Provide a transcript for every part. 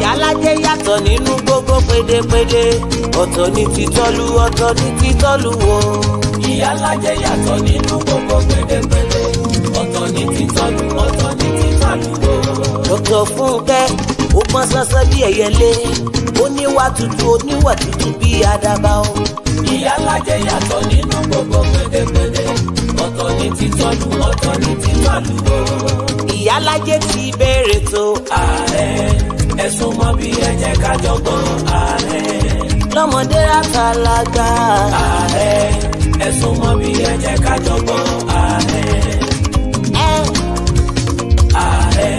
Ìyálájé yàtọ̀ nínú gbogbo pédépédé, ọ̀tọ̀ ní títọ́lú, ọ̀tọ̀ ní títọ́lú o. Ìyálájé yàtọ̀ nínú gbogbo pédépédé, ọ̀tọ̀ ní títọ́lú, ọ̀tọ̀ ní títọ́lú o. Dr. Fúnkẹ́ ó pọ́n sánsán bí ẹyẹlé, oníwà tútù oníwà tútù bí àdàbà o. Ìyálájé yàtọ̀ nínú gbogbo pédépédé, ọ̀tọ̀ ní títọ́lú, ọ̀tọ̀ ní títọ́lú o. Ìyálájé ti bẹ̀rẹ̀ tó ààrẹ, ẹ̀sùn mọ́ bí ẹ jẹ́ ká jọ gbọ́ ààrẹ. lọ́mọdé àtàlágbà ààrẹ, ẹ̀sùn mọ́ bí ẹ jẹ́ ká jọ gbọ́ ààrẹ. ààrẹ,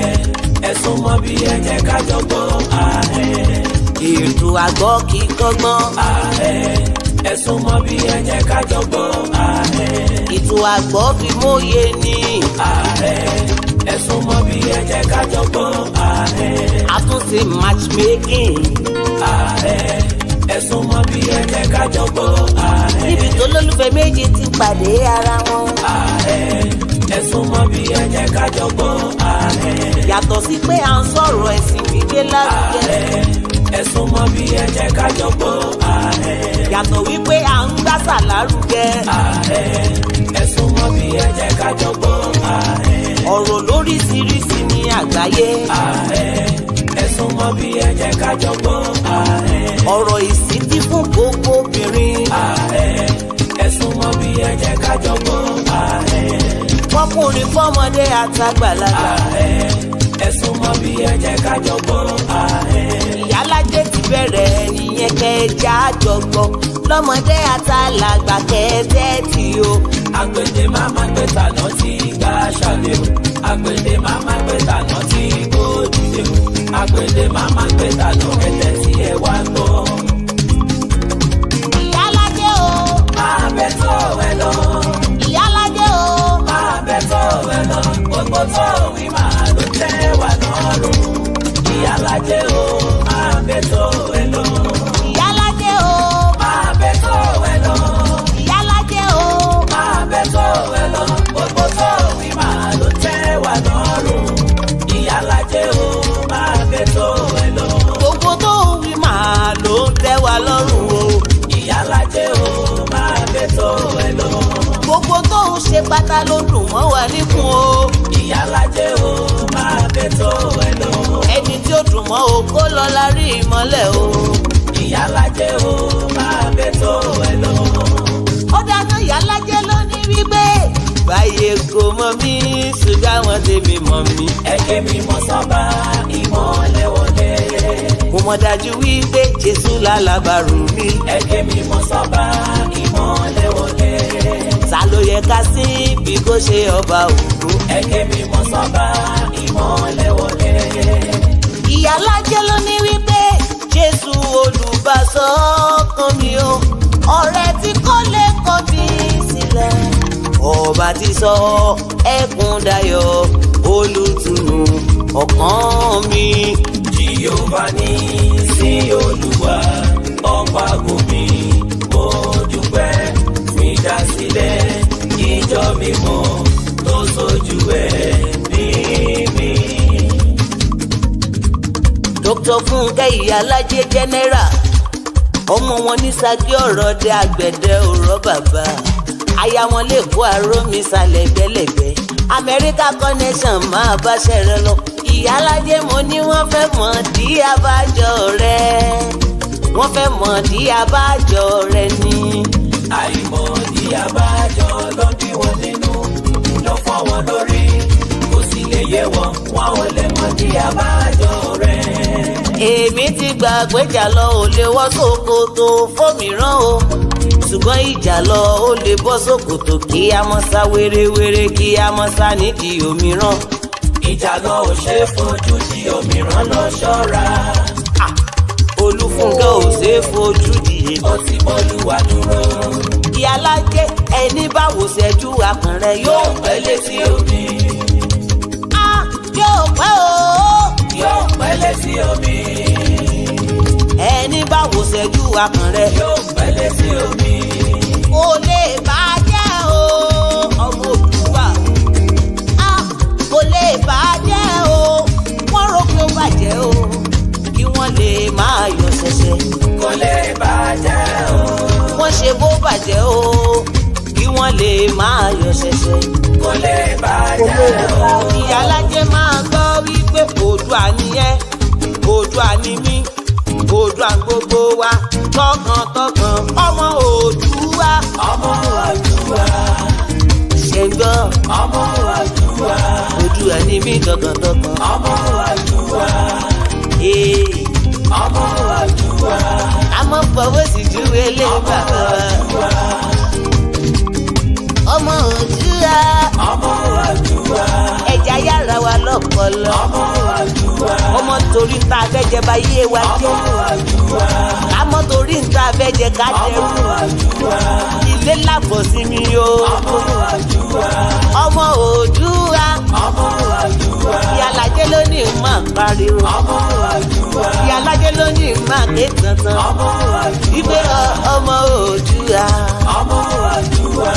ẹ̀sùn mọ́ bí ẹ jẹ́ ká jọ gbọ́ ààrẹ. ètò àgbọ̀ kì í kọ́gbọ́n. ààrẹ, ẹ̀sùn mọ́ bí ẹ jẹ́ ká jọ gbọ́ ààrẹ. ètò àgbọ̀ fi mòye ní. ààrẹ, ẹ̀sùn mọ́ bí ẹ jẹ́ ká jọ gbọ́ ààrẹ. àtúnṣe matchmaking. ààrẹ, ẹ̀sùn mọ́ bí ẹ jẹ́ ká jọ gbọ́ ààrẹ. níbi tó lólùfẹ́ méjì ti pàdé ara wọn. ààrẹ, ẹ̀sùn mọ́ bí ẹ jẹ́ ká jọ gbọ́ ààrẹ. yàtọ̀ sí pé à ń sọ̀rọ̀ ẹ̀sìn gbígbé lárugẹ. ààrẹ, ẹ̀sùn mọ́ bí ẹ jẹ́ ká jọ gbọ́ ààrẹ. yàtọ̀ wípé à ń gbàsà lárugẹ. ààrẹ, ẹ̀sùn mọ́ bí ẹ jẹ́ ká jọ gbọ́ ààrẹ. ọ̀rọ̀ lóríṣiríṣi ní àgbáyé. ààrẹ, ẹ̀sùn mọ́ bí ẹ jẹ́ ká jọ gbọ́ ààrẹ. ọ̀rọ̀ ìsìtí fún gbogbo obìnrin. ààrẹ, ẹ̀sùn mọ́ bí ẹ jẹ́ ká jọ gbọ́ ààrẹ. fọkùnrin fọmọdé àtàgbàlagbà. ààrẹ, ẹ̀sùn mọ́ bí ẹ jẹ́ ká jọ gbọ́ ààrẹ. Ìyálájé ti bẹ̀rẹ̀ ìyẹn kẹjá àjọgbọ́ lọ́mọdé àtàlágbà kẹ́tẹ́ẹ̀tì o. Àgbèdè máma gbé tànà tí gbà ṣàlẹ̀ o. Àgbèdè máma gbé tànà tí kò dìde o. Àgbèdè máma gbé tànà ẹ̀tẹ̀ tí ẹ wá gbọ́. Ìyálájé o. Máa bẹ tó ẹ lọ. Ìyálájé o. Máa bẹ tó ẹ lọ. Gbogbo tó wí máa ló tẹ́ wà lọ́rùn. Ìyálájé o. Máa bẹ tó ẹ lọ. Ìyálájé o. Máa bẹ tó ẹ lọ. Ìyálájé o. Máa bẹ tó ẹ lọ. Gbogbo tó wí máa ló tẹ́ wà lọ́rùn. Ìyálájé o. Máa bẹ tó ẹ lọ. Gbogbo tó wí máa ló ń tẹ́ wa lọ́rùn o. Ìyálájé o. Máa bẹ tó ẹ lọ. Gbogbo tó ń ṣe pátá ló dùn mọ́ wa níkùn o. Ìyálájé o. Máa bẹ tó ẹ lọ. ẹni tí ó dùn mọ́ o kó lọ la rí ìmọ́lẹ̀ o. Ìyálájé o. Máa bẹ tó ẹ lọ. ó dáná Ìyálájé ló ní wípé báyé kò mọ̀ mí ṣùgbọ́n àwọn tèmi mọ̀ mí. Ẹ̀kẹ́ mi mọ sọ́ba ìmọ̀lẹ̀ wọlé. mo mọ̀ dájú wípé Jésù lálábàárù mi. Ẹ̀kẹ́ mi mọ sọ́ba ìmọ̀lẹ̀ wọlé. ta ló yẹ ká sí bí kò ṣe ọba ògo. Ẹ̀kẹ́ mi mọ sọ́ba ìmọ̀lẹ̀ wọlé. Ìyálájé ló ní wípé Jésù olùbásọ ọkàn mi o. ọ̀rẹ́ tí kò lè kọ̀ mí sílẹ̀. ọba ti sọ ẹkún dayọ̀ olùtùnú ọkàn mi. Jèhófà ní sí Olúwa ọba gòmí. Mo dúpẹ́ fún ìdásílẹ̀ ìjọ mímọ́ tó ṣojú ẹ̀mí mi. Dr. Fúnkẹ́ Ìyálájé general ọmọ wọn ní Ṣakí ọ̀rọ̀ dé àgbẹ̀dẹ òrọ̀ bàbá. aya wọn lè kó àrómi sálẹ̀ gbẹ́lẹ̀gbẹ́. Amẹ́ríkà connection máa bá ṣẹ̀rẹ̀ lọ. Ìyálájé mo ní wọ́n fẹ́ mọ̀ dí abájọ rẹ̀. wọ́n fẹ́ mọ̀ dí abájọ rẹ̀ ni. Àìmọ̀ di abájọ ló bí wọn nínú ló fọ́ wọn lórí. Kò sì lè yé wọn, wọn ò lè mọ̀ di abájọ rẹ̀. èmi ti gbàgbé jà lọ ò lè wọ́ ṣòkòtò fómìíràn o. ṣùgbọ́n ìjà lọ ó lè bọ́ ṣòkòtò kí a mọ́ sá wérewére kí a mọ́ sá nídìí òmíràn. Ìjà lọ ò ṣe é fojú di òmíràn lọ ṣọ́ra. Olúfúnkẹ́ ò ṣe é fojú di. Ó ti bọ́lúwa dúró. Ìyálájé ẹni báwo ṣẹ́jú akàn rẹ̀ Yóò pẹ́ létí omi. yóò pẹ́ o. Yóò pẹ́ létí omi. ẹni báwo ṣẹ́jú akàn rẹ̀ Yóò pẹ́ létí omi. kò lè bàjẹ́ o. ọmọ Òdùwà kò lè bàjẹ́ o. wọ́n rò pé ó bàjẹ́ o. kí wọ́n máa yọ̀ ṣẹ̀ṣẹ̀. kò lè bàjẹ́ o. Ìyálájé máa gbọ́ wípé Oòduà nìyẹn, Oòduà ni mí, Oòduà gbogbo wa tọkàntọkàn ọmọ Oòduà. ọmọ Oòduà. ṣe ń gbọ́ ọmọ Oòduà. Oòduà ni mí tọkàntọkàn. ọmọ Oòduà. ọmọ Oòduà. a mọ̀ fọwọ́ sí ju ilé bàbá wa. ọmọ Oòduà. ọmọ Oòduà. ẹja yára wa lọ́pọlọ. ọmọ Oòduà. ọmọ torí ń ta abẹ́jẹ bá yé wa jẹ́. ọmọ Oòduà. àmọ́ torí ń ta abẹ́jẹ ká dẹrù. ọmọ Oòduà. ilé làbọ̀ sí mi o. ọmọ Oòduà. ọmọ Oòduà. ọmọ Oòduà. Ìyálájé ló ní máa pariwo. ọmọ Oòduà. Ìyálájé ló ní máa ké tantan. ọmọ Oòduà. wípé ọmọ Oòduà. ọmọ Oòduà.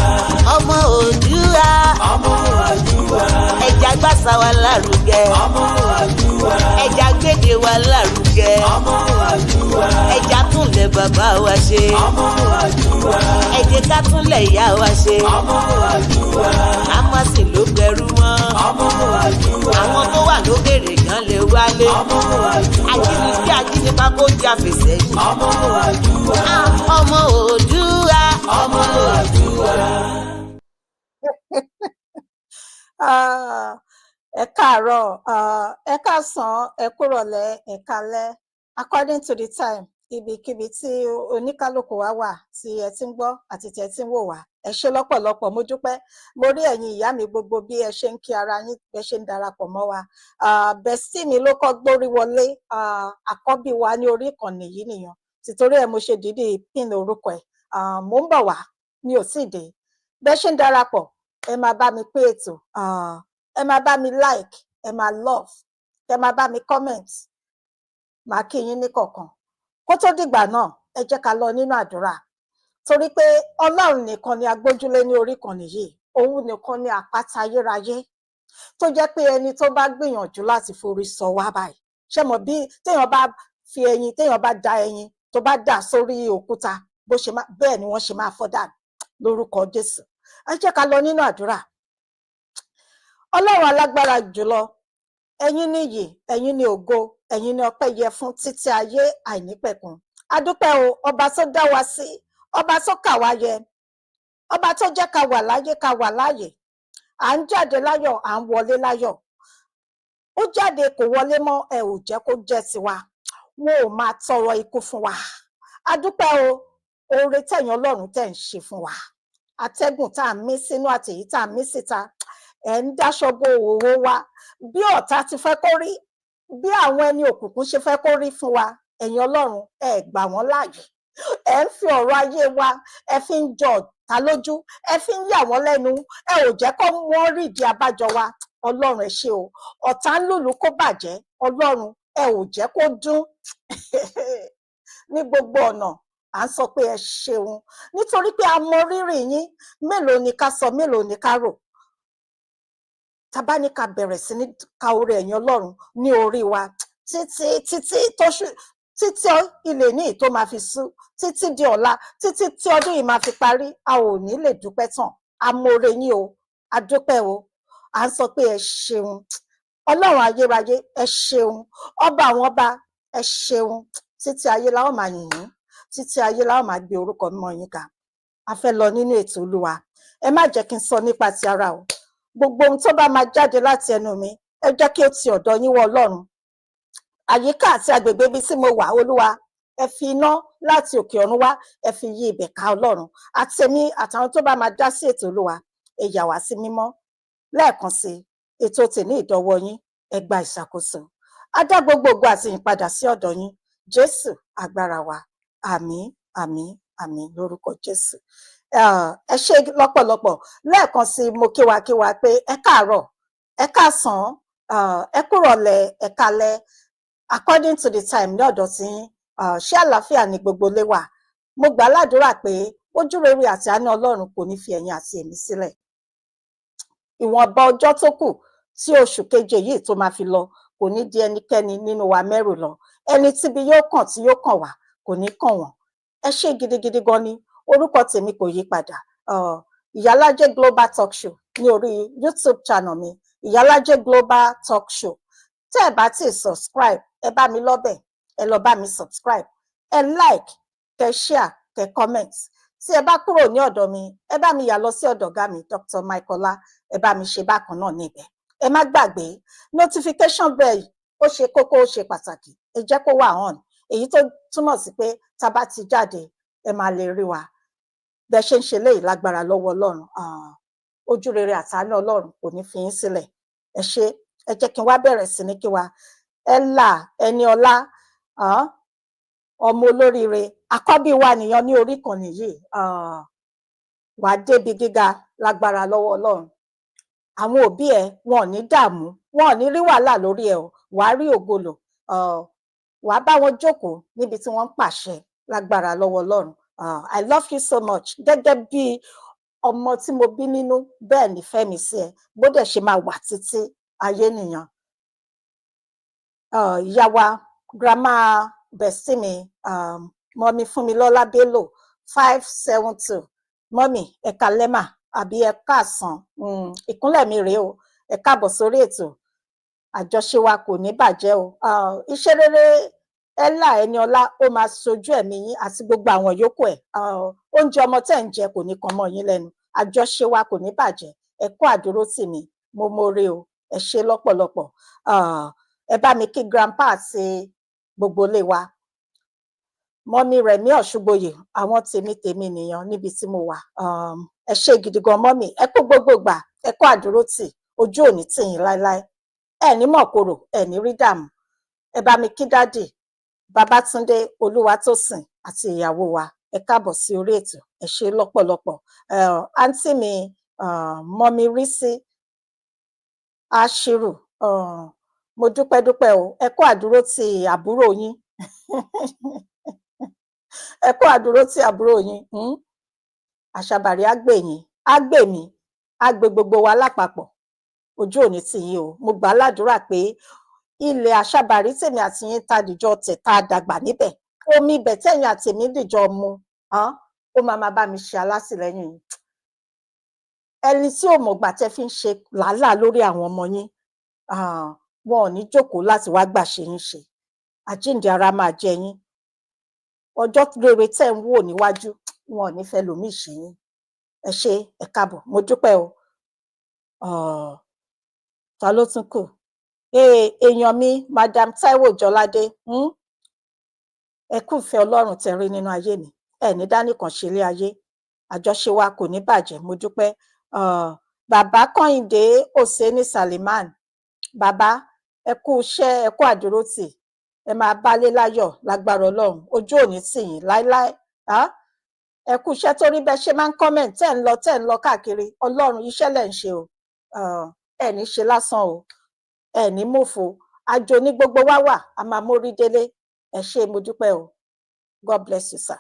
ọmọ Oòduà. ọmọ Oòduà. ẹja gbàsá wa lárugẹ. ọmọ Oòduà. ẹja gbèdé wa lárugẹ. ọmọ Oòduà. ẹja túnlẹ̀ bàbá wa ṣe. ọmọ Oòduà. ẹ jẹ́ ká túnlẹ̀ ìyá wa ṣe. ọmọ Oòduà. ká má sì ló gbẹrú mọ́. ọmọ Oòduà. àwọn tó wà lókèrè gan lè wálé. ọmọ Oòduà. ajínigbé ajínigbá kó jà fèsì yìí. ọmọ Oòduà. ọmọ Oòduà. ọmọ Oòduà. Ẹ káàárọ̀, ẹ káàsán, ẹ kúrọ̀lẹ́, ẹ káalẹ́ according to the time ibikíbi tí oníkálukú wa wà tí ẹ ti ń gbọ́ àti tí ẹ ti ń wò wá. Ẹ ṣé lọ́pọ̀lọpọ̀, mo dúpẹ́. Mo rí ẹ̀yin ìyá mi gbogbo bí ẹ ṣe ń kí ara yín, bí ẹ ṣe ń darapọ̀ mọ́ wa. Bẹ́sí mi ló kọ́ gbórí wọlé, àkọ́bí wa ní orí ìkànnì yìí nìyẹn. Tìtorí ẹ̀ mo ṣe dìídì pin orúkọ ẹ̀. Mo ń bọ̀ wá, mi ò tíì dé. Bẹ́ ṣe ń darapọ̀, ẹ máa bá mi pé ètò, ẹ máa bá mi like, ẹ máa love, ẹ máa bá mi comment. Màá kí yín ní kọ̀ọ̀kan. Kó tó dìgbà náà, ẹ jẹ́ ká lọ nínú àdúrà. Torí pé Ọlọ́run nìkan ni agbójúlé ní orí ìkànnì yìí. Òun nìkan ni àpáta ayérayé. Tó jẹ́ pé ẹni tó bá gbìyànjú láti forí sọ wá báyìí. Ṣé mọ̀ bí téèyàn bá fi ẹyin, téèyàn bá da ẹyin, tó bá dà sórí òkúta, bẹ́ẹ̀ ni wọ́n ṣe máa fọ́ dànù lórúkọ Jésù. Ẹ jẹ́ ká lọ nínú àdúrà. Ọlọ́run alágbára jùlọ, ẹ̀yin níyì, ẹ̀yin ní ògo, ẹ̀yin ní ọpẹ́ yẹ fún títí ayé àìnípẹ̀kun. A dúpẹ́ o, ọba tó dá wa sí, ọba tó kà wá yẹ, ọba tó jẹ́ ká wà láyé, ká wà láàyè. À ń jáde láyọ̀, à ń wọlé láyọ̀. Ó jáde kò wọlé mọ́, ẹ ò jẹ́ kó jẹ́ tiwa. Wọn ò máa tọrọ ikú fún wa. A dúpẹ́ o, oore tẹ̀yin Ọlọ́run tẹ̀ ń ṣe fún wa. Atẹ́gùn tá à ń mí sínú àti èyí tá à ń mí síta, ẹ̀ ń dáṣọ bo òwò wa. Bí ọ̀tá ti fẹ́ kó rí, bí àwọn ẹni òkùnkùn ṣe fẹ́ kó rí fún wa, ẹ̀yin Ọlọ́run ẹ gbà wọ́n láàyè. Ẹ ń fi ọ̀rọ̀ ayé wa, ẹ fi ń jọ ọ̀tá lójú, ẹ fi ń yà wọ́n lẹ́nu, ẹ ò jẹ́ kó wọ́n rí ìdí abájọ wa. Ọlọ́run ẹ ṣé o, ọ̀tá ń lùlù kó bàjẹ́, Ọlọ́run ẹ ò jẹ́ kó dún. Ní gbogbo ọ̀nà à ń sọ pé ẹ ṣeun, nítorí pé a mọ rírì yín. Mélòó ni ká sọ, mélòó ni ká rò. Tá bá ní ká bẹ̀rẹ̀ sí ní ka oore ẹ̀yin Ọlọ́run ní orí wa títí ilé ní tó máa fi sú, títí di ọ̀la, títí tí ọdún yìí máa fi parí, a ò ní lè dúpẹ́ tán. A mọ oore yín o, a dúpẹ́ o, à ń sọ pé ẹ ṣeun. Ọlọ́run ayérayé ẹ ṣeun, ọba àwọn ọba ẹ ṣeun. Títí ayé la ó máa yìn yín, títí ayé la ó máa gbé orúkọ mímọ́ yín ga. A fẹ́ lọ nínú ètò Olúwa. Ẹ má jẹ́ kí n sọ nípa ti ara o. Gbogbo ohun tó bá máa jáde láti ẹnu mi, ẹ jẹ́ kí ó ti ọ̀dọ̀ yín wọ Ọlọ́run. Àyíká àti agbègbè ibi tí mo wà, Olúwa, ẹ fi iná láti òkè ọ̀run wá, ẹ fi yí ibẹ̀ ká Ọlọ́run. Àtẹ̀mí àtàwọn tó bá máa dá sí ètò Olúwa, ẹ yà wá sí mímọ́. Lẹ́ẹ̀kan sí, ètò tèmi ìdọ̀wọ́ yín, ẹ gba ìṣàkóso. A dá gbogbo ògo àti ìyìn padà sí ọ̀dọ̀ yín. Jésù agbára wa. Àmín, àmín, àmín lórúkọ Jésù. Ẹ ṣé lọ́pọ̀lọpọ̀. Lẹ́ẹ̀kan sí, mo kí wa pé ẹ káàárọ̀, ẹ káàsán, ẹ kúrọ̀lẹ́, ẹ káalẹ́ according to the time ní ọ̀dọ̀ tí yín. Ṣé àlàáfíà ni gbogbo lé wà? Mo gbà ládùúrà pé ojú rere àti àánú Ọlọ́run kò ní fi ẹ̀yin àti èmi sílẹ̀. Ìwọ̀nba ọjọ́ tó kù tí oṣù keje yìí tó máa fi lọ, kò ní di ẹnikẹ́ni nínú wa mẹ́rù lọ. Ẹni tíbi yóò kàn tí yóò kàn wá, kò ní kàn wọ́n. Ẹ ṣé gidigidi gan ni. Orúkọ tèmi kò yí padà. Ìyálájé Global Talk Show ní orí YouTube channel mi, Ìyálájé Global Talk Show. Tẹ́ ẹ bá ti subscribe, ẹ bá mi lọ́bẹ̀, ẹ lọ bá mi subscribe, ẹ like, kẹ́ share, kẹ́ comment. Tí ẹ bá kúrò ní ọ̀dọ̀ mi, ẹ bá mi yà lọ sí ọ̀dọ̀ ọ̀gá mi Dr. Michaela, ẹ bá mi ṣe bákan náà níbẹ̀. Ẹ má gbàgbé notification bell, ó ṣe kókó, ó ṣe pàtàkì, ẹ jẹ́ kó wà on, èyí tó túmọ̀ sí pé tá bá ti jáde ẹ máa lè rí wa. Bẹ́ ṣe ń ṣe léyìí lágbára lọ́wọ́ Ọlọ́run, ojú rere àtàánú Ọlọ́run kò ní fi yín sílẹ̀. Ẹ ṣé, ẹ jẹ́ kí n wá bẹ̀rẹ̀ sí ní kí wa. Ella Ẹniọlá, ọmọ olóríire, àkọ́bí wa nìyẹn ní orí ìkànnì yìí. Wà á débi gíga lágbára lọ́wọ́ Ọlọ́run. Àwọn òbí ẹ wọn ò ní dààmú, wọn ò ní rí wàhálà lórí ẹ o, wà á rí ògo lò. Wà á bá wọn jókòó níbi tí wọ́n ń pàṣẹ lágbára lọ́wọ́ Ọlọ́run. I love you so much. Gẹ́gẹ́ bí ọmọ tí mo bí nínú, bẹ́ẹ̀ nífẹ̀ẹ́ mi sí ẹ, bó dẹ̀ ṣe máa wà títí ayé nìyẹn. Ìyá wa grandma bestie mi, mọ́mí Fúnmilọ́lá Bello 572. Mọ́mí ẹ káalẹ́ mà àbí ẹ káàsán, ìkúnlẹ̀ mi rèé o, ẹ káàbọ̀ sórí ètò. Àjọṣe wa kò ní bàjẹ́ o. Iṣẹ́ rere Ella Ẹniọlá ó máa sojú ẹ̀mí yín àti gbogbo àwọn yòókù ẹ̀. Oúnjẹ ọmọ tẹ́ ń jẹ kò ní kan mọ́ yín lẹ́nu. Àjọṣe wa kò ní bàjẹ́. Ẹ kú àdúrótì mi, mo mọre o, ẹ ṣé lọ́pọ̀lọpọ̀. Ẹ bá mi kí grandpa àti gbogbo ilé wa. Mọ́mí Rẹ̀mí Ọ̀ṣùgbòyè, àwọn tèmi nìyẹn níbi tí mo wà. Ẹ ṣé gidi gan mọ́mí, ẹ kú gbogbo ìgbà, ẹ kú àdúrótì, ojú ò ní tì yín láéláé. Ẹ ní mọ̀kòrò, ẹ ní rí dààmú. Ẹ bá mi kí dádì Babátúndé Olúwatósìn àti ìyàwó wa, ẹ káàbọ̀ sí orí ètò, ẹ ṣé lọ́pọ̀lọpọ̀. Àǹtí mi mọ́mí Rísí Aṣírù, mo dúpẹ́ o, ẹ kú àdúrótì àbúrò yín. Ẹ kú àdúrótì àbúrò yín. Àṣàbàrí á gbè yín, á gbè mí, á gbé gbogbo wa lápapọ̀. Ojú ò ní tì yín o. Mo gbà á ládùúrà pé ilẹ̀ Àṣàbàrí tèmi àti yín tá dìjọ tẹ̀ tá dàgbà níbẹ̀, omi ibẹ̀ tẹ̀yìn àti èmi dìjọ mu, ó máa bá mi ṣe alátìlẹ́yìn yín. Ẹni tí ò mọ̀gbà tẹ́ fi ń ṣe làálàá lórí àwọn ọmọ yín, wọn ò ní jókòó láti wá gbà ṣe yín ṣe. Àjíǹde ara máa jẹ yín. Ọjọ́ rere tẹ́ ń wò níwájú, wọn ò ní fẹ́ lòmíì ṣe yín. Ẹ ṣé, ẹ káàbọ̀, mo dúpẹ́ o. Ta ló tún kù? Èèyàn mi Madam Taiwo Jọládé, ẹ kú ìfẹ́ Ọlọ́run tẹ́ rí nínú ayé mi, ẹ ní dánìkan ṣe ilé ayé. Àjọṣe wa kò ní bàjẹ́, mo dúpẹ́. Bàbá Kọ́hìndé Òsénì Saliman, bàbá ẹ kú iṣẹ́, ẹ kú àdúrótì, ẹ máa bálé láyọ̀ lágbára Ọlọ́run, ojú ò ní tì yín láéláé. Ẹ kú iṣẹ́ torí bẹ́ẹ̀ ṣe máa ń comment, tẹ́ ń lọ káàkiri, Ọlọ́run iṣẹ́ lẹ̀ ń ṣe o. Ẹ ní ṣe lásán o, ẹ ní mòfo. Àjò ní gbogbo wa wà, a máa mórí délé. Ẹ ṣé, mo dúpẹ́ o. God bless you sir.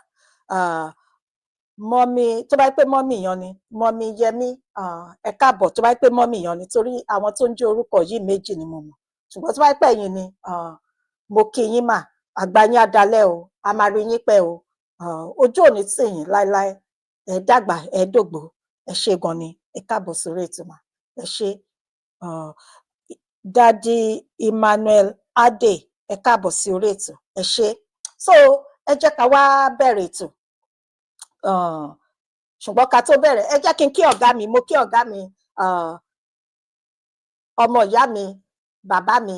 Mọ́mí, tó bá pé mọ́mí yan ni, mọ́mí Yẹmí, ẹ káàbọ̀ tó bá pé mọ́mí yan ni, torí àwọn tó ń jẹ́ orúkọ yìí méjì ni mo mọ̀. Ṣùgbọ́n tó bá pé ẹ̀yin ni, mo kí yín mà, àgbà yín á dalẹ̀ o, a máa rí yín pẹ́ o. Ojú ò ní tì yín láéláé, ẹ dàgbà, ẹ dògbò, ẹ ṣé gan ni, ẹ káàbọ̀ sórí ètò mà, ẹ ṣé. Daddy Emmanuel Ade, ẹ káàbọ̀ sí orí ètò, ẹ ṣé. So ẹ jẹ́ ká wá bẹ̀rẹ̀ ètò. Ṣùgbọ́n ká tó bẹ̀rẹ̀, ẹ jẹ́ kí n kí ọ̀gá mi, mo kí ọ̀gá mi, ọmọ ìyá mi, bàbá mi,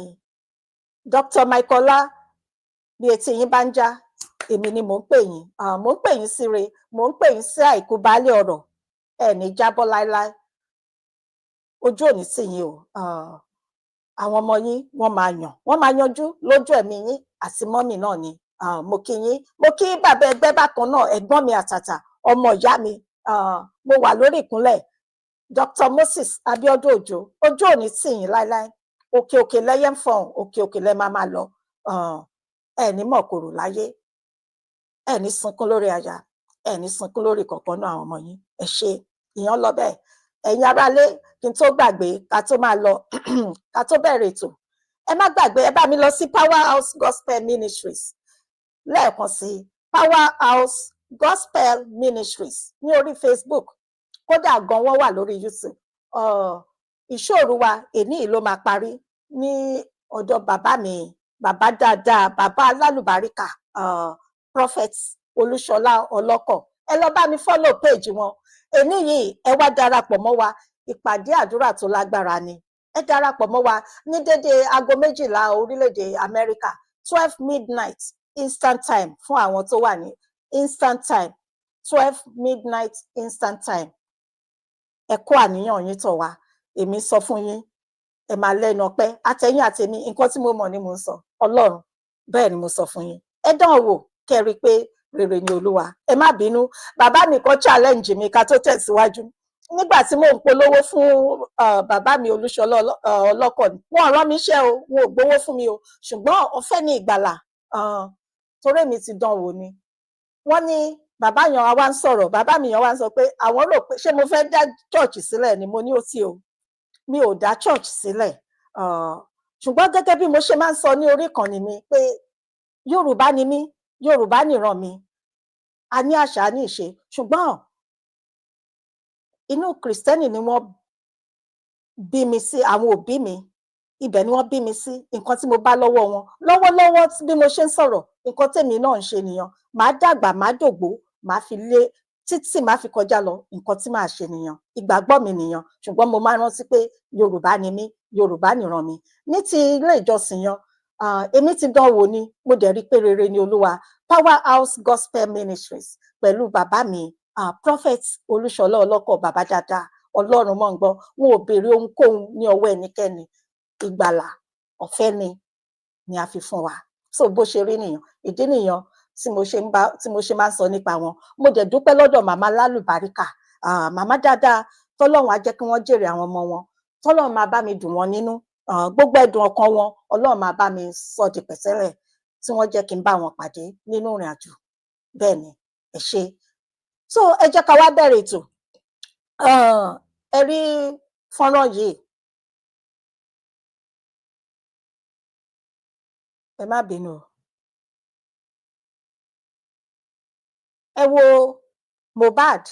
Dr. Michaela, bí etí yín bá ń já, èmi ni mò ń pè yín. Mò ń pè yín síre, mò ń pè yín sí àìkú baálé ọ̀rọ̀, ẹ ní jábọ́ láéláé. Ojú ò ní tì yín o. Àwọn ọmọ yín wọ́n máa yanjú lójú ẹ̀mí yín àti mọ́mì náà ni. Mo kí yín, mo kí bàbá ẹgbẹ́ bákan náà, ẹ̀gbọ́n mi àtàtà, ọmọ ìyá mi, mo wà lórí ìkúnlẹ̀. Dr. Moses Abiodun Ojo, ojú ò ní tì yín láéláé. Òkè òkè lẹ́yẹ ń fọhùn, òkè òkè lẹ máa lọ. Ẹ ní mọ̀kòrò láyé, ẹ ní sunkún lórí aya, ẹ ní sunkún lórí kọ̀ọ̀kan náà àwọn ọmọ yín. Ẹ ṣé, ìyẹn lọ bẹ́ẹ̀. Ẹ̀yin aráalé, kí n tó gbàgbé ká tó máa lọ, ká tó bẹ̀rẹ̀ ètò, ẹ má gbàgbé, ẹ bá mi lọ sí Powerhouse Gospel Ministries. Lẹ́ẹ̀kan sí Powerhouse Gospel Ministries ní orí Facebook. kódà gan wọ́n wà lórí YouTube. Ìṣòro wa èní yìí ló máa parí ní ọ̀dọ̀ bàbá mi, bàbá dáadáa, bàbá alálùbáríkà, Prophet Olúṣọlá Ọlọ́kọ̀. Ẹ lọ bá mi follow page wọn. Èní yìí ẹ wá darapọ̀ mọ́ wa, ìpàdé àdúrà tó lágbára ni. Ẹ darapọ̀ mọ́ wa ní dédé aago 12 orílẹ̀-èdè Amẹ́ríkà, 12 midnight instant time fún àwọn tó wà ní instant time, 12 midnight instant time. Ẹ kó àníyàn yín tọ̀ wá, èmi sọ fún yín, ẹ máa lẹ́nu ọpẹ́, àtẹ̀yìn àtèmi, nǹkan tí mo mọ̀ ni mo ń sọ, Ọlọ́run, bẹ́ẹ̀ ni mo sọ fún yín. Ẹ dán wò kẹ́ rí pé rere ni Olúwa. Ẹ má bínú, bàbá mi kan challenge mi ká tó tẹ̀síwájú. Nígbà tí mò ń polówó fún bàbá mi Olúṣọlá Ọlọ́kọ̀ ni, wọ́n rán mi iṣẹ́ o, wọn ò gbowó fún mi o, ṣùgbọ́n ọ̀fẹ́ ní ìgbàlà, torí mi ti dán wò ni. Wọ́n ní bàbá yan wá ń sọ̀rọ̀, bàbá mi yan wá ń sọ pé àwọn rò pé ṣé mo fẹ́ dá church sílẹ̀ ni. Mo ní ó ti o, mi ò dá church sílẹ̀, ṣùgbọ́n gẹ́gẹ́ bí mo ṣe máa ń sọ ní orí ìkànnì mi pé Yorùbá ni mí, Yorùbá nìran mi, a ní àṣà, a ní ìṣe, ṣùgbọ́n inú Kristẹni ni wọ́n bí mi sí, àwọn òbí mi, ibẹ̀ ni wọ́n bí mi sí. Nǹkan tí mo bá lọ́wọ́ wọn lọ́wọ́lọ́wọ́ bí mo ṣe ń sọ̀rọ̀, nǹkan tèmi náà ń ṣe nìyẹn. Màá dàgbà, màá dògbó, màá fi lé títí màá fi kọjá lọ, nǹkan tí màá ṣe nìyẹn, ìgbàgbọ́ mi nìyẹn. Ṣùgbọ́n mo máa rántí pé Yorùbá ni mí, Yorùbá nìran mi. Ní ti ilé ìjọsìn yan, èmi ti dán wò ni, mo dẹ̀ rí pé rere ni Olúwa. Powerhouse Gospel Ministries pẹ̀lú bàbá mi, Prophet Olúṣọlá Ọlọ́kọ̀, bàbá dáadáa, Ọlọ́run mọ̀ ń gbọ́, wọn ò béèrè ohunkóhun ní ọwọ́ ẹnikẹ́ni. Ìgbàlà ọ̀fẹ́ ni a fi fún wa. So bó ṣe rí nìyẹn, ìdí nìyẹn tí mo ṣe máa ń sọ nípa wọn. Mo dẹ̀ dúpẹ́ lọ́dọ̀ màmá lálùbáríkà, màmá dáadáa, tọ́lọ́run á jẹ́ kí wọ́n jèrè àwọn ọmọ wọn, tọ́lọ́run máa bá mi dùn wọ́n nínú, gbogbo ẹ̀dùn ọkàn wọn Ọlọ́run máa bá mi sọ di pẹ̀tẹ́lẹ̀, tí wọ́n jẹ́ kí n bá wọn pàdé nínú ìrìn àjò. Bẹ́ẹ̀ ni, ẹ ṣé. So ẹ jẹ́ ká wá bẹ̀rẹ̀ ètò. Ẹ rí fọ́nrán yìí, ẹ má bínú o. Ẹ wo Mohbad,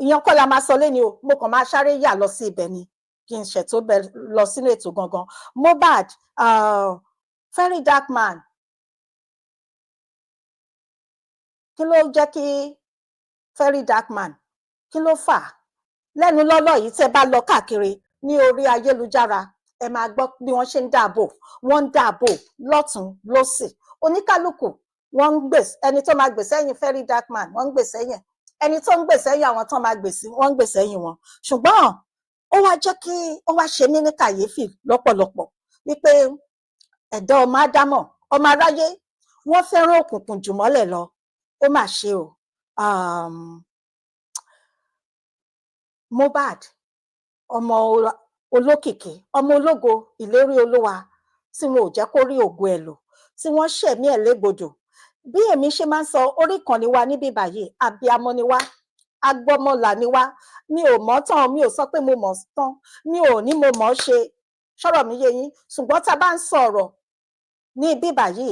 ìyẹn kọ́ la máa sọ léni o, mo kàn máa sáré yà lọ sí ibẹ̀ ni kí n ṣètò lọ sínú ètò gangan. Mohbad, very dark man. Kí ló jẹ́ kí very dark man, kí ló fà á? Lẹ́nu lọ́lọ́ yìí tẹ́ bá lọ káàkiri ní orí ayélujára, ẹ máa gbọ́ bí wọ́n ṣe ń dáàbò, wọ́n ń dáàbò lọ́tún lósì, oníkálùkù wọ́n ń gbè, ẹni tó máa gbè sẹ́yìn very dark man wọ́n ń gbè sẹ́yìn, ẹni tó ń gbè sẹ́yìn àwọn tó máa gbè sí wọ́n ń gbè sẹ́yìn wọn. Ṣùgbọ́n ó wá ṣe mí ní kàyéfì lọ́pọ̀lọpọ̀ wípé ẹ̀dá ọmọ Ádámọ̀, ọmọ aráyé, wọ́n fẹ́ràn òkùnkùn jù mọ́lẹ̀ lọ. Ó mà ṣe o. Mohbad, ọmọ olókìkí, ọmọ ológo, ìlérí Olúwa, tí wọn ò jẹ́ kó rí ògo ẹ̀ lò, tí wọ́n ṣẹ̀mí ẹ̀ légbodò. Bí èmi ṣe máa ń sọ, orí ìkànnì wa níbí báyìí, abiyamọ ni wá, agbọ́mọlà ni wá. Mi ò mọ̀ tán, mi ò sọ pé mo mọ̀ tán, mi ò ní mo mọ̀ ṣe, ṣọ́rọ̀ mi yé yín. Ṣùgbọ́n tá a bá ń sọ̀rọ̀ ní ibí báyìí,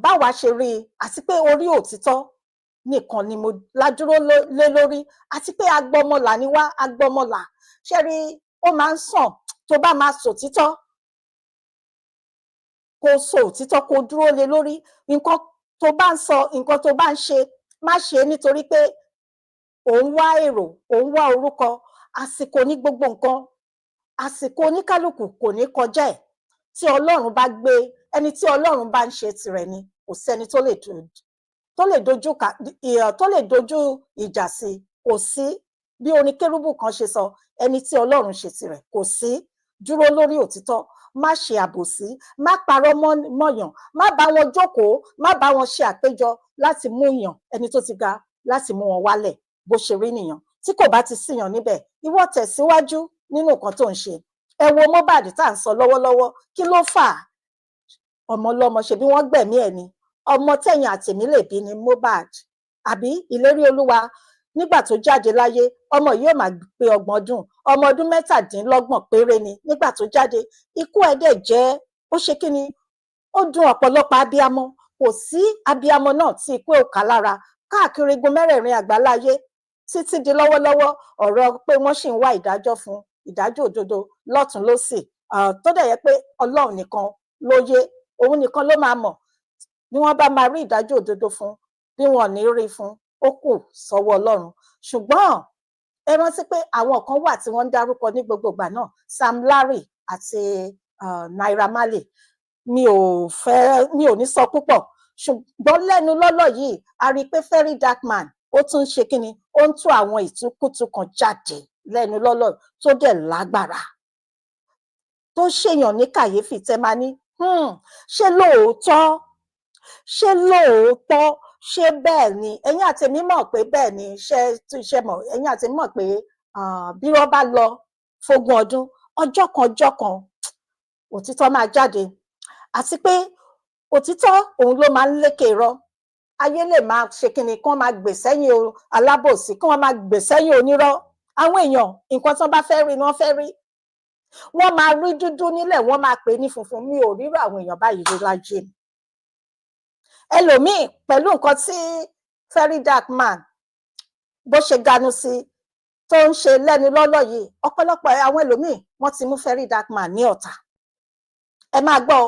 báwa ṣe rí i, àti pé orí òtítọ́ nìkan ni mo ládúró lé lórí, àti pé agbọ́mọlà ni wá, agbọ́mọlà. Ṣé rí, ó máa ń sàn tó bá máa sòtítọ́, kó sọ òtítọ́, kó dúró lé lórí. Nǹkan tó bá ń sọ, nǹkan tó bá ń ṣe, má ṣe nítorí pé òun wá èrò, òun wá orúkọ. Àsìkò ní gbogbo nǹkan, àsìkò oníkálùkù kò ní kọjá ẹ̀. Tí Ọlọ́run bá gbé, ẹni tí Ọlọ́run bá ń ṣe tirẹ̀ ni, kò sẹ́ni tó lè dojú ìjà sí, kò sí. Bí orin kérúbù kan ṣe sọ, ẹni tí Ọlọ́run ṣe tirẹ̀, kò sí. Dúró lórí òtítọ́, má ṣe àbòsí, má parọ́ mọ́yàn, má bá wọn jókòó, má bá wọn ṣe àpéjọ láti mú yàn ẹni tó ti ga, láti mú wọn wálẹ̀. Bó ṣe rí nìyẹn. Tí kò bá ti síyàn níbẹ̀, ìwọ tẹ̀síwájú nínú nǹkan tó ń ṣe. Ẹ wo Mohbad tá à ń sọ lọ́wọ́lọ́wọ́, kí ló fà á? Ọmọ ọlọ́mọ, ṣebí wọ́n gbẹ̀mí ẹ̀ ni. Ọmọ tẹ̀yìn àtèmi lè bí ni Mohbad, àbí ìlérí Olúwa. Nígbà tó jáde láyé, ọmọ yìí ò máa pé 30 ọdún, ọmọ ọdún 17 péré ni nígbà tó jáde. Ikú ẹ̀ dẹ̀ jẹ́, ó ṣe kí ni, ó dùn ọ̀pọ̀lọpọ̀ abiyamọ. Kò sí abiyamọ náà tí ikú ò ká lára káàkiri igun mẹ́rẹ̀ẹ̀rin àgbáláyé. títí di lọ́wọ́lọ́wọ́ ọ̀rọ̀ pé wọ́n sì ń wá ìdájọ́ fún ìdájọ́ òdodo lọ́tún lósì tó dẹ̀ yẹ pé Ọlọ́run nìkan ló yé, òun nìkan ló máa mọ̀ bí wọ́n bá máa rí ìdájọ́ òdodo fún, bí wọn ò ní rí fún, ó kù sọ́wọ́ Ọlọ́run. Ṣùgbọ́n ẹ rántí pé àwọn kan wà tí wọ́n ń dárúkọ ní gbogbo ìgbà náà, Sam Larry àti Naira Marley. Mi ò ní sọ púpọ̀, ṣùgbọ́n lẹ́nu lọ́lọ́ yìí a rí i pé Very Dark Man ó tún ń ṣe kíni, ó ń tú àwọn ìtukùtù kan jáde lẹ́nu lọ́lọ́ tó dẹ̀ lágbára, tó ṣèyàn ní kàyéfì tẹ́ máa ní ṣé lóòótọ́ ṣé bẹ́ẹ̀ ni? Ẹ̀yin àtèmi mọ̀ pé bẹ́ẹ̀ ni, ṣe mọ̀, ẹ̀yin àtèmi mọ̀ pé bí wọ́n bá lọ fógún ọdún, ọjọ́ kan òtítọ́ máa jáde, àti pé òtítọ́ òun ló máa ń lékè irọ́. Ayé lè máa ṣe kíni, kí wọ́n máa gbè sẹ́yìn alábòsí, kí wọ́n máa gbè sẹ́yìn onírọ́. Àwọn èèyàn nǹkan tí wọ́n bá fẹ́ rí ni wọ́n fẹ́ rí. Wọ́n máa rí dúdú nílẹ̀, wọ́n máa pè é ní funfun. Mi ò rírò àwọn èèyàn báyìí rí láyé mi. Ẹlòmíì pẹ̀lú nǹkan tí Very Dark Man bó ṣe ganu sí tó ń ṣe lẹ́nu lọ́lọ́ yìí, ọ̀pọ̀lọpọ̀ àwọn ẹlòmíì wọ́n ti mú Very Dark Man ní ọ̀tá. Ẹ máa gbọ́,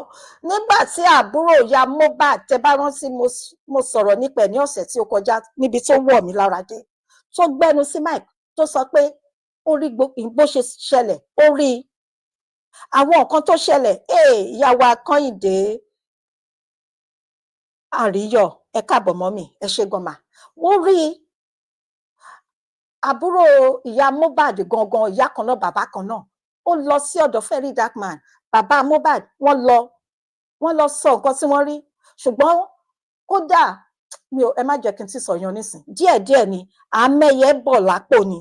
nígbà tí àbúrò ìyá Mohbad, tẹ́ bá rántí, mo sọ̀rọ̀ nípa ẹ̀ ní ọ̀sẹ̀ tí ó kọjá níbi tó wọ̀ mí lára dé, tó gbẹ́nu sí mic tó sọ pé ó rí bó ṣe ṣẹlẹ̀, ó rí àwọn nǹkan tó ṣẹlẹ̀. Ìyá wa Kọ́yìndé Àríyọ̀, ẹ káàbọ̀ mọ́mì, ẹ ṣé gan mà. Wọ́n rí àbúrò ìyá Mohbad gangan, ìyá kan náà bàbá kan náà, ó lọ sí ọ̀dọ̀ Very Dark Man, bàbá Mohbad, wọ́n lọ sọ nǹkan tí wọ́n rí. Ṣùgbọ́n kódà ẹ má jẹ́ kí n ti sọ̀yàn nísìn, díẹ̀díẹ̀ ni àmẹ́yẹ bọ̀ lápò ni.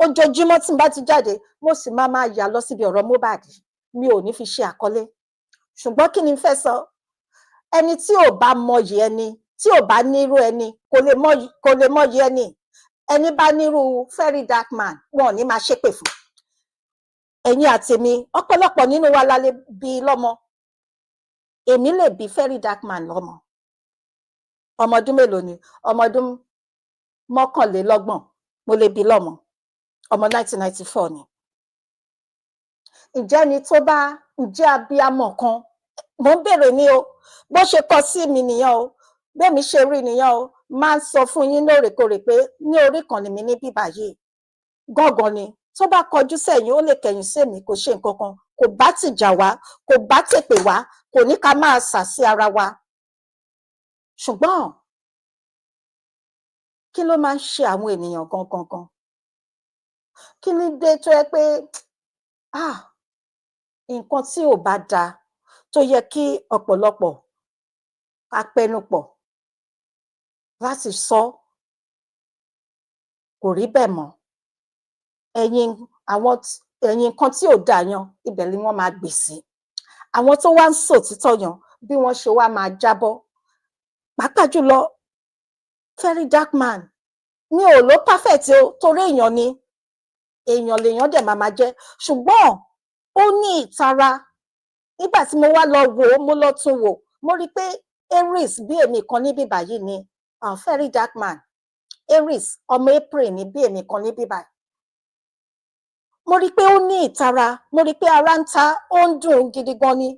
Ojoojúmọ́ tí n bá ti jáde mo sì máa yà lọ síbi ọ̀rọ̀ Mohbad, mi ò ní fi ṣe àkọlé. Ṣùgbọ́n kí ni n fẹ́ sọ, ẹni tí ò bá mọyì ẹni, tí ò bá nírú ẹni, kò lè mọyì ẹni. Ẹni bá nírú Very Dark Man, wọn ò ní máa ṣépè fún. Ẹ̀yin àtèmi, ọ̀pọ̀lọpọ̀ nínú wa la lè bí lọ́mọ. Èmi lè bí Very Dark Man lọ́mọ. Ọmọ ọdún mélòó ni? Ọmọ ọdún 29 mo lè bí lọ́mọ. Ọmọ 1994 ni. Ǹjẹ́ ni tó bá ǹjẹ́ abiyamọ kan, mo ń bèrè ní o, bó ṣe kọ sí mi nìyẹn o, bẹ́mi ṣe rí nìyẹn o, máa ń sọ fún yín lóòrèkóòrè pé ní orí ìkànnì mi ní bíbá yìí gángan ni. Tó bá kọjú sẹ́yìn ó lè kẹ̀yìn sẹ́mi, kò ṣe nǹkan kan, kò bá tìjà wá, kò bá tèpè wá, kò ní ká máa sà sí ara wa. Ṣùgbọ́n kí ló máa ń ṣe àwọn ènìyàn gangan? Kí ni dé tó yẹ pé nǹkan tí ò bá dáa tó yẹ kí ọ̀pọ̀lọpọ̀ apẹnupọ̀ láti sọ kò rí bẹ́ẹ̀ mọ́. Ẹ̀yin nǹkan tí ò dáa yan, ibẹ̀ ni wọ́n máa gbè sí. Àwọn tó wá ń sòtítọ́ yan, bí wọ́n ṣe wá máa jábọ́. Pàápàá jùlọ Very Dark Man, mi ò ló perfect o, torí èèyàn ni, èèyàn lèèyàn dẹ̀ máa jẹ́. Ṣùgbọ́n ó ní ìtara. Nígbà tí mo wá lọ wò ó, mo lọ tún wò, mo rí pé Aries bí èmi kan níbí báyìí ni Very Dark Man. Aries ọmọ April ni bí èmi kan níbí báyìí. Mo rí pé ó ní ìtara, mo rí pé ara ń ta, ó ń dùn gidi gan ni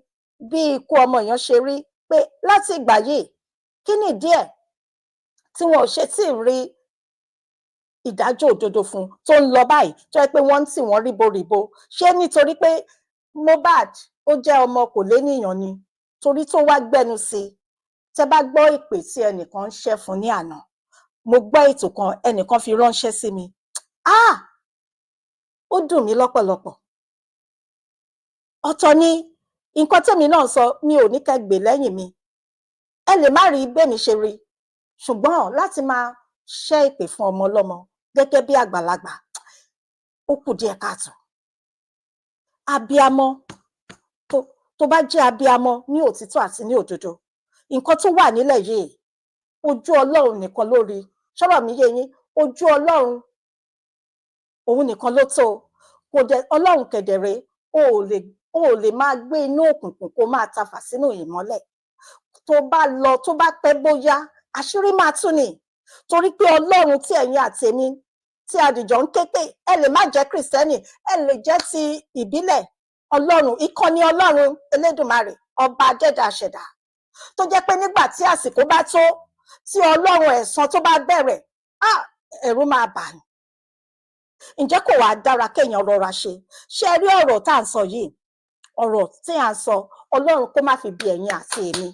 bí ikú ọmọ èèyàn ṣe rí, pé láti ìgbà yìí kí ni díẹ̀ tí wọn ò ṣe tí ì rí ìdájọ́ òdodo fún tó ń lọ báyìí, tó yẹ pé wọ́n ń tì wọ́n ríboríbo. Ṣé nítorí pé Mohbad ó jẹ́ ọmọ kò lénìyàn ni, torí tó wá gbẹ́nu sí i? Tẹ́ bá gbọ́ ìpè tí ẹnìkan ń ṣẹ́ fún ní àná, mo gbọ́ ètò kan ẹnìkan fi ránṣẹ́ sí mi, ó dùn mí lọ́pọ̀lọpọ̀. Ọ̀tọ̀ ni nǹkan tèmi náà sọ, mi ò ní kẹ́ gbè lẹ́yìn mi, ẹ lè má rí bẹ́mi ṣe rí, ṣùgbọ́n láti máa ṣẹ́ ìpè fún ọmọ ọlọ́mọ gẹ́gẹ́ bí àgbàlagbà, ó kù díẹ̀ káàtó. Abíamọ tó bá jẹ́ abíamọ ní òtítọ́ àti ní òdodo, nǹkan tó wà nílẹ̀ yìí ojú Ọlọ́run nìkan ló rí. Ṣọ́rọ̀ mi yé yín? Ojú Ọlọ́run òun nìkan ló tó. Kò dẹ̀ Ọlọ́run kẹ̀dẹ̀rẹ́, o ò lè máa gbé inú òkùnkùn kó máa tafà sínú ìmọ́lẹ̀. Tó bá lọ, tó bá pẹ́ bóyá àṣírí máa tú ni. Torí pé Ọlọ́run tí ẹ̀yin àti èmi tí adìjọ ń ké pé ẹ lè má jẹ́ Kristẹni, ẹ lè jẹ́ ti ìbílẹ̀, Ọlọ́run, ìkànnì Ọlọ́run Elédùmarè, ọba adẹ́dàá ṣẹ̀dá, tó jẹ́ pé nígbà tí àsìkò bá tó, tí Ọlọ́run ẹ̀san tó bá bẹ̀rẹ̀, ẹ̀rù máa bà ní. Ǹjẹ́ kò wá dára kéèyàn rọra ṣe? Ṣé ẹ rí ọ̀rọ̀ tá à ń sọ yìí, ọ̀rọ̀ tí à ń sọ, Ọlọ́run kó má fi bí ẹ̀yin àti èmi.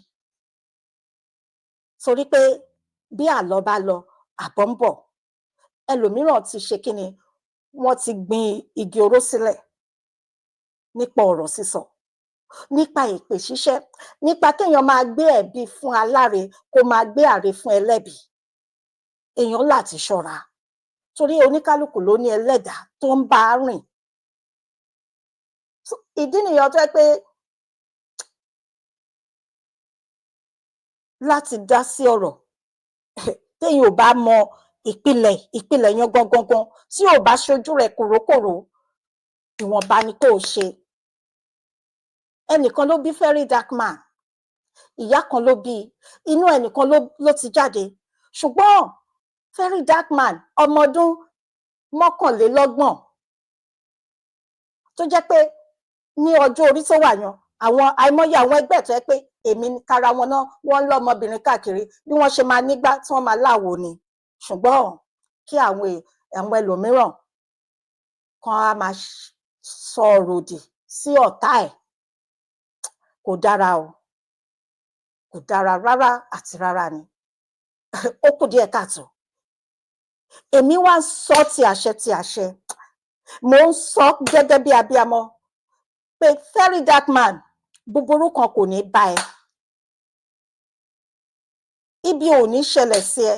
Torí pé bí àlọ́ bá lọ, àbọ̀ ń bọ̀. Ẹlòmíràn ti ṣe kíni, wọ́n ti gbin igi oró sílẹ̀ nípa ọ̀rọ̀ sísọ, nípa èpè ṣíṣẹ́, nípa kéèyàn máa gbé ẹ̀bi fún aláre, kó máa gbé àre fún ẹlẹ́bi. Èèyàn láti ṣọ́ra, torí oníkálùkù ló ní ẹlẹ́dàá tó ń bá rìn. Ìdí nìyẹn tó jẹ́ pé láti dá sí ọ̀rọ̀, téèyàn ò bá mọ ìpìlẹ̀ yẹn gangan, tí ò bá ṣojú rẹ̀ kòrókòró, ìwọ̀nba ni kó o ṣe. Ẹnìkan ló bí very dark man, ìyá kan ló bí, inú ẹnìkan ló ti jáde, ṣùgbọ́n very dark man, ọmọ ọdún 29, tó jẹ́ pé ní ọjọ́ orí tó wà yan, àwọn àìmọye àwọn ẹgbẹ́ tó jẹ́ pé èmi tara wọn náà, wọ́n ń lọ́mọbìnrin káàkiri bí wọ́n ṣe máa nígbà tí wọ́n máa láwo ni. Ṣùgbọ́n kí àwọn ẹlòmíràn kan á máa sọ ọ̀rọ̀ òdì sí ọ̀tá ẹ̀, kò dára o, kò dára rárá àti rárá ni. Ó kù díẹ̀ káàtó. Èmi wá ń sọ ti àṣẹ, mò ń sọ gẹ́gẹ́ bí abíamọ pé very dark man, búburú kan kò ní bá ẹ, ibi ò ní ṣẹlẹ̀ sí ẹ,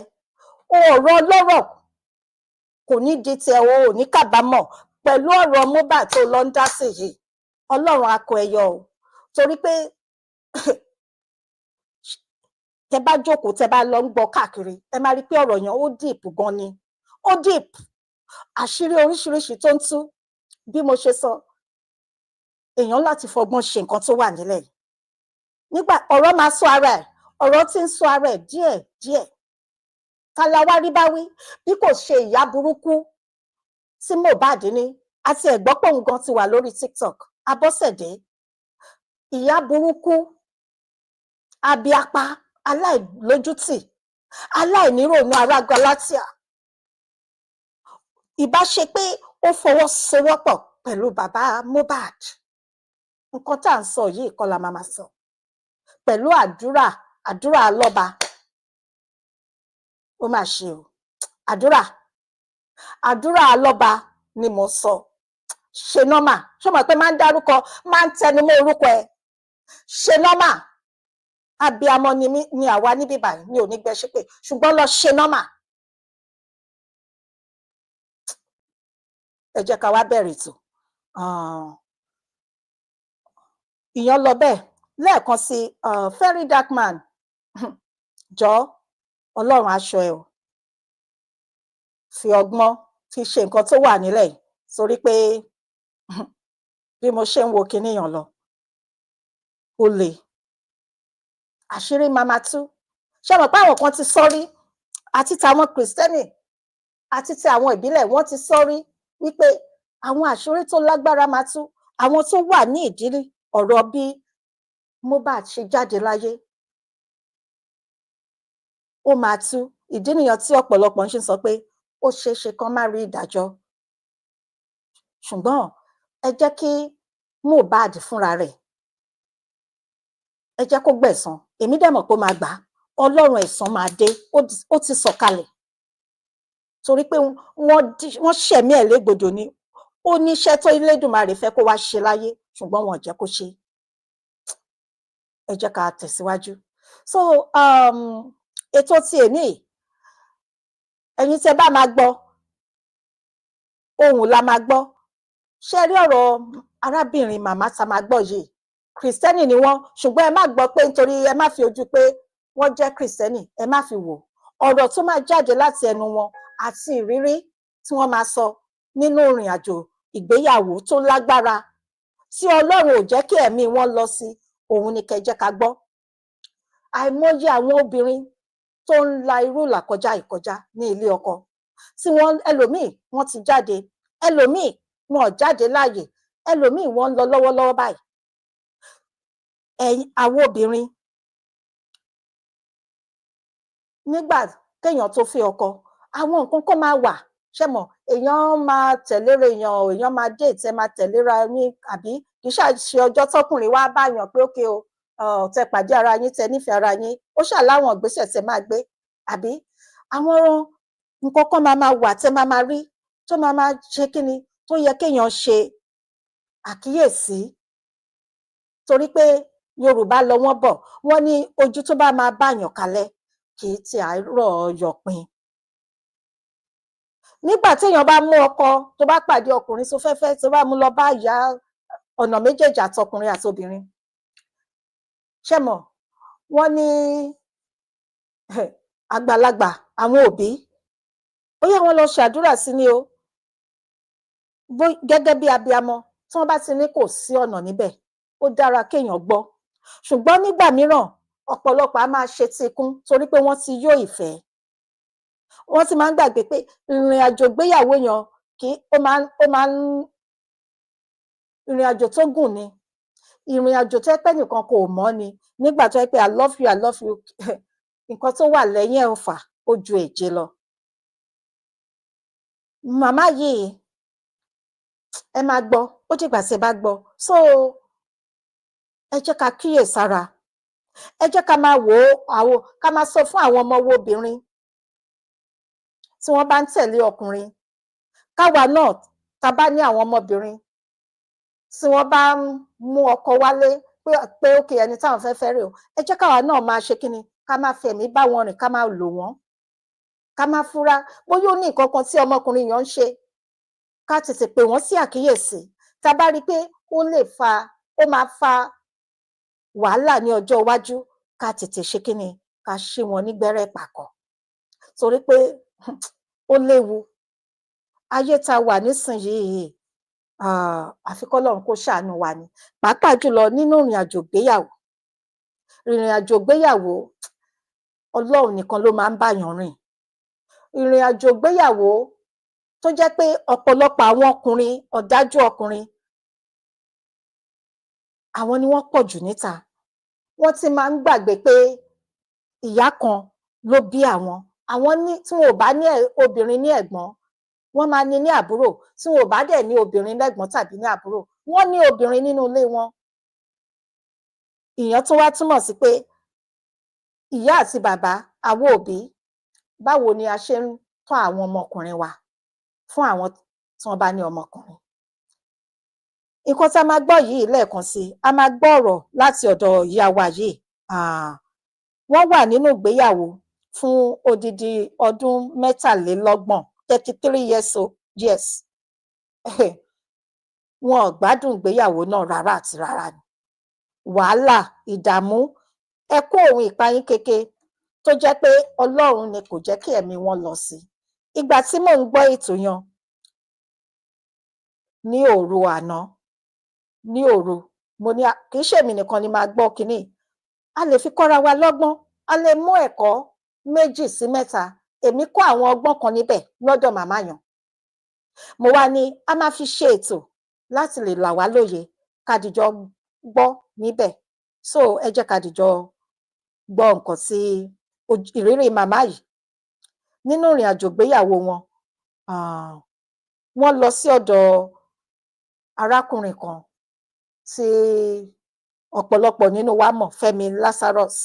ọ̀rọ̀ ọlọ́rọ̀ kò ní di tiẹ̀, o ò ní kábàámọ̀ pẹ̀lú ọ̀rọ̀ Mohbad tó lọ ń dá sí yìí. Ọlọ́run á kó ẹ yọ o, torí pé tẹ bá jókòó, tẹ bá lọ ń gbọ́ káàkiri, ẹ máa rí pé ọ̀rọ̀ yẹn ó deep gan ni, ó deep. Àṣírí oríṣiríṣi tó ń tú, bí mo ṣe sọ, èèyàn láti fọgbọ́n ṣe nǹkan tó wà nílẹ̀ yìí. Nígbà ọ̀rọ̀ máa sọ ara ẹ̀, ọ̀rọ̀ tí ń sọ ara ẹ̀ díẹ̀. Ta la wá rí bá wí bí kò ṣe ìyá burúkú tí Mohbad ní, àti ẹ̀gbọ́n pé òun gan ti wà lórí TikTok, Abọ́sẹ̀dé. Ìyá burúkú, abiapa, aláìlójútì, aláìníròònú ará Galatia. Ìbá ṣe pé ó fọwọ́sowọ́pọ̀ pẹ̀lú bàbá Mohbad, nǹkan tá à ń sọ yìí kọ́ la máa sọ. Pẹ̀lú àdúrà alọ́ba, ó mà ṣe o. Àdúrà alọ́ba ni mo sọ. Ṣe nọ́mà, ṣé o mọ̀ pé máa ń dárúkọ, máa ń tẹnu mọ́ orúkọ ẹ. Ṣe nọ́mà, abiyamọ ni àwa níbí báyìí, mi ò ní gbẹ ṣépè, ṣùgbọ́n lọ ṣe nọ́mà. Ẹ jẹ́ ká wá bẹ̀rẹ̀ ètò. Ìyẹn lọ bẹ́ẹ̀. Lẹ́ẹ̀kan sí, very dark man, jọ Ọlọ́run aṣọ ẹ o, fi ọgbọ́n fi ṣe nǹkan tó wà nílẹ̀ yìí, torí pé bí mo ṣe ń wo kinní yàn lọ, ó le, àṣírí máa tú. Ṣé mọ̀ pé àwọn kan ti sọ rí, àti tàwọn Kristẹni àti ti àwọn ìbílẹ̀, wọ́n ti sọ rí wípé àwọn àṣírí tó lágbára máa tú, àwọn tó wà ní ìdírí ọ̀rọ̀ bí Mohbad ṣe jáde láyé, ó máa tú. Ìdí nìyẹn tí ọ̀pọ̀lọpọ̀ ń ṣe sọ pé ó ṣeéṣe kán má rí ìdájọ́. Ṣùgbọ́n ẹ jẹ́ kí Mohbad fúnra rẹ̀, ẹ jẹ́ kó gbẹ̀san. Èmi dẹ̀ mọ̀ pé ó máa gbà á. Ọlọ́run ẹ̀san máa dé, ó ti sọ̀kalẹ̀. Torí pé wọ́n ṣẹ̀mí ẹ̀ légbodò ni. Ó ní iṣẹ́ tó Elédùmarè fẹ́ kó wá ṣe láyé, ṣùgbọ́n wọn ò jẹ́ kó ṣe. Ẹ jẹ́ ká tẹ̀síwájú. So ètò ti èní, ẹ̀yin tẹ́ bá máa gbọ́, ohùn la máa gbọ́. Ṣé rí ọ̀rọ̀ arábìnrin màmá tá máa gbọ́ yìí, Kristẹni ni wọ́n, ṣùgbọ́n ẹ má gbọ́ pé nítorí ẹ má fi ojú pé wọ́n jẹ́ Kristẹni, ẹ má fi wò. Ọ̀rọ̀ tó máa jáde láti ẹnu wọn àti ìrírí tí wọ́n máa sọ nínú ìrìn àjò ìgbéyàwó tó lágbára tí Ọlọ́run ò jẹ́ kí ẹ̀mí wọn lọ sí, òun ni kẹ́ jẹ́ ká gbọ́. Àìmọye àwọn obìnrin tó ń la irú ìlàkọjá ìkọjá ní ilé ọkọ, tí wọ́n ẹlòmíì wọ́n ti jáde, ẹlòmíì wọn ò jáde láàyè, ẹlòmíì wọ́n ń lọ lọ́wọ́lọ́wọ́ báyìí. Àwọn obìnrin nígbà kéèyàn tó fẹ́ ọkọ, àwọn nǹkan kan máa wà, ṣé mọ̀, èèyàn máa tẹ̀léra èèyàn máa date, ẹ máa tẹ̀léra yín, àbí kì í ṣe ọjọ́ tọkùnrin wá báyàn pé ókè o, tẹ pàdé ara yín, tẹ nífẹ̀ẹ́ ara yín, ó ṣàláwọn ìgbésẹ̀ tẹ máa gbé, àbí àwọn nǹkan kan máa wà tẹ máa rí tó máa ṣe kí ni tó yẹ kéèyàn ṣe àkíyèsí, torí pé Yorùbá lọ wọ́n bọ̀, wọ́n ní ojú tó bá máa báyàn kalẹ̀ kì í ti àárọ̀ yọ̀pin. Nígbà téèyàn bá mú ọkọ, tó bá pàdé ọkùnrin tó fẹ́fẹ́, tó bá mú lọ bá ìyá ọ̀nà méjèèjì, àtọkùnrin àtobìnrin, ṣé mọ̀, wọ́n ní àgbàlagbà àwọn òbí, ó yẹ wọ́n lọ ṣàdúrà sí ni o, gẹ́gẹ́ bí abiyamọ, tí wọ́n bá ti ní kò sí ọ̀nà níbẹ̀, ó dára kéèyàn gbọ́. Ṣùgbọ́n nígbà mìíràn ọ̀pọ̀lọpọ̀ á máa ṣe tikún torí pé wọ́n ti yó ìfẹ́. Wọ́n ti máa ń gbàgbé pé ìrìn àjò ìgbéyàwó yẹn ó máa ń ìrìn àjò tó gùn ni, ìrìn àjò tó jẹ́ pé nìkan kò mọ̀ ni. Nígbà tó jẹ́ pé I love you nǹkan tó wà lẹ́yìn ẹ̀ ń fà ó ju èje lọ. Màmá yìí ẹ máa gbọ́, ó dìgbà tí ẹ bá gbọ́. So ẹ jẹ́ ká kíyèsára, ẹ jẹ́ ká máa wò ó, ká máa sọ fún àwọn ọmọ wo obìnrin tí wọ́n bá ń tẹ̀lé ọkùnrin, káwa náà tá bá ní àwọn ọmọbìnrin tí wọ́n bá ń mú ọkọ wálé pé ókè ẹni táwọn fẹ́ rè o, ẹ jẹ́ káwa náà máa ṣe kíni, ká máa fẹ̀mí bá wọn rìn, ká máa lò wọ́n, ká máa fura bóyá ó ní nǹkan kan tí ọmọkùnrin yẹn ń ṣe, ká tètè pè wọ́n sí àkíyèsí. Tá bá rí i pé ó máa fa wàhálà ní ọjọ́ iwájú, ká tètè ṣe kíni, ká ṣí wọn nígbẹ́rẹ́ ìpàkọ́, torí pé ó léwu. Ayé tá wà nísìnyìí, àfi k'Ọlọ́run kó ṣàánú wa ni, pàápàá jùlọ nínú ìrìn àjò ìgbéyàwó. Ìrìn àjò ìgbéyàwó Ọlọ́run nìkan ló máa ń báyàn rìn. Ìrìn àjò ìgbéyàwó tó jẹ́ pé ọ̀pọ̀lọpọ̀ àwọn ọkùnrin, ọ̀dájú ọkùnrin, àwọn ni wọ́n pọ̀ jù níta. Wọ́n ti máa ń gbàgbé pé ìyá kan ló bí àwọn tí wọn ò bá ní obìnrin ní ẹ̀gbọ́n, wọ́n máa ní àbúrò, tí wọn ò bá dẹ̀ ní obìnrin lẹ́gbọ́n tàbí ní àbúrò, wọ́n ní obìnrin nínú ilé wọn. Ìyẹn tó wá túmọ̀ sí pé ìyá àti bàbá, àwọn òbí, báwo ni a ṣe ń tọ́ àwọn ọmọkùnrin wa fún àwọn tí wọ́n bá ní ọmọkùnrin. Nǹkan tá a máa gbọ́ yìí lẹ́ẹ̀kan sí, a máa gbọ́ ọ̀rọ̀ láti ọ̀dọ̀ ìyá wa yìí. Wọ́n wà nínú ìgbéyàwó fún odidi ọdún 23, 33 years. Wọn ò gbádùn ìgbéyàwó náà rárá àti rárá ni. Wàhálà, ìdààmú, ẹkún òun ìpayín keke tó jẹ́ pé Ọlọ́run ni kò jẹ́ kí ẹ̀mí wọn lọ sí. Ìgbà tí mò ń gbọ́ ètò yẹn ní òru àná, mo ní kì í ṣèmi nìkan ni máa gbọ́ kinní, a lè fi kọ́ra wa lọ́gbọ́n, a lè mú ẹ̀kọ́ 2 sí 3. Èmi kọ́ àwọn ọgbọ́n kan níbẹ̀ lọ́dọ̀ màmá yẹn. Mo wá ní a máa fi ṣe ètò láti lè là wá lóye, ká dìjọ gbọ́ níbẹ̀. So ẹ jẹ́ ká dìjọ gbọ́ nǹkan tí ìrírí màmá yìí nínú ìrìn àjò ìgbéyàwó wọn. Wọ́n lọ sí ọ̀dọ̀ arákùnrin kan tí ọ̀pọ̀lọpọ̀ nínú wa mọ̀, Fẹ́mi Lazarus,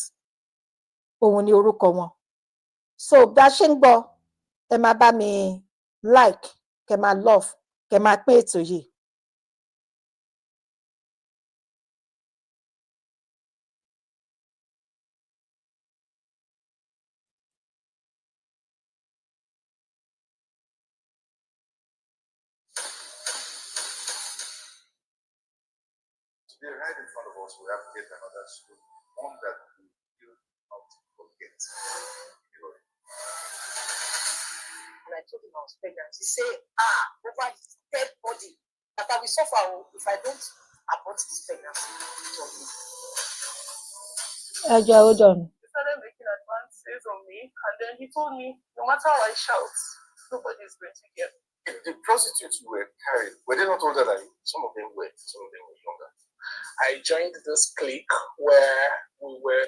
òun ni orúkọ wọn. So bí a ṣe ń gbọ́, ẹ máa bá mi like, kẹ máa love, kẹ máa pín ètò yìí. Today, right in front of us, we have yet another story, one that we will not forget. And I told him I was pregnant. He said, over his dead body, that I will suffer if I don't abort this pregnancy. Hold on. He started making advances on me, and then he told me, no matter how I shout, Nobody is going to hear. The prostitutes were carried. Were they not older than you? Some of them were younger. I joined this clique where we were,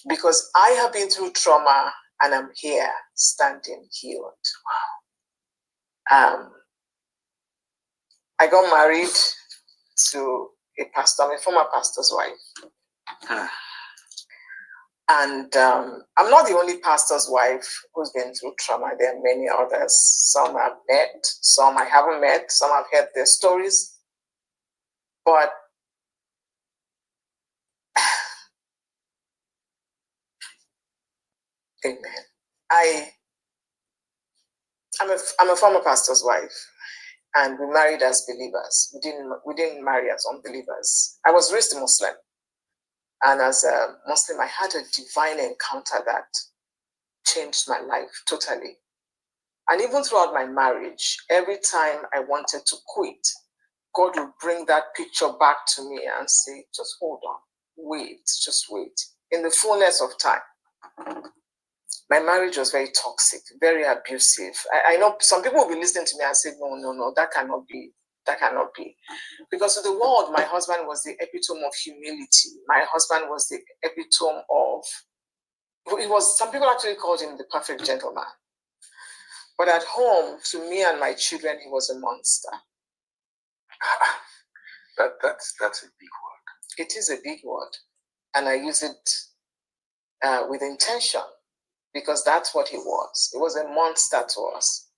because I have been through trauma and I'm here standing healed. Wow. I got married to a pastor, a former pastor's wife. And I'm not the only pastor's wife who's been through trauma. There are many others. Some I've met, some I haven't met, some I've heard their stories. But amen. I'm a former pastor's wife, and we married as believers. We didn't marry as unbelievers. I was raised Muslim, and as a Muslim, I had a divine encounter that changed my life totally. And even throughout my marriage, every time I wanted to quit, God would bring that picture back to me and say, just hold on, wait, just wait. In the fullness of time. My marriage was very toxic, very abusive. I know some people will be listening to me and say, no, that cannot be. That cannot be. Because to the world, my husband was the epitome of humility. My husband was the epitome of, some people actually called him the perfect gentleman. But at home, to me and my children, he was a monster. That's a big word. It is a big word. And I use it with intention, because that's what he was. He was a monster to us.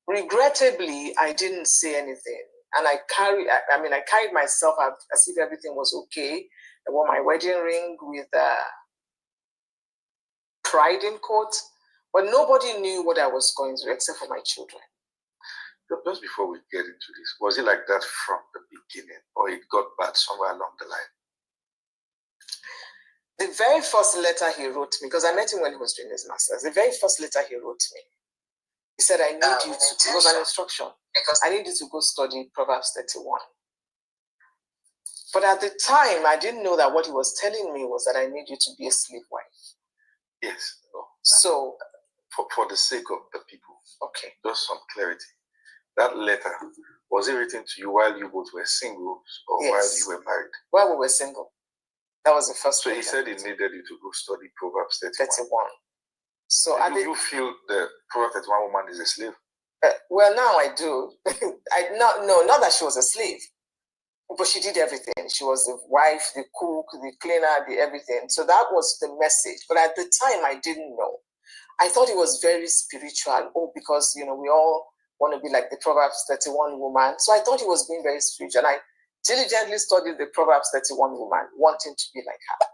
Regrettably, I didn't say anything. And I carried myself as if everything was okay. I wore my wedding ring with pride in quotes. But nobody knew what I was going through except for my children. Just before we get into this, was it like that from the beginning, or it got bad somewhere along the line? The very first letter he wrote me, because I met him when he was doing his master's, the very first letter he wrote me, he said, I need you to, it was an instruction, because I need you to go study Proverbs 31. But at the time, I didn't know that what he was telling me was that I need you to be a slave wife. Yes. No. So, for the sake of the people, okay, just some clarity. That letter, was it written to you while you both were single, or yes, while you were married? While we were single. That was the first. So he said he needed you to go study Proverbs 31. So do you feel the Proverbs 31 woman is a slave? Well, now I do. Not that she was a slave, but she did everything. She was the wife, the cook, the cleaner, the everything. So that was the message. But at the time, I didn't know. I thought it was very spiritual. Because we all want to be like the Proverbs 31 woman. So I thought he was being very spiritual. And I diligently studied the Proverbs 31 woman, wanting to be like her.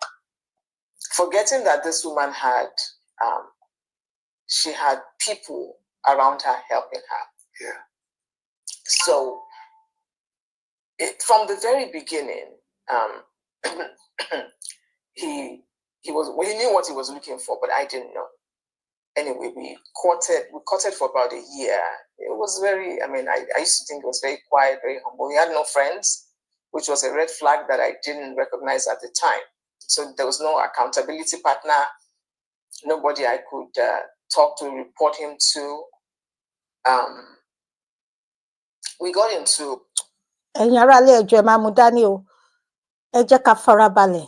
Forgetting that this woman had, she had people around her helping her. Yeah. So from the very beginning, he knew what he was looking for, but I didn't know. Anyway, we courted for about a year. It was very, I used to think it was very quiet, very humble. He had no friends, which was a red flag that I didn't recognize at the time. So there was no accountability partner, nobody I could talk to, report him to. We got into. Ẹ̀yin aráalé ẹ jọ̀ọ́ ẹ máa mú dání o. Ẹ jẹ́ ká farabalẹ̀,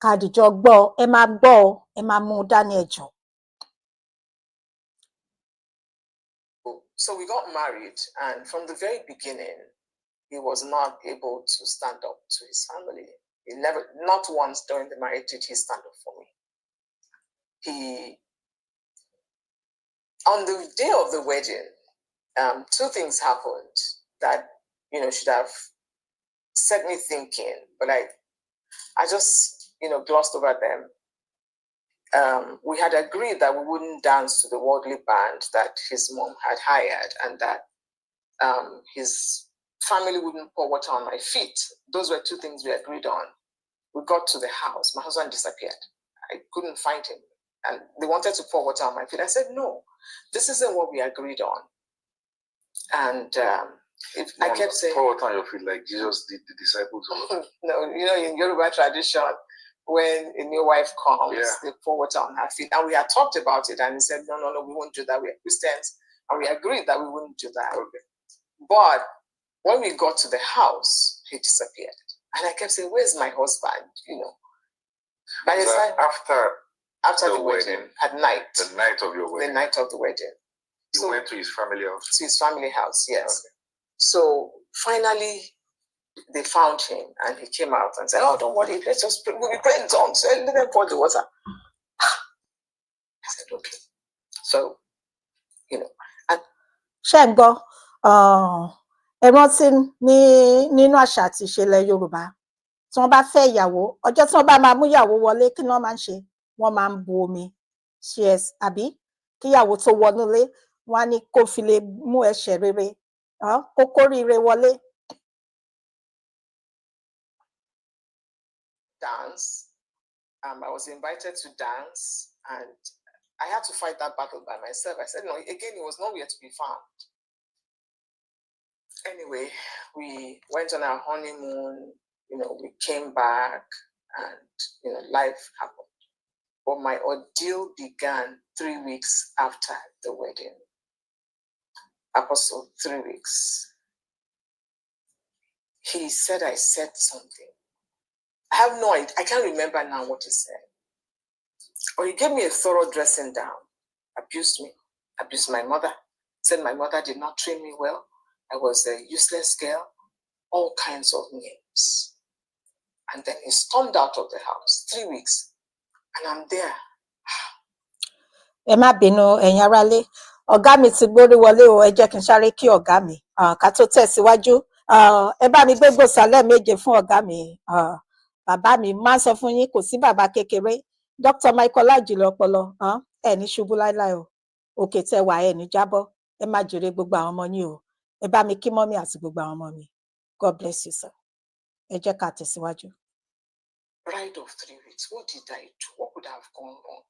ká dìjọ gbọ́, ẹ máa gbọ́, ẹ máa mú dání ẹ jọ̀ọ́. So we got married, and from the very beginning, he was not able to stand up to his family. He never, not once during the marriage did he stand up for me. On the day of the wedding, two things happened that, should have set me thinking, but I just, glossed over them. We had agreed that we wouldn't dance to the worldly band that his mom had hired, and that his family wouldn't pour water on my feet. Those were two things we agreed on. We got to the house. My husband disappeared. I couldn't find him. And they wanted to pour water on my feet. I said, no, this isn't what we agreed on. And I kept saying, pour water on your feet like Jesus did the disciples. No, in Yoruba tradition, when a new wife comes, they pour water on her feet. And we had talked about it, and he said, no, we won't do that. We are Christians, and we agreed that we wouldn't do that. But when we got to the house, he disappeared. And I kept saying, where's my husband? By the time after the wedding, at night. The night of your wedding. The night of the wedding. You went to his family house? To his family house, yes. Okay. So finally, they found him, and he came out and said, oh, don't worry, let's just pray. We'll be praying in tongues. So let them pour the water. I said, okay. So, and ṣé ń gbọ́ ẹ rántí nínú àṣà àti ìṣẹ̀lẹ̀ Yorùbá tí wọ́n bá fẹ́ ìyàwó ọjọ́ tí wọ́n bá máa mú ìyàwó wọlé kí ni wọ́n máa ń ṣe wọ́n máa ń bu omi cheers àbí kí ìyàwó tó wọnú ilé wọ́n á ní kó fi lè mú ẹsẹ̀ rere kó kóríire wọlé. Dance. I was invited to dance, and I had to fight that battle by myself. I said, no, again, it was nowhere to be found. Anyway, we went on our honeymoon, we came back, and, life happened. But my ordeal began 3 weeks after the wedding. Apostle, 3 weeks. He said I said something. I have no idea. I can't remember now what he said. Or he gave me a thorough dressing down, abused me, abused my mother, said my mother did not train me well. I was a useless girl, all kinds of names. And then he stormed out of the house, 3 weeks, and I'm there. Ẹ má bínú ẹ̀yin aráalé, ọ̀gá mi ti gbórí wọlé o, ẹ jẹ́ kí n sáré kí ọ̀gá mi ká tó tẹ̀síwájú. Ẹ bá mi gbégbó sálẹ̀ méje fún ọ̀gá mi. Bàbá mi máa ń sọ fún yín kò sí bàbá kékeré. Dr. Michael Ajile ọpọlọ ẹ ní ṣubú láíláí o. Òkè tẹ wà ẹ ní jábọ́. Ẹ má jèrè gbogbo àwọn ọmọ yín o. Ẹ bá mi kí mọ́mí àti gbogbo àwọn ọmọ mi. God bless you, sir. Ẹ jẹ́ ká tẹ̀síwájú. Bride of 3 weeks, what did I do? What could have gone wrong?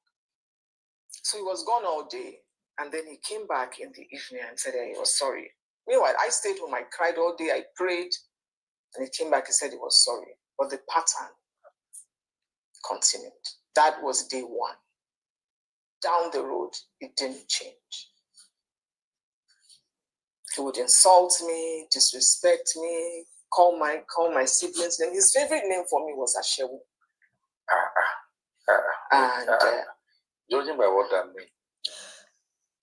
So he was gone all day, and then he came back in the evening and said he was sorry. Meanwhile, I stayed home, I cried all day, I prayed, and he came back and said he was sorry. But the pattern continued. That was day one. Down the road, it didn't change. He would insult me, disrespect me, call my siblings' name. His favorite name for me was Ashewu. Judging by what that means.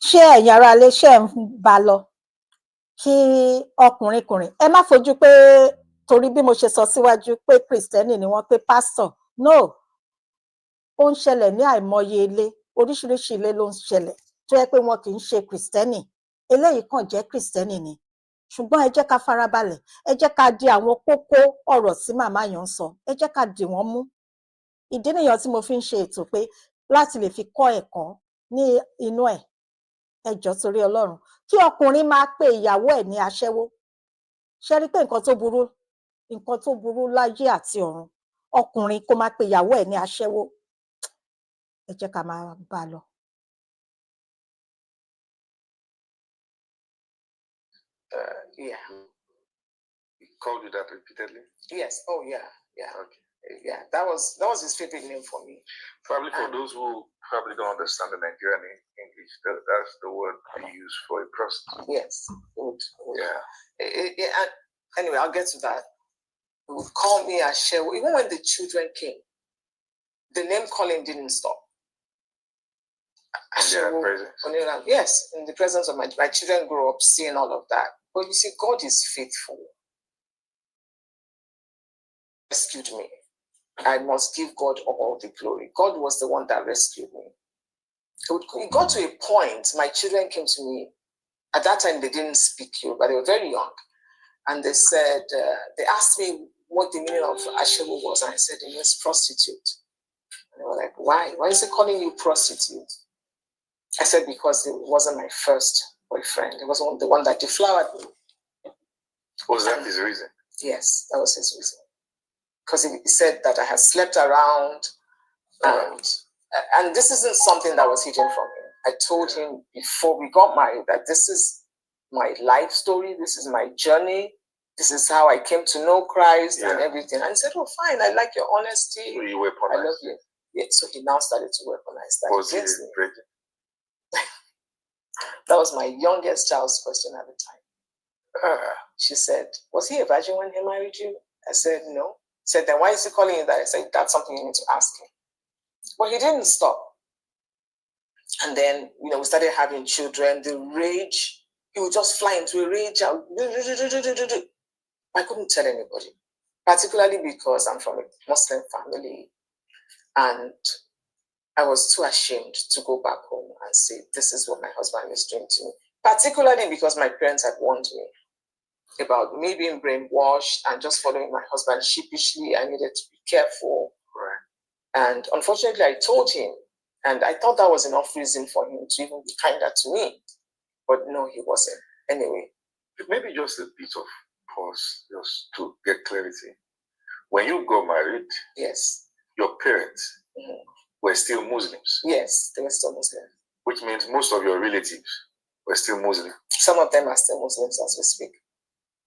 Ṣé ẹ̀yin aráalé ṣe ń bá lọ kí ọkùnrin ẹ má fojú pé torí bí mo ṣe sọ síwájú pé Kristẹni ni wọ́n pé pásítọ̀. No, ó ń ṣẹlẹ̀ ní àìmọye ilé, oríṣiríṣi ilé ló ń ṣẹlẹ̀ tó yẹ pé wọn kì í ṣe Kristẹni. Eléyìí kàn jẹ́ Kristẹni ni. Ṣùgbọ́n ẹ jẹ́ ká farabalẹ̀, ẹ jẹ́ ká di àwọn kókó ọ̀rọ̀ tí màmá yẹn ń sọ, ẹ jẹ́ ká dì wọ́n mú. Ìdí nìyẹn tí mo fi ń ṣe ètò pé láti lè fi kọ́ ẹ̀kọ́ ní inú ẹ̀. Ẹ jọ̀ọ́ torí Ọlọ́run, kí ọkùnrin máa pe ìyàwó ẹ̀ ní aṣẹ́wó. Ṣé rí pé nǹkan tó burú láyé àti ọ̀run. Ọkùnrin kó máa pe ìyàwó ẹ̀ ní aṣẹ́wó. Ẹ jẹ́ ká máa bá a lọ. Yeah. He called you that repeatedly? Yes. Oh, yeah. Yeah. Okay. Yeah. That was his favorite name for me. Probably for those who probably don't understand the Nigerian English, that's the word we use for a prostitute. Yes. Yeah. Anyway, I'll get to that. He would call me Ashewu. Even when the children came, the name calling didn't stop. Yes, in the presence of my children grew up seeing all of that. But you see, God is faithful. Rescued me. I must give God all the glory. God was the one that rescued me. It got to a point, my children came to me. At that time, they didn't speak Yoruba, they were very young. And they said, they asked me what the meaning of Ashewu was. And I said, it means prostitute. And they were like, why? Why is he calling you prostitute? I said, because it wasn't my first boyfriend. It was the one that deflowered me. Was that his reason? Yes, that was his reason. Because he said that I had slept around, and this isn't something that was hidden from him. I told him before we got married that this is my life story, this is my journey, this is how I came to know Christ and everything. And he said, oh, fine, I like your honesty. So you weaponized. I love you. Yeah, so he now started to weaponize that. Was he breaking? That was my youngest child's question at the time. She said, was he a virgin when he married you? I said, no. He said, then why is he calling you that? I said, that's something you need to ask him. But he didn't stop. And then, we started having children. The rage, he would just fly into a rage. I couldn't tell anybody, particularly because I'm from a Muslim family. And I was too ashamed to go back home and say, this is what my husband is doing to me. Particularly because my parents had warned me about me being brainwashed and just following my husband sheepishly. I needed to be careful. Right. And unfortunately, I told him, and I thought that was enough reason for him to even be kinder to me. But no, he wasn't. Anyway. Maybe just a bit of pause, just to get clarity. When you got married, yes, your parents were still Muslims. Yes, they were still Muslims. Which means most of your relatives were still Muslim. Some of them are still Muslims as we speak.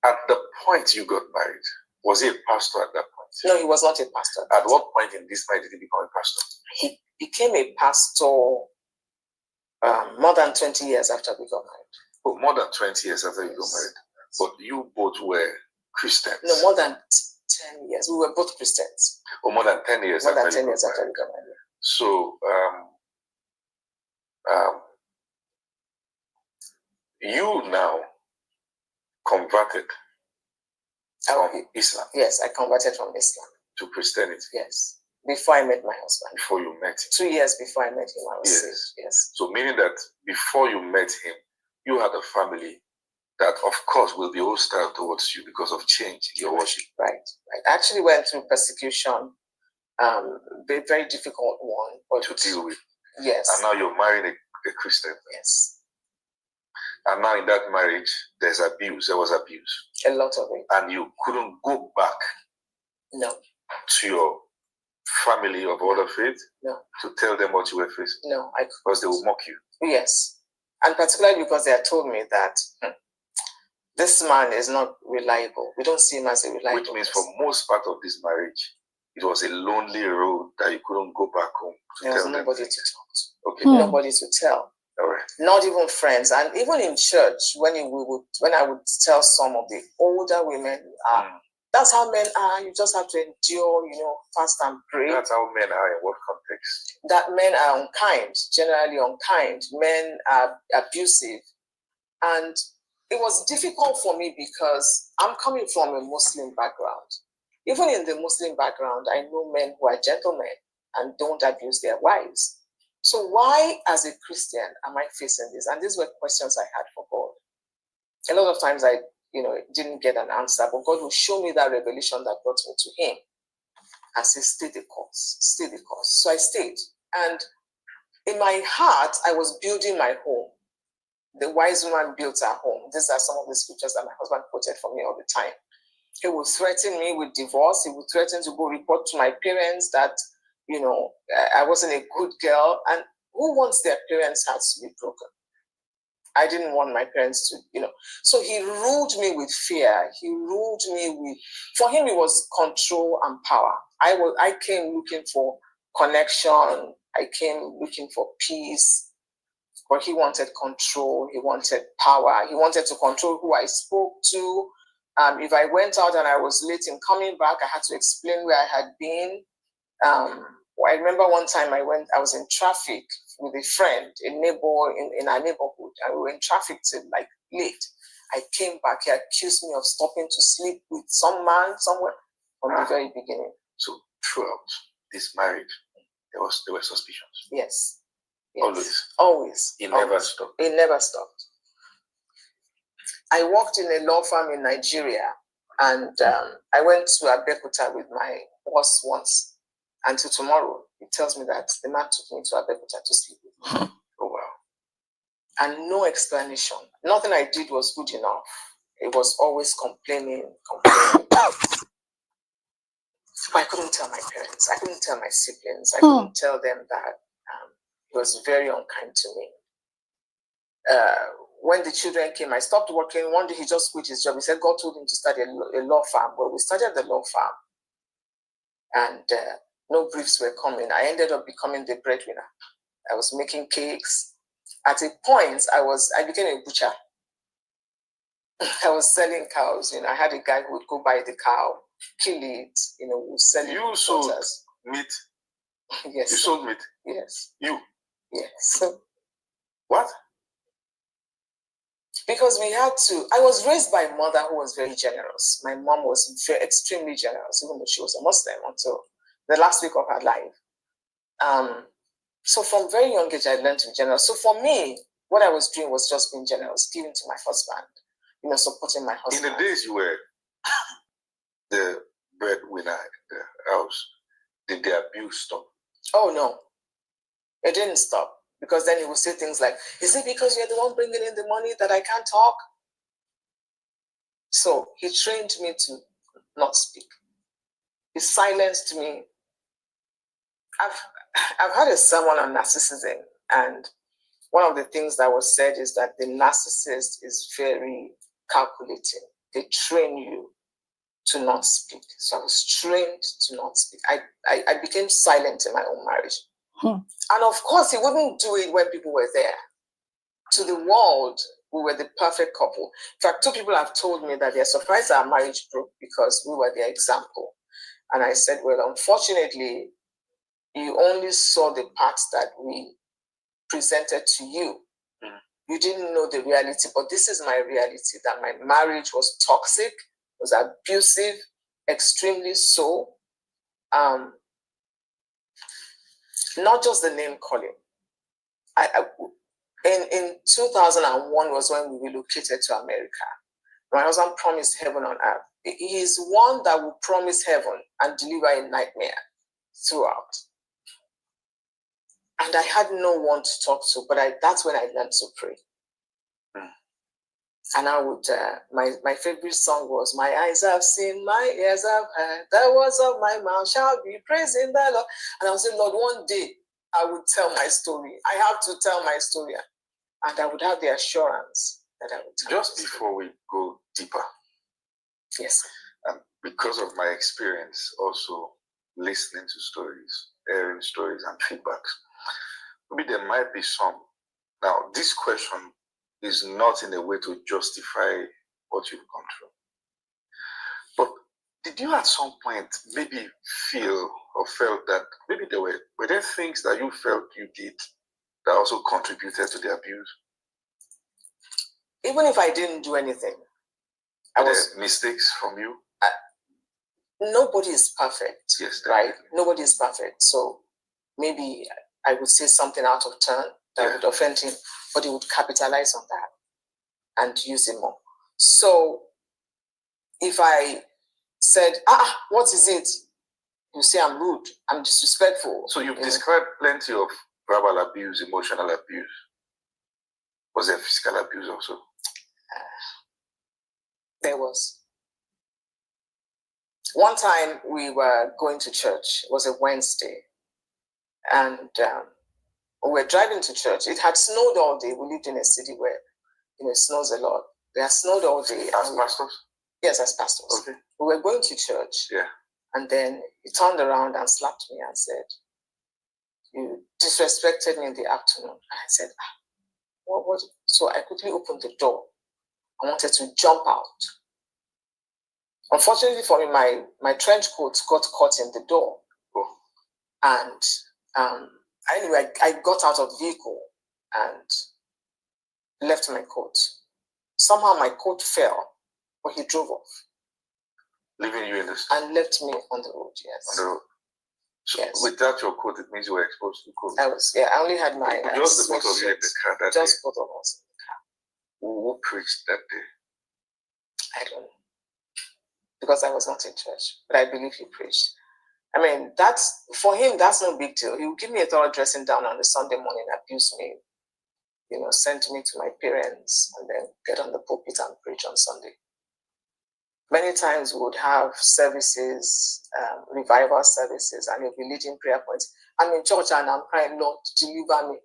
At the point you got married, was he a pastor at that point? No, he was not a pastor. At what point in this marriage did he become a pastor? He became a pastor more than 20 years after we got married. Oh, more than 20 years after you got married. But you both were Christians. No, more than 10 years. We were both Christians. Oh, more than 10 years more than 10 years after we got married. So, you now converted from Islam. Yes, I converted from Islam to Christianity. Yes, before I met my husband. Before you met him. 2 years before I met him, I was saved. Yes. So meaning that before you met him, you had a family that, of course, will be hostile towards you because of change in your worship. Right. I actually went through persecution, a very difficult one, but to deal with. Yes. And now you're marrying a Christian. Yes. And now in that marriage, there's abuse. There was abuse. A lot of it. And you couldn't go back. No. To your family of other faith. No. To tell them what you were facing. No, I couldn't. Because they will mock you. Yes. And particularly because they had told me that this man is not reliable. We don't see him as a reliable. Which means for most part of this marriage, it was a lonely road that you couldn't go back home to there tell was nobody to talk to. Okay. Nobody to tell. All right. Not even friends. And even in church, when I would tell some of the older women, that's how men are. You just have to endure, fast and pray. That's how men are in what context? That men are unkind, generally unkind. Men are abusive. And it was difficult for me because I'm coming from a Muslim background. Even in the Muslim background, I know men who are gentlemen and don't abuse their wives. So why, as a Christian, am I facing this? And these were questions I had for God. A lot of times I, didn't get an answer, but God will show me that revelation that brought me to Him and say, stay the course, stay the course. So I stayed. And in my heart, I was building my home. The wise woman built her home. These are some of the scriptures that my husband quoted for me all the time. He would threaten me with divorce. He would threaten to go report to my parents that, I wasn't a good girl. And who wants their parents' hearts to be broken? I didn't want my parents to, So he ruled me with fear. He ruled me with, for him, it was control and power. I came looking for connection. I came looking for peace. But he wanted control. He wanted power. He wanted to control who I spoke to. If I went out and I was late in coming back, I had to explain where I had been. I remember one time I was in traffic with a friend, a neighbor in our neighborhood, and we were in traffic till late. I came back, he accused me of stopping to sleep with some man somewhere from the very beginning. So throughout this marriage, there were suspicions. Yes. Always. It Always. Never stopped. It never stopped. I worked in a law firm in Nigeria, and I went to Abeokuta with my boss once. Until tomorrow, he tells me that the man took me to Abeokuta to sleep with me. Oh, wow. And no explanation. Nothing I did was good enough. It was always complaining. But I couldn't tell my parents. I couldn't tell my siblings. I couldn't tell them that he was very unkind to me. when the children came, I stopped working. One day he just quit his job. He said God told him to start a law firm. Well, we started the law firm, and no briefs were coming. I ended up becoming the breadwinner. I was making cakes. At a point, I became a butcher. I was selling cows. You know, I had a guy who would go buy the cow, kill it. You know, would sell it. You sold meat. Yes. You sold meat. Yes. You. Yes. What? Because we had to. I was raised by a mother who was very generous. My mom was extremely generous, even though she was a Muslim until the last week of her life. So from very young age, I learned to be generous. So for me, what I was doing was just being generous, giving to my husband, you know, supporting my husband. In the days you were the breadwinner in the house, did the abuse stop? Oh, no. It didn't stop. Because then he would say things like, is it because you're the one bringing in the money that I can't talk? So he trained me to not speak. He silenced me. I've had a sermon on narcissism, and one of the things that was said is that the narcissist is very calculating. They train you to not speak. So I was trained to not speak. I became silent in my own marriage. And of course, he wouldn't do it when people were there. To the world, we were the perfect couple. In fact, 2 people have told me that they're surprised our marriage broke because we were their example. And I said, well, unfortunately, you only saw the parts that we presented to you. You didn't know the reality, but this is my reality, that my marriage was toxic, was abusive, extremely so. Not just the name calling. In 2001 was when we relocated to America. My husband promised heaven on earth. He is one that will promise heaven and deliver a nightmare throughout. And I had no one to talk to, but that's when I learned to pray. And I would, my favorite song was, my eyes have seen, my ears have heard, the words of my mouth shall be praising the Lord. And I would say, Lord, one day I would tell my story. I have to tell my story. And I would have the assurance that I would tell. Just before we go deeper. Yes. Because of my experience also listening to stories, hearing stories and feedbacks, maybe there might be some. Now, this question is not in a way to justify what you've gone through. But did you at some point maybe feel or felt that maybe were there things that you felt you did that also contributed to the abuse? Even if I didn't do anything. Were there mistakes from you? Nobody is perfect. Yes, right? Nobody is perfect. So maybe I would say something out of turn that would offend him, but he would capitalize on that and use it more. So if I said, what is it? You say I'm rude, I'm disrespectful. So you've described plenty of verbal abuse, emotional abuse. Was there physical abuse also? There was. One time we were going to church. It was a Wednesday. And we were driving to church. It had snowed all day. We lived in a city where it snows a lot. It had snowed all day. As pastors? Yes, as pastors. Okay. We were going to church. Yeah. And then he turned around and slapped me and said, you disrespected me in the afternoon. And I said, what? So I quickly opened the door. I wanted to jump out. Unfortunately for me, my trench coat got caught in the door. Oh. And anyway, I got out of the vehicle and left my coat. Somehow my coat fell, but he drove off. Leaving you in the street? And left me on the road, yes. On the road. So yes. Without your coat, it means you were exposed to cold. I only had my just the both of you in the car that just day. both of us in the car. Who preached that day? I don't know. Because I was not in church, but I believe he preached. I mean, for him, that's no big deal. He would give me a thorough dressing down on the Sunday morning, abuse me, send me to my parents, and then get on the pulpit and preach on Sunday. Many times we would have services, revival services, and he'll be leading prayer points. I'm in church and I'm crying, Lord, deliver me.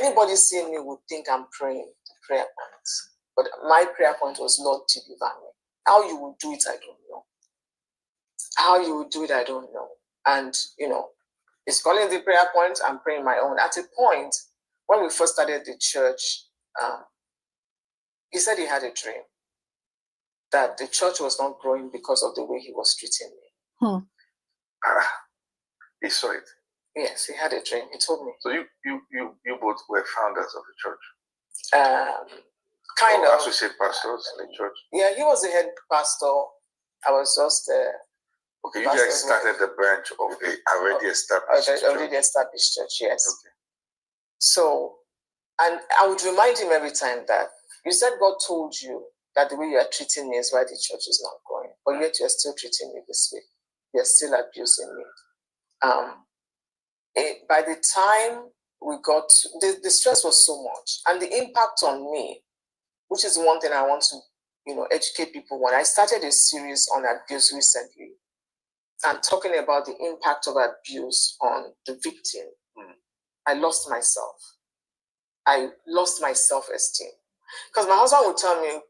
Anybody seeing me would think I'm praying. The prayer points. But my prayer point was, Lord, deliver me. How you will do it, I don't know. How you will do it, I don't know. And, it's calling the prayer point, I'm praying my own. At a point, when we first started the church, he said he had a dream that the church was not growing because of the way he was treating me. He saw it. Yes, he had a dream. He told me. So you both were founders of the church. Kind of associate pastors in the church. Yeah, he was the head pastor. I was just okay. You guys started the branch of a already established church. Yes. Okay. So, and I would remind him every time that you said God told you that the way you are treating me is why the church is not growing, but yet you are still treating me this way. You are still abusing me. By the time we got the stress was so much, and the impact on me, which is one thing I want to educate people on. I started a series on abuse recently and talking about the impact of abuse on the victim. I lost myself. I lost my self-esteem because my husband would tell me,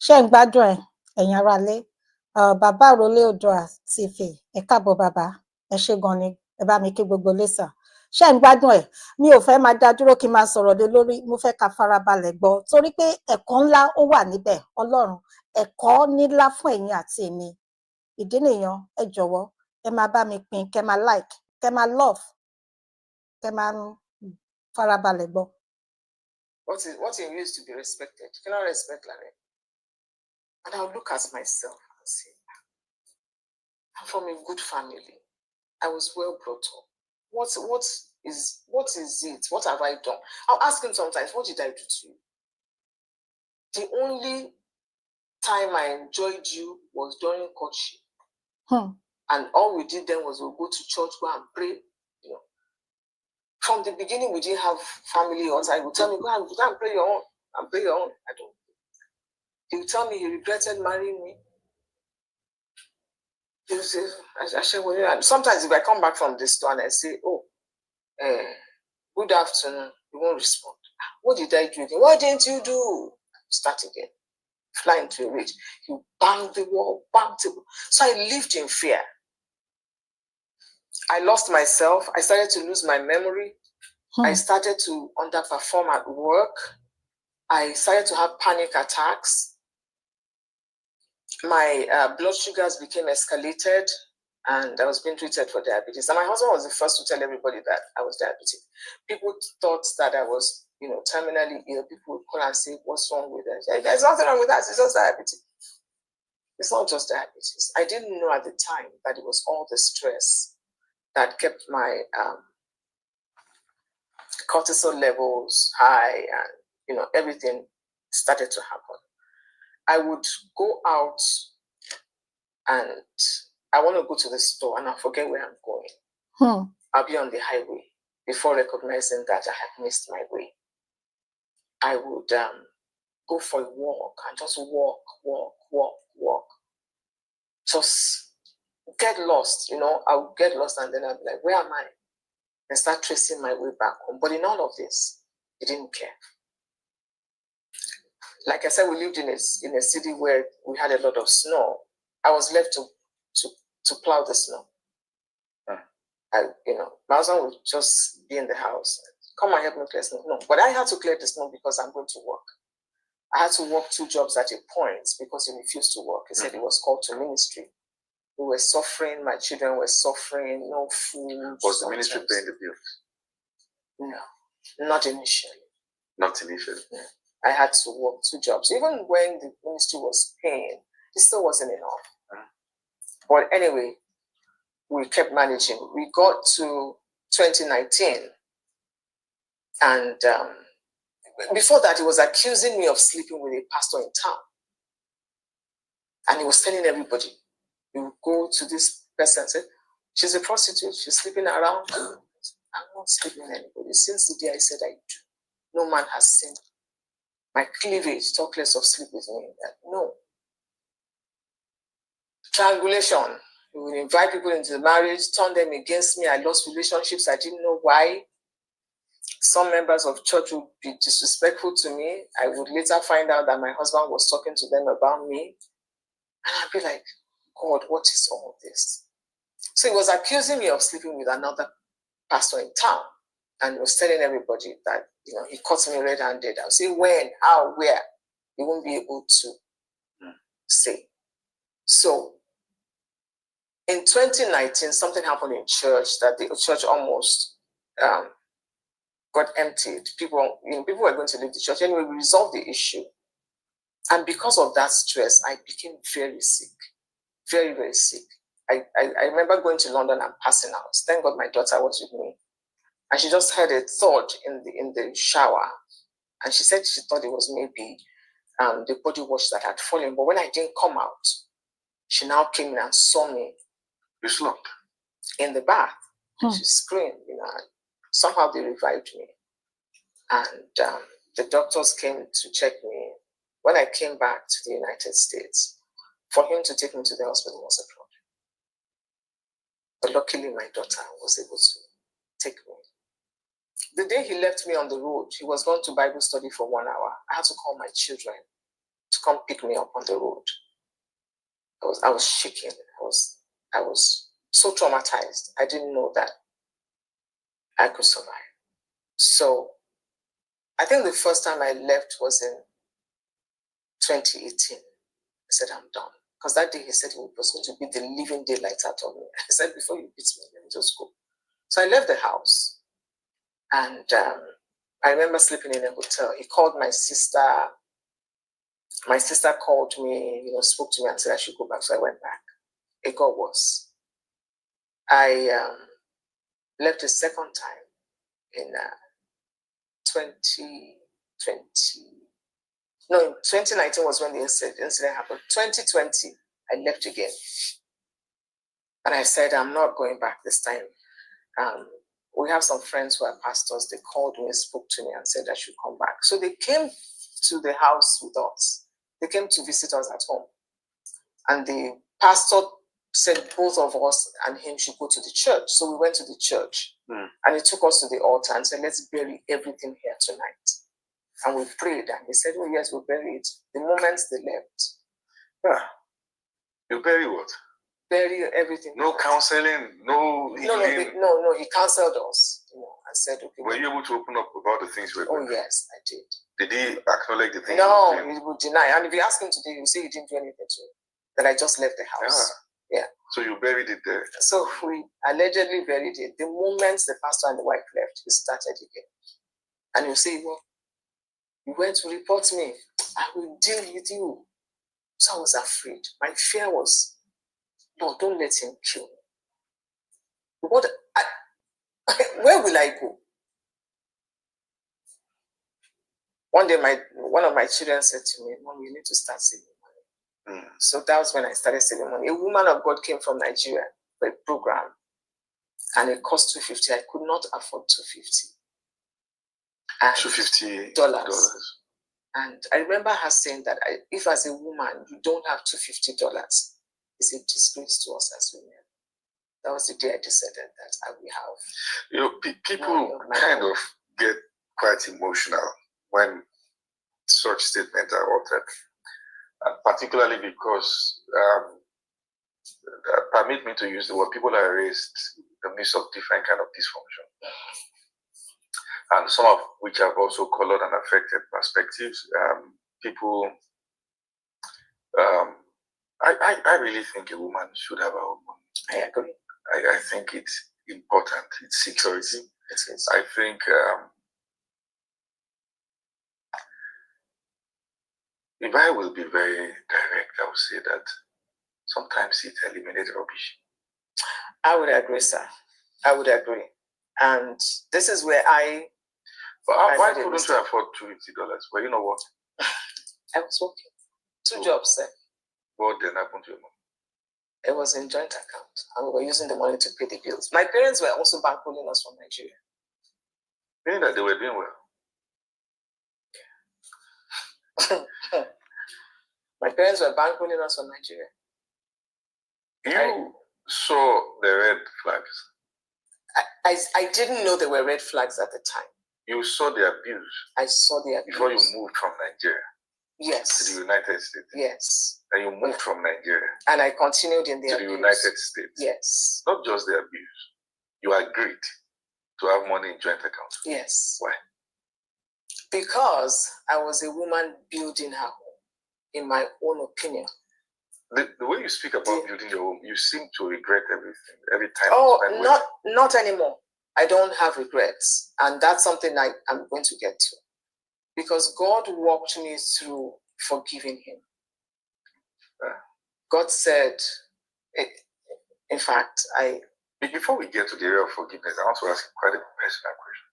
ṣé ń gbádùn ẹ ẹ̀yin aráalé bàbá àròlé Oòduà TV ẹ káàbọ̀ bàbá ẹ ṣé gan ni ẹ bá mi kí gbogbo lẹ́sà ṣé ń gbádùn ẹ mi ò fẹ́ máa dá dúró kí n máa sọ̀rọ̀ lé lórí mo fẹ́ ká farabalẹ̀ gbọ́ torí pé ẹ̀kọ́ ńlá ó wà níbẹ̀ Ọlọ́run ẹ̀kọ́ nílá fún ẹ̀yin àti èmi ìdí nìyẹn ẹ jọ̀wọ́ ẹ máa bá mi pín kẹ́ máa like kẹ́ máa love kẹ́ máa farabalẹ̀ gbọ́. What it means to be respected. You cannot respect Larry. And I'll look at myself and say, I'm from a good family. I was well brought up. What is it? What have I done? I'll ask him sometimes, what did I do to you? The only time I enjoyed you was during courtship. And all we did then was we'll go to church, go and pray. From the beginning, we didn't have family or I would tell me, go and pray your own. And pray your own. I don't. He would tell me he regretted marrying me. He would say, sometimes if I come back from the store and I say, good afternoon, he won't respond. What did I do again? What didn't you do? Start again. Fly into a rage. He banged the wall, banged the wall. So I lived in fear. I lost myself. I started to lose my memory. I started to underperform at work. I started to have panic attacks. My blood sugars became escalated and I was being treated for diabetes. And my husband was the first to tell everybody that I was diabetic. People thought that I was, terminally ill. People would call and say, what's wrong with us? There's nothing wrong with us. It's just diabetes. It's not just diabetes. I didn't know at the time that it was all the stress that kept my cortisol levels high and, everything started to happen. I would go out and I want to go to the store and I forget where I'm going. I'll be on the highway before recognizing that I have missed my way. I would go for a walk and just walk. Just get lost, I would get lost and then I'd be like, where am I? And start tracing my way back home. But in all of this, he didn't care. Like I said, we lived in a city where we had a lot of snow. I was left to plow the snow. My husband would just be in the house. Come and help me clear snow. No, but I had to clear the snow because I'm going to work. I had to work 2 jobs at a point because he refused to work. He said he was called to ministry. We were suffering. My children were suffering. No food. Was the ministry paying the bills? No, not initially. Not initially. No. I had to work 2 jobs. Even when the ministry was paying, it still wasn't enough. But anyway, we kept managing. We got to 2019. And before that, he was accusing me of sleeping with a pastor in town. And he was telling everybody, you would go to this person and say, she's a prostitute, she's sleeping around. I'm not sleeping with anybody. Since the day I said I do, no man has seen my cleavage, talk less of sleep with me. No. Triangulation. We would invite people into the marriage, turn them against me. I lost relationships. I didn't know why. Some members of church would be disrespectful to me. I would later find out that my husband was talking to them about me. And I'd be like, God, what is all this? So he was accusing me of sleeping with another pastor in town. And he was telling everybody that, he caught me red-handed. I'll say when, how, where. He won't be able to say. So in 2019, something happened in church that the church almost got emptied. People were going to leave the church. Anyway, we resolved the issue. And because of that stress, I became very sick. Very, very sick. I remember going to London and passing out. Thank God my daughter was with me. And she just heard a thud in the shower. And she said she thought it was maybe the body wash that had fallen. But when I didn't come out, she now came in and saw me. You slept in the bath. She screamed, Somehow they revived me. And the doctors came to check me. When I came back to the United States, for him to take me to the hospital was a problem. But luckily, my daughter was able to take me. The day he left me on the road, he was going to Bible study for 1 hour. I had to call my children to come pick me up on the road. I was shaking. I was so traumatized. I didn't know that I could survive. So I think the first time I left was in 2018. I said, I'm done. Because that day he said he was going to beat the living daylights out of me. I said, before you beat me, let me just go. So I left the house. And I remember sleeping in a hotel. He called my sister. My sister called me, spoke to me and said I should go back. So I went back. It got worse. I left a second time in 2019 was when the incident happened. 2020, I left again. And I said, I'm not going back this time. We have some friends who are pastors. They called me, spoke to me and said I should come back. So they came to the house with us. They came to visit us at home. And the pastor said both of us and him should go to the church. So we went to the church. And he took us to the altar and said, let's bury everything here tonight. And we prayed, and he said, oh yes, we'll bury it. The moment they left. Yeah. You bury what? Bury everything. No counseling, no healing. No, he counseled us, and said, okay. Were you able to open up about the things you were doing? Oh yes, I did. Did he acknowledge the things? No, he would deny. And if you ask him today, he will say he didn't do anything to it. That I just left the house. Yeah. So you buried it there? So we allegedly buried it. The moment the pastor and the wife left, he started again. And you say, well, you went to report me. I will deal with you. So I was afraid. My fear was, no, don't let him kill me. Where will I go? One day, one of my children said to me, Mom, you need to start saving money. So that was when I started saving money. A woman of God came from Nigeria for a program, and it cost $250. I could not afford $250. $250. And I remember her saying that if as a woman you don't have $250, it's a disgrace to us as women. That was the day I decided that I will have. People kind of get quite emotional when such statements are uttered, particularly because, permit me to use the word, people are raised in the midst of different kind of dysfunction, and some of which have also colored and affected perspectives. I really think a woman should have her own money. I agree. I think it's important. It's security. It is. I think if I will be very direct, I would say that sometimes it eliminates rubbish. I would agree, sir. I would agree. And this is where why couldn't you afford $250? Well, you know what? I was working. Two jobs, sir. What then happened to your mom? It was in joint account, and we were using the money to pay the bills. My parents were also bankrolling us from Nigeria. Meaning that they were doing well. My parents were bankrolling us from Nigeria. You saw the red flags. I didn't know there were red flags at the time. You saw the abuse. I saw the abuse. Before you moved from Nigeria. Yes. To the United States. Yes. And you moved from Nigeria. And I continued in the to abuse. the United States. Yes. Not just the abuse. You agreed to have money in joint account. Yes. Why? Because I was a woman building her home, in my own opinion. The way you speak about building your home, you seem to regret everything every time. Oh, not anymore. I don't have regrets, and that's something I'm going to get to, because God walked me through forgiving him. God said, in fact, before we get to the area of forgiveness, I want to ask quite a personal question.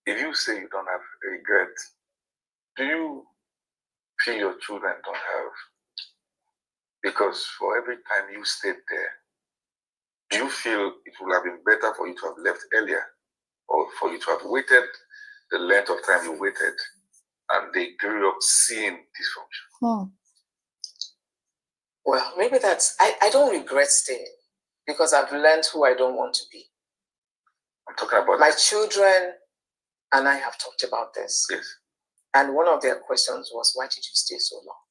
If you say you don't have regret, do you feel your children don't have? Because for every time you stayed there, do you feel it would have been better for you to have left earlier, or for you to have waited the length of time you waited and they grew up seeing dysfunction? Well, maybe I don't regret staying, because I've learned who I don't want to be. I'm talking about my children, and I have talked about this. Yes. And one of their questions was, why did you stay so long?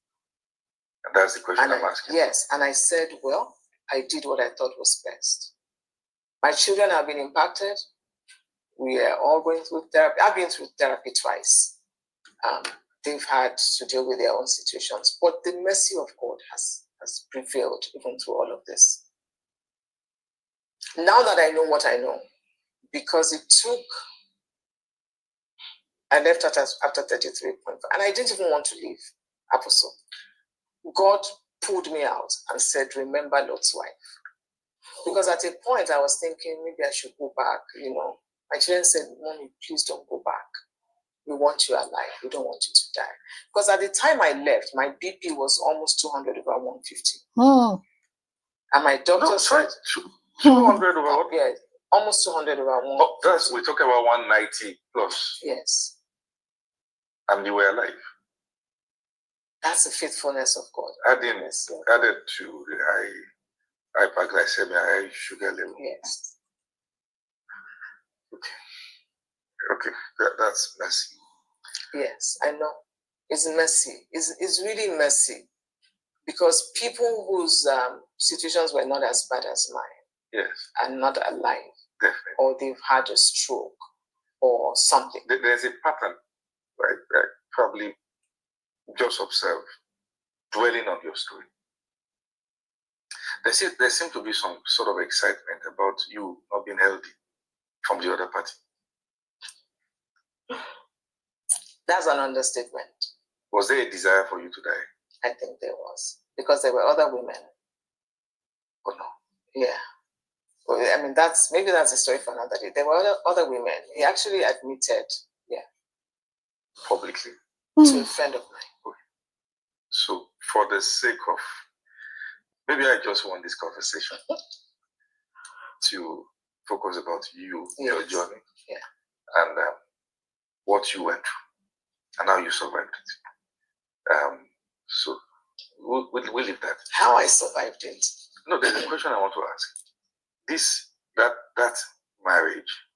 And that's the question I'm asking. Yes, and I said, well, I did what I thought was best. My children have been impacted. We are all going through therapy. I've been through therapy twice. They've had to deal with their own situations, but the mercy of God has prevailed even through all of this. Now that I know what I know, because I left after 33.5, and I didn't even want to leave Apostle. God pulled me out and said, remember Lot's wife. Because at a point I was thinking, maybe I should go back. My children said, Mommy, please don't go back. We want you alive. We don't want you to die. Because at the time I left, my BP was almost 200 over 150. And my doctor said, 200 over what? Yeah, almost 200 over 150. Oh, we're talking about 190 plus. Yes. And you were alive. That's the faithfulness of God. Added to the high hyperglycemia, high sugar level. Yes. Okay. That's messy. Yes, I know. It's messy. It's really messy, because people whose situations were not as bad as mine, yes, are not alive. Definitely. Or they've had a stroke or something. There's a pattern, right? Probably just observe, dwelling on your story. There seems to be some sort of excitement about you not being healthy from the other party. That's an understatement. Was there a desire for you to die? I think there was, because there were other women. Oh no. Yeah. Well, I mean, maybe that's a story for another day. There were other women. He actually admitted, publicly, to a friend of mine. Okay. So, for the sake of, maybe I just want this conversation to focus about you, your journey, and what you went through, and how you survived it. So, we'll leave that. How I survived it? No, there's a question I want to ask. That marriage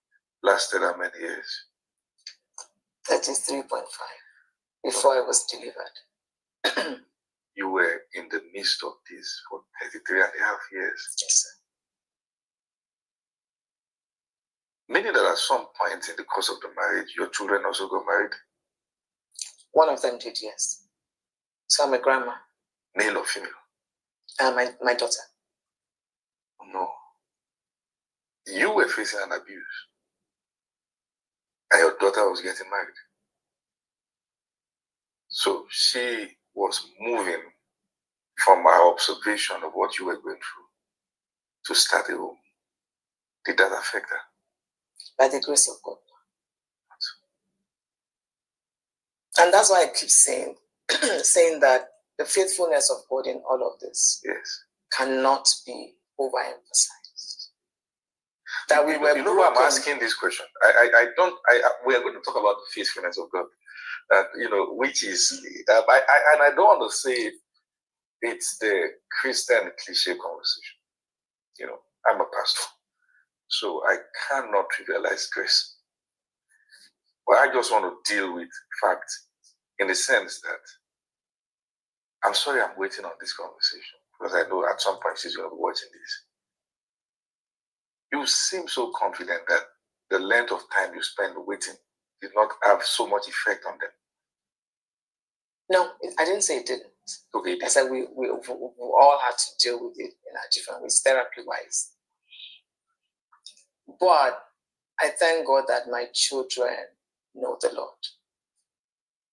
lasted how many years? 33.5 before I was delivered. You were in the midst of this for 33 and a half years. Yes, sir. Meaning that at some point in the course of the marriage, your children also got married? One of them did, yes. So I'm a grandma. Male or female? My daughter. No. You were facing an abuse. And your daughter was getting married. So she was moving from my observation of what you were going through to start a home. Did that affect her? By the grace of God. And that's why I keep saying that the faithfulness of God in all of this cannot be overemphasized. That we were why I'm asking this question. We are going to talk about the faithfulness of God. Which is, and I don't want to say it's the Christian cliche conversation. I'm a pastor, so I cannot trivialize grace. But I just want to deal with facts in the sense that I'm sorry I'm waiting on this conversation because I know at some point she's going to be watching this. You seem so confident that the length of time you spend waiting did not have so much effect on them. No, I didn't say it didn't. Okay. I said we all had to deal with it in our different ways, therapy-wise. But I thank God that my children know the Lord.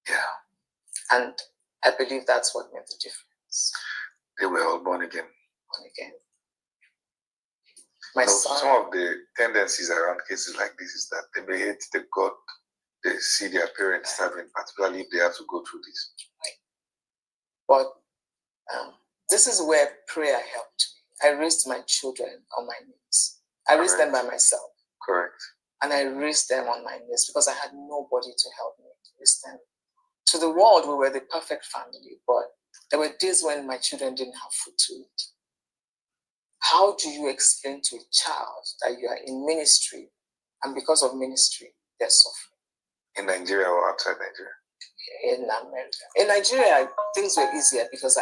Yeah. And I believe that's what made the difference. They were all born again. Born again. My son. Some of the tendencies around cases like this is that they may hate the God they see their parents serving, particularly if they have to go through this. But this is where prayer helped me. I raised my children on my knees. I raised them by myself. Correct. And I raised them on my knees because I had nobody to help me raise them. To the world, we were the perfect family, but there were days when my children didn't have food to eat. How do you explain to a child that you are in ministry and because of ministry, they're suffering? In Nigeria or outside Nigeria? In America. In Nigeria, things were easier because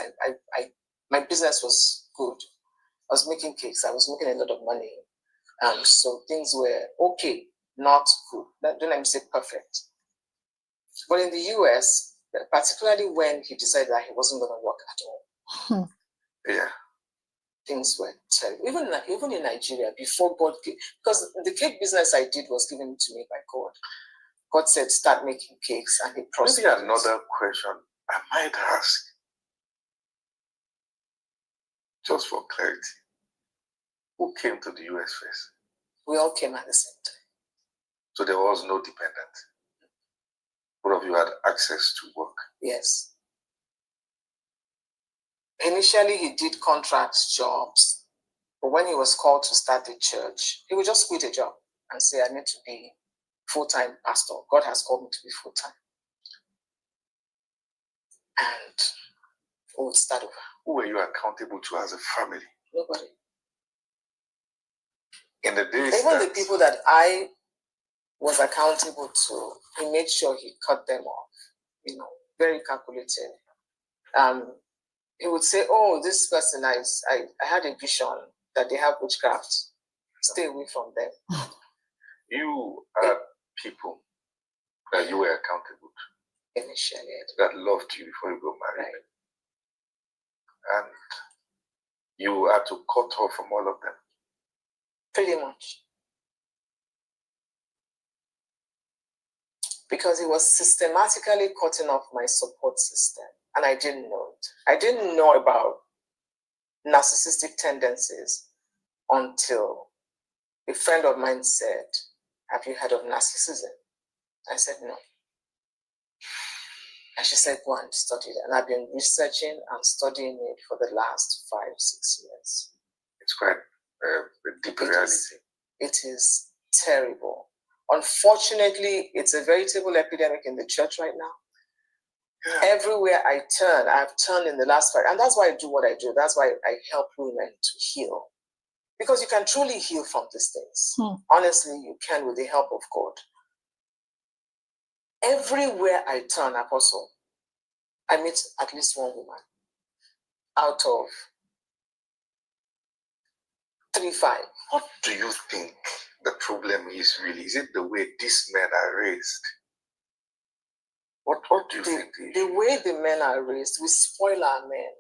my business was good. I was making cakes. I was making a lot of money. So things were okay, not good. Don't let me say perfect. But in the US, particularly when he decided that he wasn't going to work at all, yeah, things were terrible. Even in Nigeria, before God came, because the cake business I did was given to me by God. God said, start making cakes, and he prospered. Maybe another question I might ask, just for clarity. Who came to the US first? We all came at the same time. So there was no dependent. Both of you had access to work. Yes. Initially, he did contract jobs, but when he was called to start the church, he would just quit a job and say, I need to be full-time pastor. God has called me to be full-time. And we would start over. Who were you accountable to as a family? Nobody. In the days even the people that I was accountable to, he made sure he cut them off, very calculated. He would say, oh, this person, I had a vision that they have witchcraft. Stay away from them. You had people that you were accountable to. Initially. That loved you before you got married. Right. And you had to cut off from all of them. Pretty much. Because he was systematically cutting off my support system, and I didn't know it. I didn't know about narcissistic tendencies until a friend of mine said, have you heard of narcissism? I said, no. And she said, go and study it. And I've been researching and studying it for the last 5-6 years. It's quite a deep reality. It is terrible. Unfortunately, it's a veritable epidemic in the church right now. Yeah. Everywhere I turn, I've turned in the last 5, and that's why I do what I do. That's why I help women to heal. Because you can truly heal from these things. Honestly, you can with the help of God. Everywhere I turn, Apostle, I meet at least one woman out of 3-5. What do you think the problem is really? Is it the way these men are raised? What do you think? The way the men are raised, we spoil our men.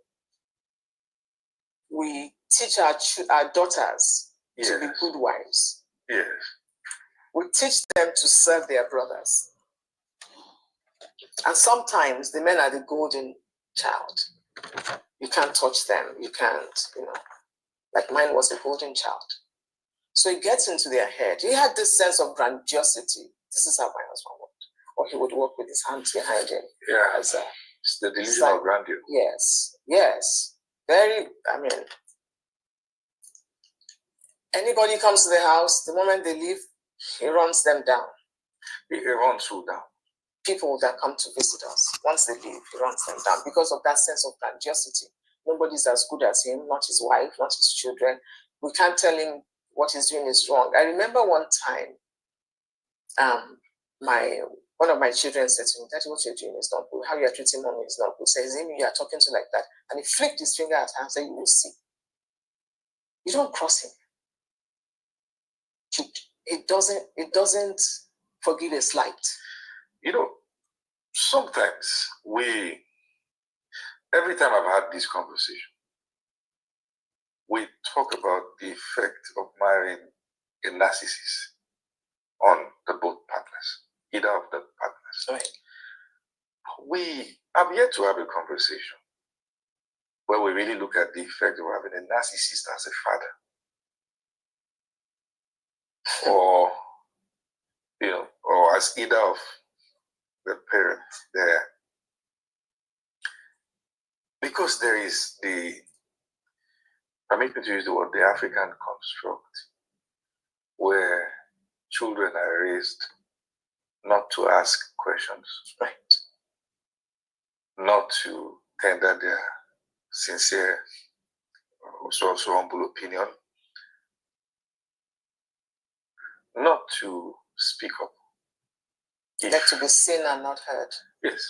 We teach our daughters to be good wives. Yes. We teach them to serve their brothers. And sometimes the men are the golden child. You can't touch them. You can't, like mine was a golden child. So it gets into their head. He had this sense of grandiosity. This is how my husband worked. Or he would walk with his hands behind him. Yeah, it's the delusion of grandeur. Yes, yes. Anybody comes to the house, the moment they leave, he runs them down. He runs who down? People that come to visit us. Once they leave, he runs them down because of that sense of grandiosity. Nobody's as good as him, not his wife, not his children. We can't tell him what he's doing is wrong. I remember one time, my One of my children said to me, Daddy, what you're doing is not good. How you are treating mommy is not good. Says, Amy, you are talking to like that. And he flicked his finger at her and said, you will see. You don't cross him. It doesn't forgive a slight. You know, sometimes every time I've had this conversation, we talk about the effect of marrying a narcissist on the both partners, either of the partners. Right. We have yet to have a conversation where we really look at the effect of having a narcissist as a father, or or as either of the parents there, because there is permit me to use the word, the African construct, where children are raised not to ask questions, right? Not to tender their sincere, also humble opinion, not to speak up. Like to be seen and not heard. Yes.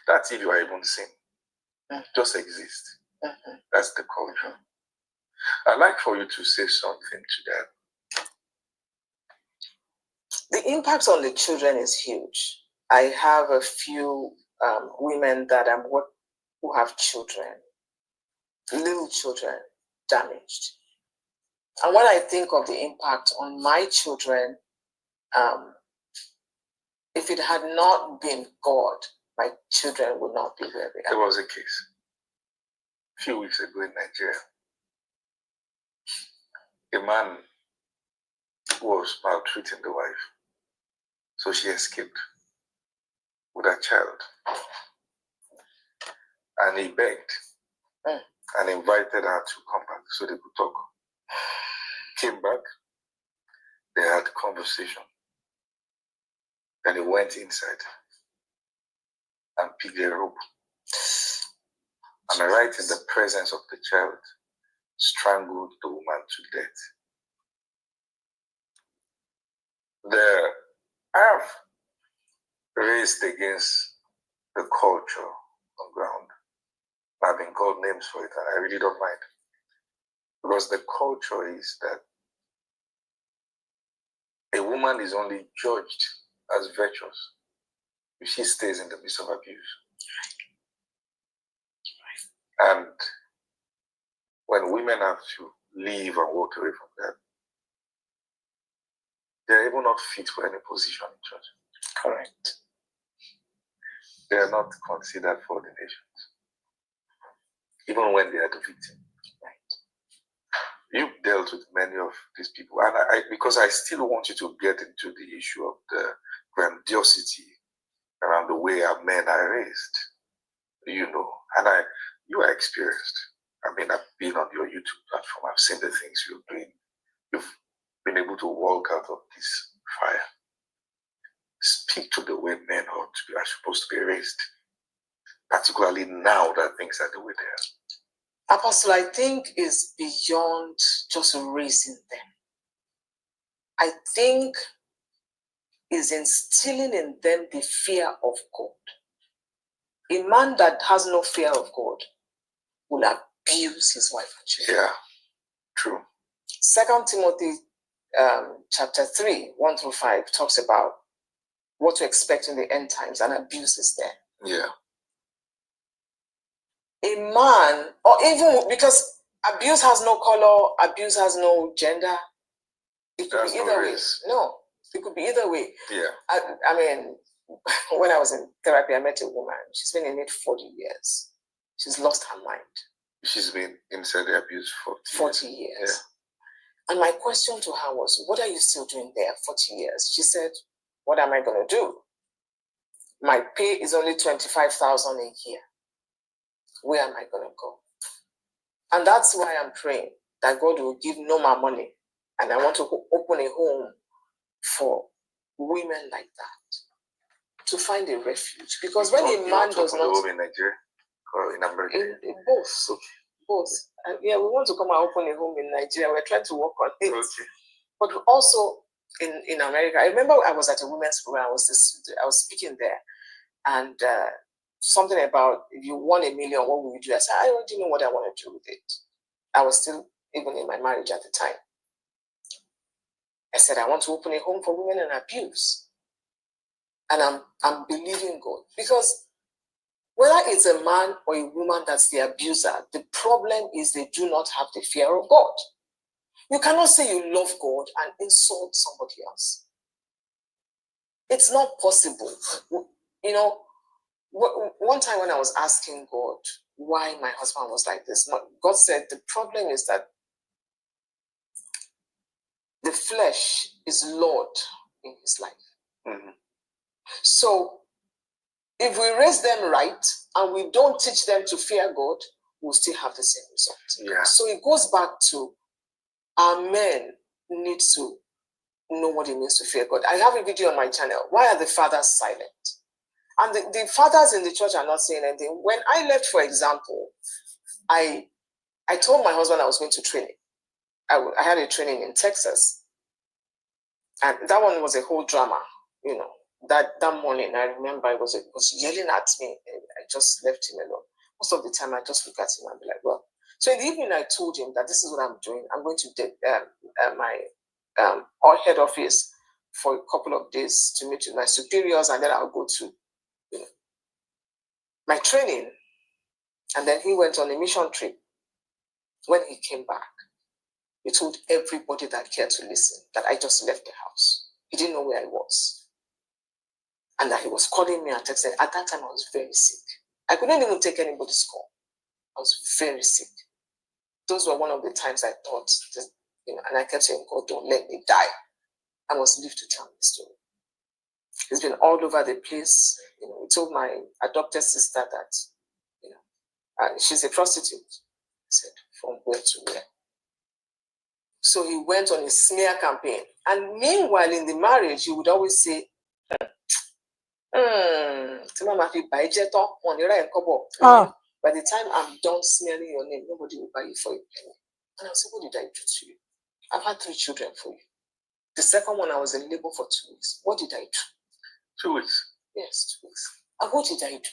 That's if you are even seen. Just exist. That's the culture. I'd like for you to say something to that. The impact on the children is huge. I have a few women that who have children, little children, damaged. And when I think of the impact on my children, if it had not been God, my children would not be where they are. There was a case a few weeks ago in Nigeria. A man was maltreating the wife, so she escaped with her child. And he begged and invited her to come back so they could talk. Came back, they had conversation. Then he went inside and picked a rope. And right in the presence of the child, strangled the woman to death. I have raised against the culture on ground. I've been called names for it, and I really don't mind. Because the culture is that a woman is only judged as virtuous if she stays in the midst of abuse. And when women have to leave and walk away from that, they're even not fit for any position in church. Correct. They are not considered for the nations, even when they are the victim. You've dealt with many of these people, and because I still want you to get into the issue of the grandiosity around the way our men are raised, and you are experienced. I mean, I've been on your YouTube platform. I've seen the things you're doing. You've been able to walk out of this fire. Speak to the way men are supposed to be raised, particularly now that things are the way they are. Apostle, I think is beyond just raising them. I think is instilling in them the fear of God. A man that has no fear of God will abuse his wife and children. Yeah, true. 2 Timothy chapter 3, 1-5 talks about what to expect in the end times, and abuse is there. Yeah. A man, or even because abuse has no color, abuse has no gender. It could be either way. No, it could be either way. Yeah. I mean, when I was in therapy, I met a woman. She's been in it 40 years. She's lost her mind. She's been inside the abuse for 40 years. Yeah. And my question to her was, what are you still doing there 40 years? She said, what am I going to do? My pay is only $25,000 a year. Where am I going to go? And that's why I'm praying that God will give no more money. And I want to open a home for women like that to find a refuge. Because when a man does not... home in Nigeria or in America? In both. Okay. Both. And yeah, we want to come and open a home in Nigeria. We're trying to work on it. Okay. But also, in America. I remember I was at a women's program. I was speaking there, and something about if you won $1 million, what would you do? I said, I don't know what I want to do with it. I was still even in my marriage at the time. I said, I want to open a home for women in abuse. And I'm believing God. Because whether it's a man or a woman that's the abuser, the problem is they do not have the fear of God. You cannot say you love God and insult somebody else. It's not possible. You know, one time when I was asking God why my husband was like this, God said the problem is that the flesh is Lord in his life. Mm-hmm. So if we raise them right and we don't teach them to fear God, we'll still have the same result. Yeah. So it goes back to our men need to know what it means to fear God. I have a video on my channel. Why are the fathers silent? And the fathers in the church are not saying anything. When I left, for example, I told my husband I was going to training. I had a training in Texas. And that one was a whole drama, you know. That morning, I remember it was yelling at me. And I just left him alone. Most of the time, I just look at him and be like, well. So in the evening, I told him that this is what I'm doing. I'm going to my head office for a couple of days to meet with my superiors, and then I'll go to my training. And then he went on a mission trip. When he came back, he told everybody that cared to listen that I just left the house. He didn't know where I was. And that he was calling me and texting. At that time, I was very sick. I couldn't even take anybody's call. I was very sick. Those were one of the times I thought, and I kept saying, God, don't let me die. I must live to tell my story. It's been all over the place. He told my adopted sister that, she's a prostitute. I said, from where to where? So he went on a smear campaign. And meanwhile, in the marriage, he would always say, by the time I'm done smearing your name, nobody will buy you for a penny. And I'll say, what did I do to you? I've had 3 children for you. The second one, I was in labor for 2 weeks. What did I do? 2 weeks? Yes, 2 weeks. And what did I do?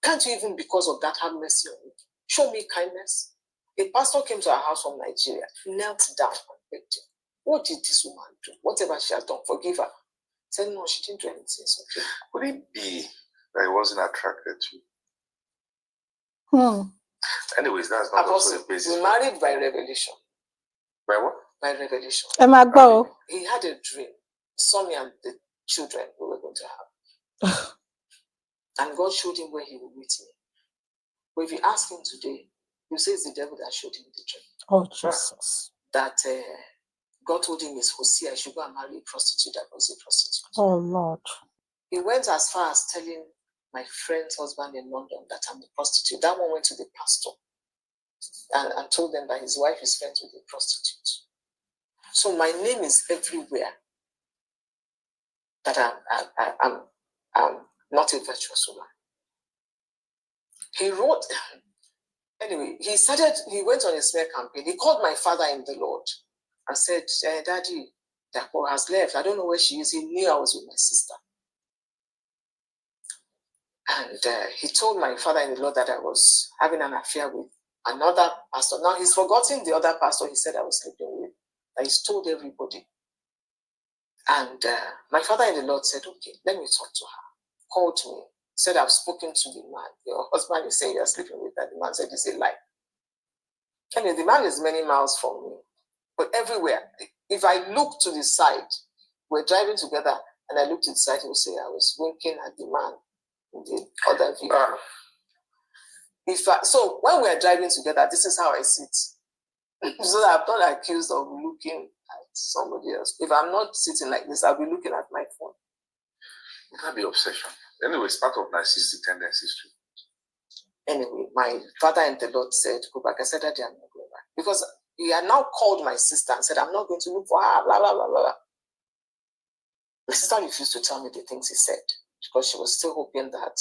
Can't you even because of that have mercy on me? Show me kindness. A pastor came to our house from Nigeria, knelt down and begged him. What did this woman do? Whatever she has done, forgive her. He said, no, she didn't do anything. It's okay. Could it be that he wasn't attracted to you? Anyways, that's not also the basis. We married by revelation. By what? By revelation. He had a dream. He saw me and the children we were going to have. And God showed him where he would meet me. But if you ask him today, he says the devil that showed him the dream. Oh, Jesus. That God told him it's Hosea, I should go and marry a prostitute that was a prostitute. Oh, Lord. He went as far as telling my friend's husband in London that I'm a prostitute. That one went to the pastor and told them that his wife is friends with a prostitute. So my name is everywhere that I'm not a virtuous woman. He wrote, anyway, he went on a smear campaign. He called my father in the Lord and said, Daddy, Dapo has left. I don't know where she is. He knew I was with my sister. And he told my father in the Lord that I was having an affair with another pastor. Now he's forgotten the other pastor he said I was sleeping with. That he's told everybody. And my father in the Lord said, okay, let me talk to her. Called me. Said, I've spoken to the man. Your husband is saying you're sleeping with that. The man said, it's a lie. Anyway, the man is many miles from me. But everywhere, if I look to the side, we're driving together, and I look to the side, he will say, I was winking at the man in the other vehicle. So when we're driving together, this is how I sit. So that I'm not accused of looking at somebody else. If I'm not sitting like this, I'll be looking at my phone. It can't be obsession. Anyway, it's part of narcissistic tendencies too. Anyway, my father in the Lord said, go back. I said, Daddy, I'm not going back. Because he had now called my sister and said, I'm not going to look for her, blah, blah, blah, blah. My sister refused to tell me the things he said because she was still hoping that,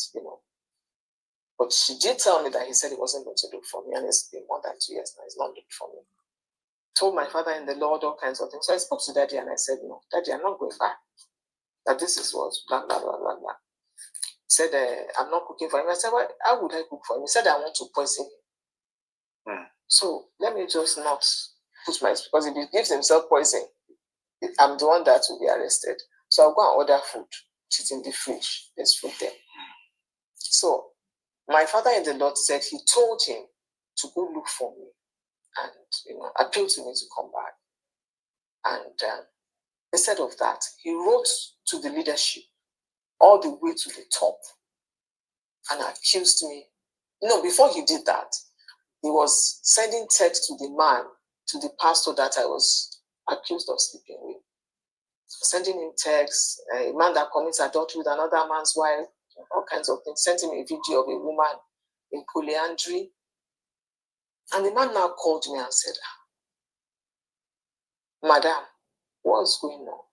But she did tell me that he said he wasn't going to look for me, and it's been more than 2 years now. He's not looking for me. told my father in the Lord all kinds of things. So I spoke to Daddy and I said, no, Daddy, I'm not going back. That this is what, blah, blah, blah, blah, blah. Said, I'm not cooking for him. I said, well, how would I cook for him? He said, I want to poison him. So let me just not put my, because if he gives himself poison, I'm the one that will be arrested. So I'll go and order food. It's in the fridge. There's food there. So my father in the Lord said he told him to go look for me and appeal to me to come back. And instead of that, he wrote to the leadership all the way to the top and accused me. No, before he did that, he was sending text to the man, to the pastor that I was accused of sleeping with. Sending him texts, a man that commits adultery with another man's wife, all kinds of things. Sent him a video of a woman in polyandry. And the man now called me and said, Madam, what's going on?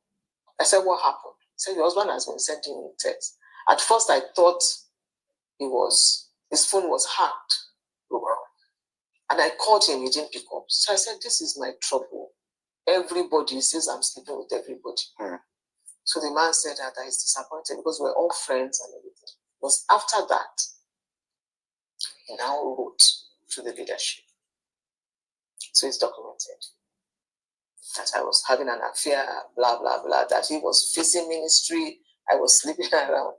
I said, what happened? He said, your husband has been sending me texts. At first, I thought his phone was hacked. And I called him, he didn't pick up. So I said, this is my trouble. Everybody says I'm sleeping with everybody. So the man said that he's disappointed because we're all friends and everything. But after that, he now wrote to the leadership. So it's documented that I was having an affair, blah, blah, blah, that he was facing ministry, I was sleeping around.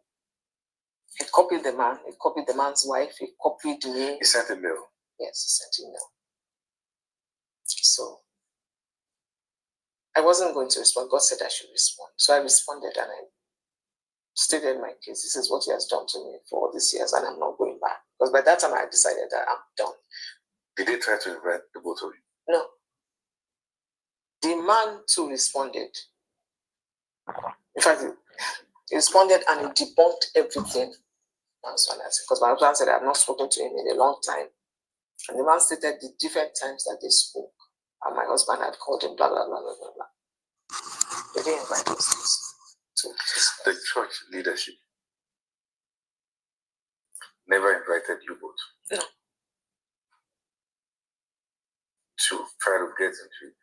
He copied the man, he copied the man's wife, he copied me. He sent a mail. Yes, he sent a mail. So I wasn't going to respond. God said I should respond. So I responded and I stated my case. This is what he has done to me for all these years and I'm not going back. Because by that time I decided that I'm done. Did they try to invite the both of you? No. The man too responded. In fact, he responded and he debunked everything. Because my husband said I have not spoken to him in a long time. And the man stated the different times that they spoke. And my husband had called him, blah, blah, blah, blah, blah, blah. They didn't invite those things. The church leadership never invited you both? No. To try to get into it?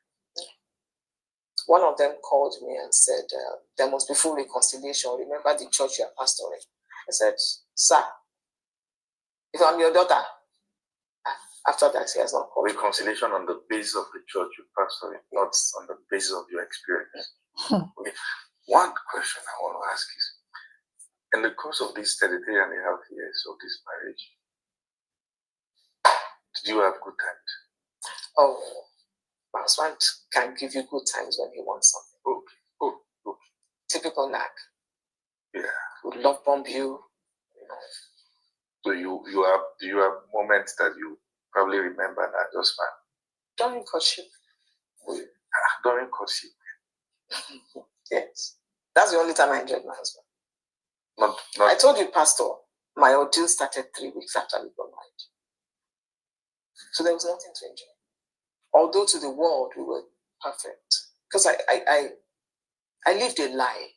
One of them called me and said, there must be full reconciliation. Remember the church you are pastoring. I said, sir, if I'm your daughter, after that, he has not called. Reconciliation on the basis of the church you pastor in, not on the basis of your experience. Okay. One question I want to ask is, in the course of these 33 and a half years of this marriage, did you have good times? Oh, my husband can give you good times when he wants something. Okay. Typical knack. Yeah. Would love bomb you. So do you have moments that you probably remember that just fine? During courtship. During courtship. Yes. That's the only time I enjoyed my husband. Not I told you, Pastor, my ordeal started 3 weeks after we got married. So there was nothing to enjoy. Although to the world we were perfect. Because I lived a lie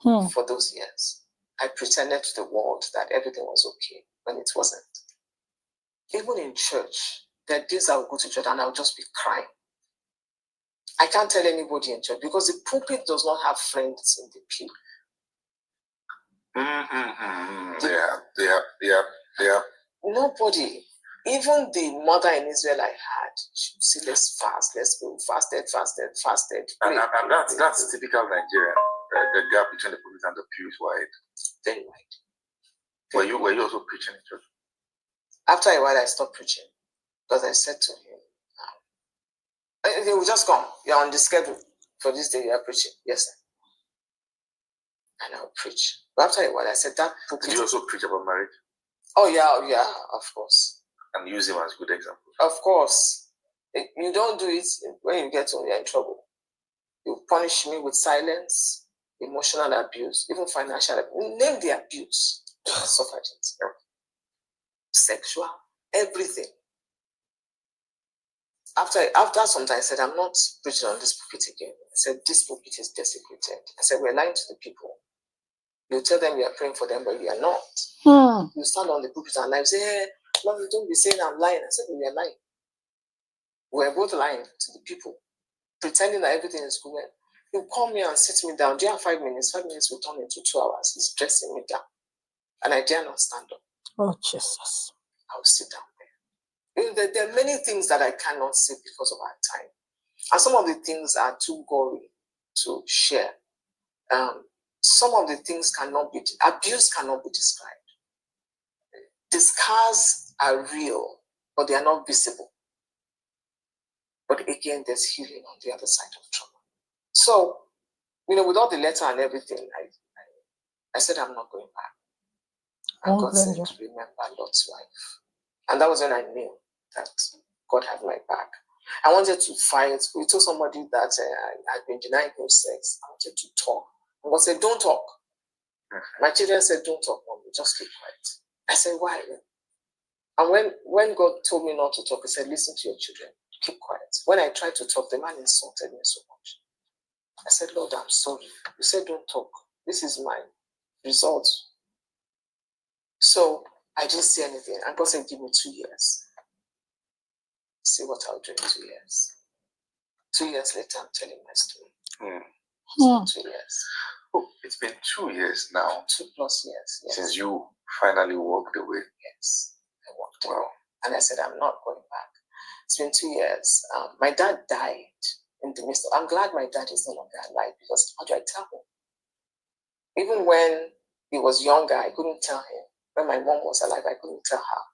for those years. I pretended to the world that everything was okay when it wasn't. Even in church, there are days I would go to church and I would just be crying. I can't tell anybody in church because the pulpit does not have friends in the pew. Yeah. Nobody. Even the mother in Israel I had, she would say, let's fast, let's go, fasted. And that's typical Nigerian. The gap between the pulpit and the pew is wide. Very wide. Were you also preaching in church? After a while, I stopped preaching because I said to him, he will just come. You're on the schedule for this day. You are preaching. Yes, sir. And I'll preach. But after a while, I said that. Did you also preach about marriage? Oh, yeah, of course. And use him as a good example? Of course. You don't do it when you get home, you're in trouble. You punish me with silence, emotional abuse, even financial abuse. Name the abuse. I suffered it. Sexual, everything. After some time, I said, I'm not preaching on this pulpit again. I said, this pulpit is desecrated. I said, we're lying to the people. You tell them you are praying for them, but you are not. You stand on the pulpit and lie. Say, hey, Lord, don't be saying I'm lying. I said, we are lying. We were both lying to the people, pretending that everything is good. He'll call me and sit me down. Do you have 5 minutes? 5 minutes will turn into 2 hours. He's dressing me down. And I dare not stand up. Oh, Jesus. I'll sit down there. There are many things that I cannot say because of our time. And some of the things are too gory to share. Some of the things abuse cannot be described. The scars are real, but they are not visible. But again, there's healing on the other side of trauma. So, with all the letter and everything, I said, I'm not going back. And God said, remember Lot's wife. And that was when I knew that God had my back. I wanted to fight. We told somebody that I had been denying him sex. I wanted to talk. And God said, don't talk. My children said, don't talk, Mommy, just keep quiet. I said, why? And when God told me not to talk, he said, listen to your children, keep quiet. When I tried to talk, the man insulted me so much. I said, Lord, I'm sorry. You said, don't talk. This is my result. So I didn't say anything. And God said, give me 2 years. See what I'll do in 2 years. 2 years later, I'm telling my story. 2 years. Oh, it's been 2 years now. 2+ years. Yes. Since you finally walked away. Yes, I walked away. And I said, I'm not going back. It's been 2 years. My dad died in the midst of. I'm glad my dad is no longer alive, because how do I tell him? Even when he was younger, I couldn't tell him. When my mom was alive, I couldn't tell her.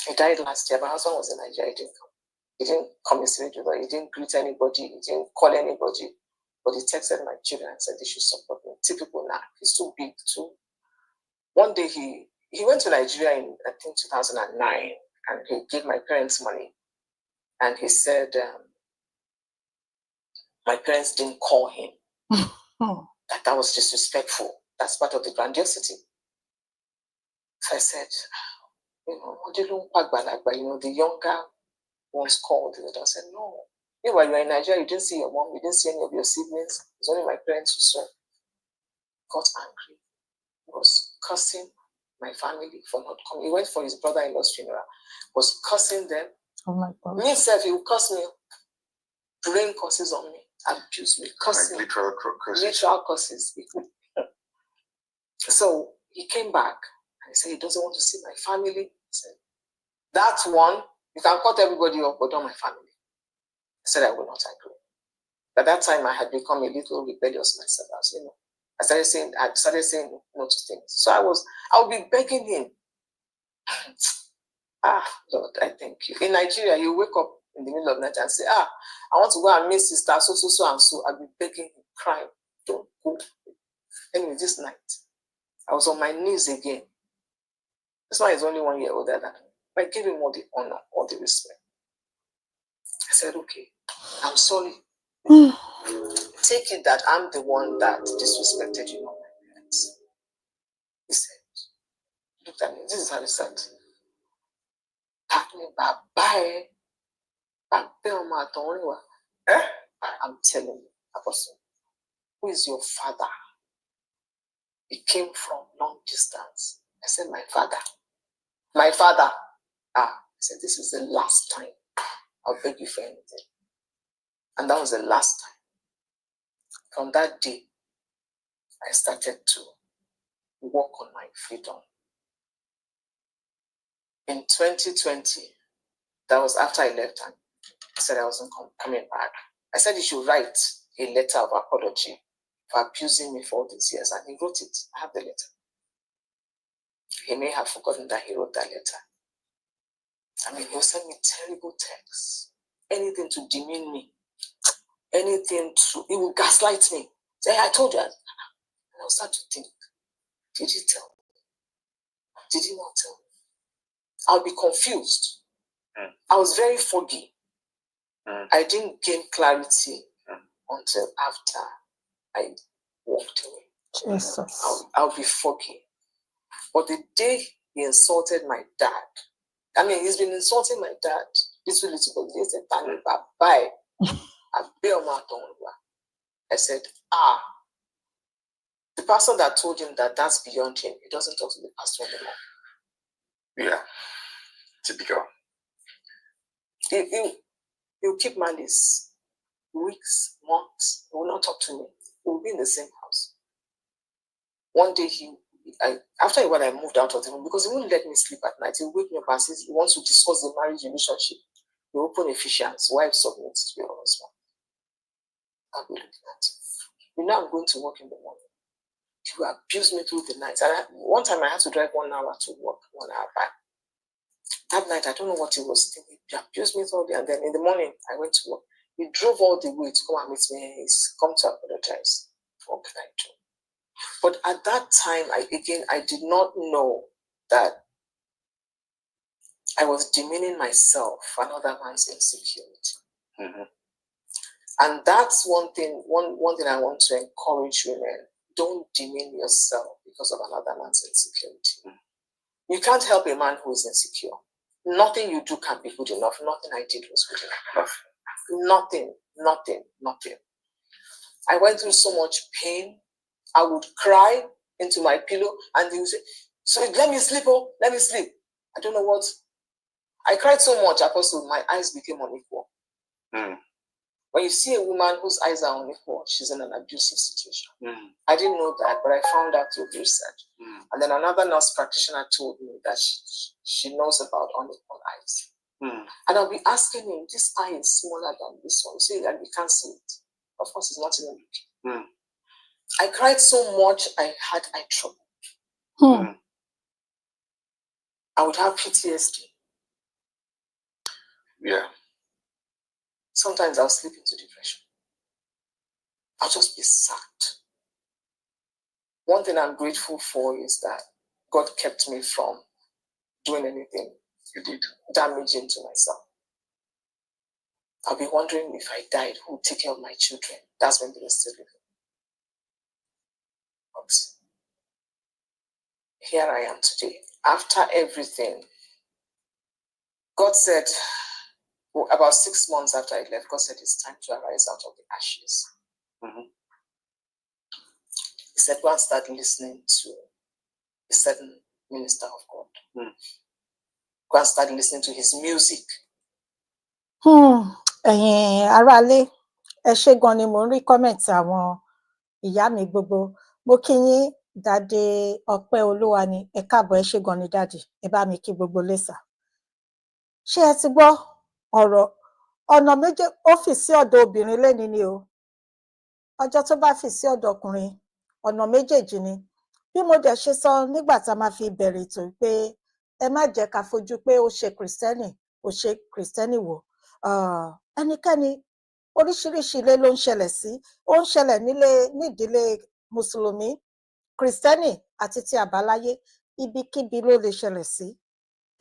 He died last year. My husband was in Nigeria. He didn't come. He didn't commiserate with her. He didn't greet anybody. He didn't call anybody. But he texted my children and said they should support me. Typical now. He's too big too. One day he went to Nigeria in, I think, 2009, and he gave my parents money. And he said my parents didn't call him. That was disrespectful. That's part of the grandiosity. So I said, the younger ones called. The other said, no. When you were in Nigeria, you didn't see your mom, you didn't see any of your siblings. It's only my parents who saw. Got angry. He was cursing my family for not coming. He went for his brother-in-law's funeral. Was cursing them. Oh my God. Me himself, he would curse me. Rain curses on me. Abuse me. Cursing. Like literal curses. Literal curses. So he came back and he said he doesn't want to see my family. He said, that one, you can cut everybody off, but not my family. I said I will not agree. At that time, I had become a little rebellious myself. I started saying no to things. So I would be begging him. Lord, I thank you. In Nigeria, you wake up in the middle of the night and say, I want to go and meet sister so and so. I'll be begging him, crying, don't go. Anyway, this night, I was on my knees again. This man is only 1 year older than me. I gave him all the honor, all the respect. I said, okay, I'm sorry. Take it that I'm the one that disrespected you, not my parents. He said, look at me, this is how he said. Bye. I'm telling you, Apostle, who is your father? He came from long distance. I said, my father. My father. I said, this is the last time I'll beg you for anything. And that was the last time. From that day, I started to walk on my freedom. In 2020, that was after I left, and I said I wasn't coming back. I said he should write a letter of apology for abusing me for all these years, and he wrote it. I have the letter. He may have forgotten that he wrote that letter. He'll send me terrible texts, anything to demean me, he will gaslight me. Say, I told you. And I'll start to think, did he tell me? Did he not tell me? I'll be confused. I was very foggy. I didn't gain clarity until after I walked away. Jesus. I'll be foggy. But the day he insulted my dad, he's been insulting my dad. This little boy, he said, bye. I said, the pastor that told him that that's beyond him, he doesn't talk to the pastor anymore. Yeah, typical. He'll keep malice. Weeks, months, he will not talk to me. We will be in the same house. One day, after a while, I moved out of the room because he wouldn't let me sleep at night. He'll wake me up and says he wants to discuss the marriage relationship. You open Ephesians, wife submits to your husband. I'll be looking at it. You know, I'm going to work in the morning. He will abuse me through the night. And one time I had to drive 1 hour to work, 1 hour back. That night, I don't know what he was thinking. He abused me thoroughly, and then in the morning, I went to work. He drove all the way to come and meet me. He's come to apologize. What can I do? But at that time, I did not know that I was demeaning myself for another man's insecurity. Mm-hmm. And that's one thing I want to encourage women. Don't demean yourself because of another man's insecurity. Mm-hmm. You can't help a man who is insecure. Nothing you do can be good enough. Nothing I did was good enough. Nothing. I went through so much pain. I would cry into my pillow and he would say, so let me sleep, let me sleep. I don't know what. I cried so much, Apostle, my eyes became unequal. Mm. When you see a woman whose eyes are unequal, she's in an abusive situation. Mm. I didn't know that, but I found out through research. Mm. And then another nurse practitioner told me that she knows about unequal eyes. Mm. And I'll be asking him, this eye is smaller than this one. See that we can't see it. Of course, it's not even looking. Mm. I cried so much, I had eye trouble. Mm. I would have PTSD. Yeah. Sometimes I'll slip into depression. I'll just be sad. One thing I'm grateful for is that God kept me from doing anything damaging to myself. I'll be wondering if I died, who would take care of my children? That's when they were still living. But here I am today. After everything, God said, well, about 6 months after I left, God said it's time to arise out of the ashes. Mm-hmm. He said, go and start listening to a certain minister of God. Mm. Go and start listening to his music. Aráalé, ẹ ṣé gan ni mo ń rí kọ́mẹ̀ntì àwọn ìyá mi gbogbo. Mo kí yín Dádé Ọpẹ́ Olúwa ni, ẹ káàbọ̀, ẹ ṣé gan ni dádì, ẹ bá mi kí gbogbo lẹ́sà. Ṣé ẹ ti gbọ́ ọ̀rọ̀ ọ̀nà méjì ó fì sí ọ̀dọ̀ obìnrin lénìí ni o. Ọjọ́ tó bá fì sí ọ̀dọ̀ ọkùnrin, ọ̀nà méjèèjì ni. Bí mo dẹ̀ ṣe sọ nígbà tá a máa fi bẹ̀rẹ̀ ètò pé ẹ má jẹ́ ká fojú pé ó ṣe kìrìsìtẹ́nì, ó ṣe kìrìsìtẹ́nì wò. Ẹnikẹ́ni oríṣiríṣi ilé ló ń ṣẹlẹ̀ sí. Ó ń ṣẹlẹ̀ nídìílé Mùsùlùmí, kìrìsìtẹ́nì àti ti àbáláyé. Ibikíbi ló lè ṣẹlẹ̀ sí.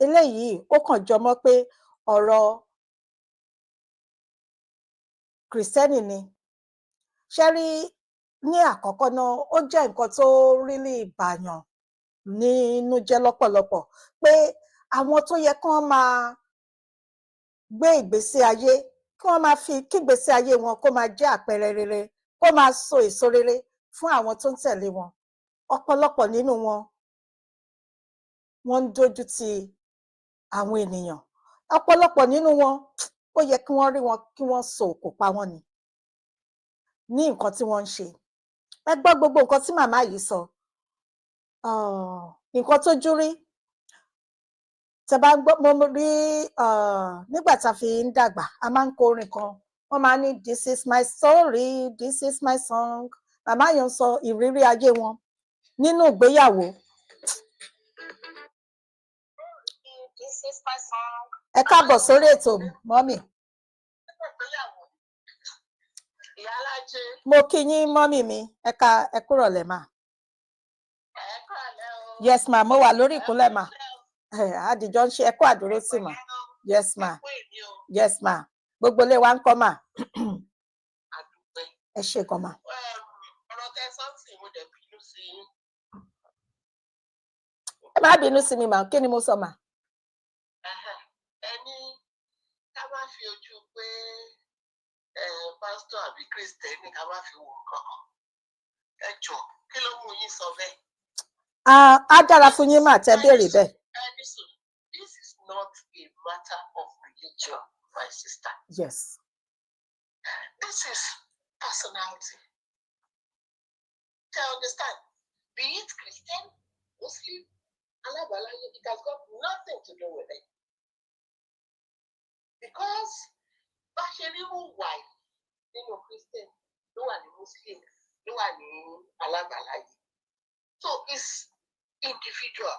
Eléyìí ó kàn jọmọ́ pé ọ̀rọ̀ kìrìsìtẹ́nì ni. Ṣé rí ní àkọ́kọ́ náà ó jẹ́ nǹkan tó really bàyàn nínú jẹ́ lọ́pọ̀lọpọ̀ pé àwọn tó yẹ kí wọ́n máa gbé ìgbésí ayé, kí wọ́n máa fi kí ìgbésí ayé wọn kó máa jẹ́ àpẹẹrẹ rere, kó máa so èso rere fún àwọn tó ń tẹ̀lé wọn. Ọ̀pọ̀lọpọ̀ nínú wọn wọ́n ń dójú ti àwọn ènìyàn. Ọ̀pọ̀lọpọ̀ nínú wọn ó yẹ kí wọ́n rí wọn kí wọ́n so òkò pa wọ́n ni ní nǹkan tí wọ́n ń ṣe. Ẹ gbọ́ gbogbo nǹkan tí màmá yìí sọ. Nǹkan tójú rí tẹ́ bá ń gbọ́, mo rí nígbà tá a fi ń dàgbà a máa ń kọ orin kan, wọ́n máa ń ní this is my story, this is my song. Màmá yẹn ń sọ ìrírí ayé wọn nínú ìgbéyàwó. This is my song. Ẹ káàbọ̀ sórí ètò mọ́mì. Mo kí yín mọ́mì mi, ẹ kúrọ̀lẹ́ mà. Yes ma, mo wà lórí ìkúnlẹ̀ mà. Àdìjọ ń ṣe ẹ kú àdúró sí mà. Yes ma. Yes ma. Gbogbo ilé wa ń kọ́ mà. Ẹ ṣé gan mà. Ọ̀rọ̀ tẹ́ sọ́ọ̀tì mo dẹ̀ bínú sí yín. Ẹ má bínú sí mi mà, kí ni mo sọ mà? Ẹni ká má fi ojú pé pásítọ̀ àbí kìrìsìtẹ́nì ká má fi wò kankan. Ẹ jọ̀ọ́, kí ló mú yín sọ bẹ́ẹ̀? Á dára fún yín mà tẹ́ béèrè bẹ́ẹ̀. This is not a matter of religion, my my sister. Yes. This is personality. Do you understand? Be it Christian, Muslim, Alabalaye, it has got nothing to do with it. Because Bashiriru wife, Christian, no one Muslim, no one Alabalaye. So it's individual.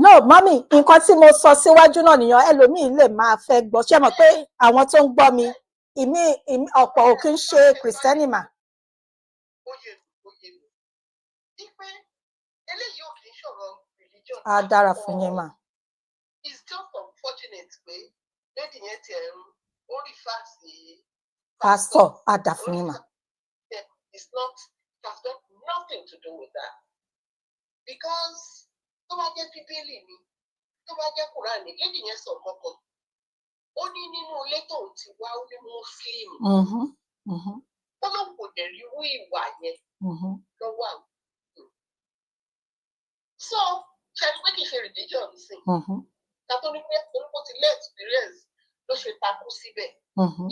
No, mommy, nǹkan tí mo sọ síwájú náà nìyẹn ẹlòmíín lè máa fẹ́ gbọ́ ṣé mọ̀ pé àwọn tó ń gbọ́ mi ìmí ọ̀pọ̀ ò kí ń ṣe Kristẹni mà. Oye mi. Ipe eléyìí ò kì í ṣọ̀rọ̀ religion. Á dára fún yín mà. It's just unfortunate pé lady yẹn ti ẹ̀rù ó rí fásì. Pastor, á dà fún yín mà. It's not, it has got nothing to do with that. Because tó bá jẹ́ Bíbélì ni, tó bá jẹ́ Kùránì, lady yẹn sọ kankan. Ó ní nínú ilé tóun ti wá ó ní Muslim. Ó lóun kò dẹ̀ rí irú ìwà yẹn lọ́wọ́ àwọn. So, ṣe ni pé kì í ṣe religion sí. Tàtó ní pé orúkọ ti lé experience ló ṣe takú síbẹ̀.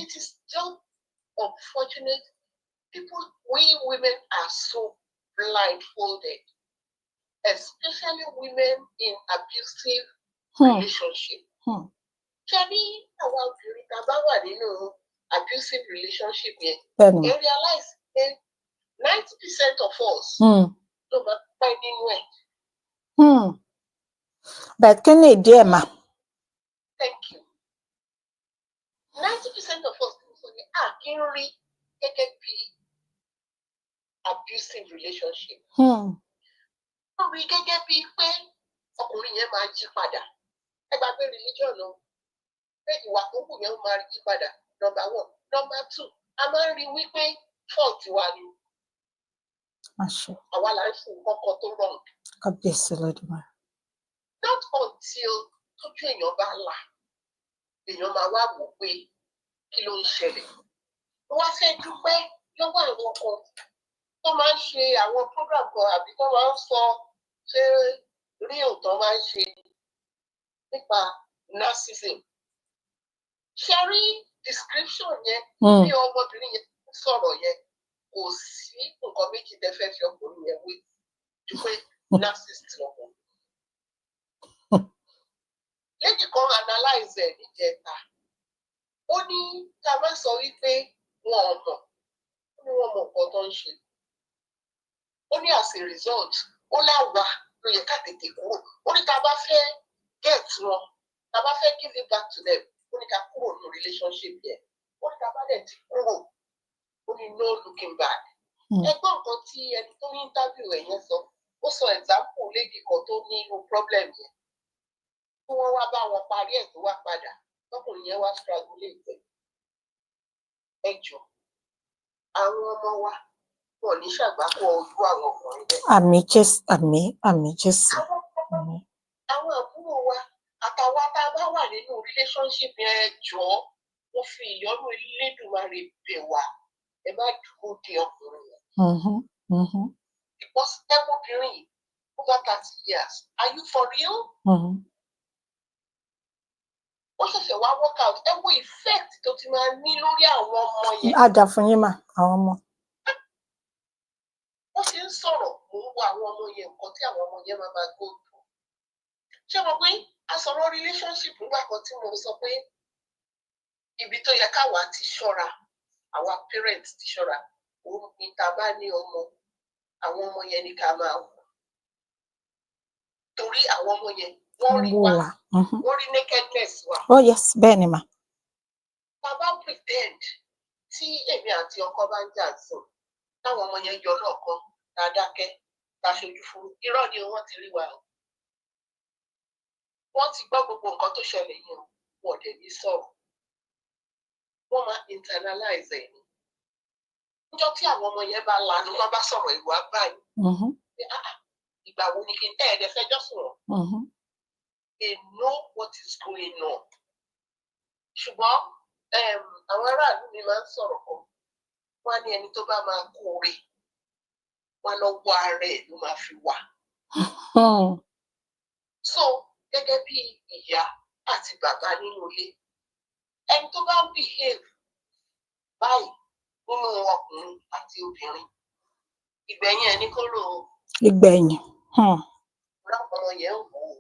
It is just unfortunate. We women are so blindfolded, especially women in abusive relationship. Ṣebí àwọn obìnrin tá a bá wà nínú abusive relationship yẹn, ẹ realize pé 90% of us ló máa pẹ́ nínú ẹ̀. But kí ni ìdí ẹ̀ mà? Thank you. 90% of us kì í rí gẹ́gẹ́ bí abusive relationship. Wọ́n rí gẹ́gẹ́ bí pé ọkùnrin yẹn máa yí padà. Ẹ gbàgbé religion lọ. Pé ìwà tó kù yẹn máa yí padà. Number 1. Number 2. A máa ń rí wípé fault wa ni. Àwa là ń ṣe nǹkan tó wrong. Kábíyèsí lọ́dún. Not until tójú èèyàn bá là. Èèyàn máa wá wò pé kí ló ń ṣẹlẹ̀. Wọ́n fẹ́ dúpẹ́ lọ́wọ́ àwọn kan tó máa ń ṣe àwọn program kan àbí tó máa ń sọ ṣé rí òótọ́ máa ń ṣe nípa narcissism. Ṣé rí description yẹn bí ọmọbìnrin yẹn sọ̀rọ̀ yẹn kò sí nǹkan méjì tẹ́ fẹ́ fi ọkùnrin yẹn wé ju pé narcissist lọ́kùnrin. Lady kan analyze ẹ̀ níjẹta. Ó ní ká má sọ wípé wọn ò mọ̀ nǹkan tó ń ṣe. Ó ní as a result ó láwa ló yẹ ká tètè kúrò. Ó ní ká bá fẹ́ get wọn, ká bá fẹ́ give it back to them. Ó ní ká kúrò ní relationship yẹn. Ó ní ká bá dẹ̀ ti kúrò. Ó ní no looking back. Ẹgbọ́n nǹkan tí ẹni tó ní interview ẹ̀ yẹn sọ. Ó sọ example lady kan tó ní irú problem yẹn. Tí wọ́n wá bá wọn parí ẹ̀ tó wá padà. Ọkùnrin yẹn wá struggle ìgbẹ́. Ẹ jọ̀ọ́ àwọn ọmọ wa wọn ní ṣàgbákò ojú àwọn ọkùnrin bẹ́ẹ̀. Àmín Jésù, àmín Jésù. Àwọn àbúrò wa àtàwọn tá a bá wà nínú relationship yẹn jọ̀ọ́ mo fi ìyọ́nú Elédùmarè bẹ̀ wá ẹ má dúró de ọkùnrin yẹn. Because ẹmọbìnrin yìí over 30 years are you for real? Ó ṣẹ̀ṣẹ̀ wá work out ẹ wo effect tó ti máa ní lórí àwọn ọmọ yẹn. Á dà fún yín mà àwọn ọmọ. Ó ṣe ń sọ̀rọ̀ mò ń wo àwọn ọmọ yẹn nǹkan tí àwọn ọmọ yẹn máa go through. Ṣé mo pé a sọ̀rọ̀ relationship nígbà kan tí mo sọ pé ibi tó yẹ káwa ti ṣọ́ra àwa parents ti ṣọ́ra òun ni tá bá ní ọmọ àwọn ọmọ yẹn ni ká máa wò. Torí àwọn ọmọ yẹn wọ́n rí wa wọ́n rí nakedness wa. Oh yes, bẹ́ẹ̀ ni mà. Tá bá pretend tí èmi àti ọkọ bá ń jà sùn táwọn ọmọ yẹn yọ lọ́ọ̀kan tá a dákẹ́ tá a ṣojú fún irọ́ ni wọ́n ti rí wa o. Wọ́n ti gbọ́ gbogbo nǹkan tó ṣẹlẹ̀ yẹn wọ́n dẹ̀ ní sọ̀rọ̀. Wọ́n máa internalize ẹ̀ ni. Níjọ́ tí àwọn ọmọ yẹn bá lanu wọ́n bá sọ̀rọ̀ ìwà báyìí. Ìgbà wo ni kí n tẹ́ ẹ̀ẹ́dẹ́ fẹjọ́ sùn wọ́n? They know what is going on. Ṣùgbọ́n àwọn aráàlú mi máa ń sọ̀rọ̀ kan. Wọ́n á ní ẹni tó bá máa kóore. Wọ́n lọ wọ ara ẹ̀ ló máa fi wà. So gẹ́gẹ́ bí ìyá àti bàbá nínú ilé ẹni tó bá ń behave báyìí nínú ọkùnrin àti obìnrin ìgbẹ̀yìn ẹ̀ ní kóró ìgbẹ̀yìn. ọ̀rọ̀ yẹn ń wò ó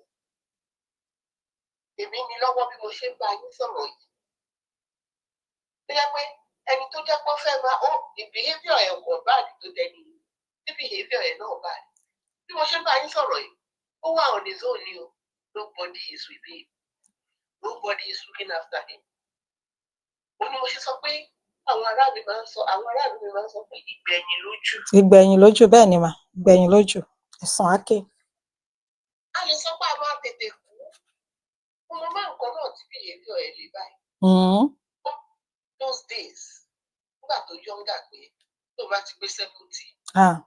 èmi ní lọ́wọ́ bí mo ṣe ń bá yín sọ̀rọ̀ yìí tó yẹ pé ẹni tó jẹ́ pé ó fẹ́ máa ó the behaviour ẹ̀ kò báàdì tó dẹni ní behaviour ẹ̀ náà báàdì bí mo ṣe ń bá yín sọ̀rọ̀ yìí ó wà on his own ni o nobody is with him nobody is looking after him ó ní mo ṣe sọ pé àwọn aráàlú mi máa ń sọ pé ìgbẹ̀yìn lójú. ìgbẹ̀yìn lójú bẹ́ẹ̀ ni mà ìgbẹ̀yìn lójú ẹ̀sán ákè. a lè sọ pé a máa tètè kú mo máa ń kọ́ náà tí behaviour ẹ̀ lè báyìí. Those days nígbà tó yọ̀ǹgà pé tó bá ti gbé 70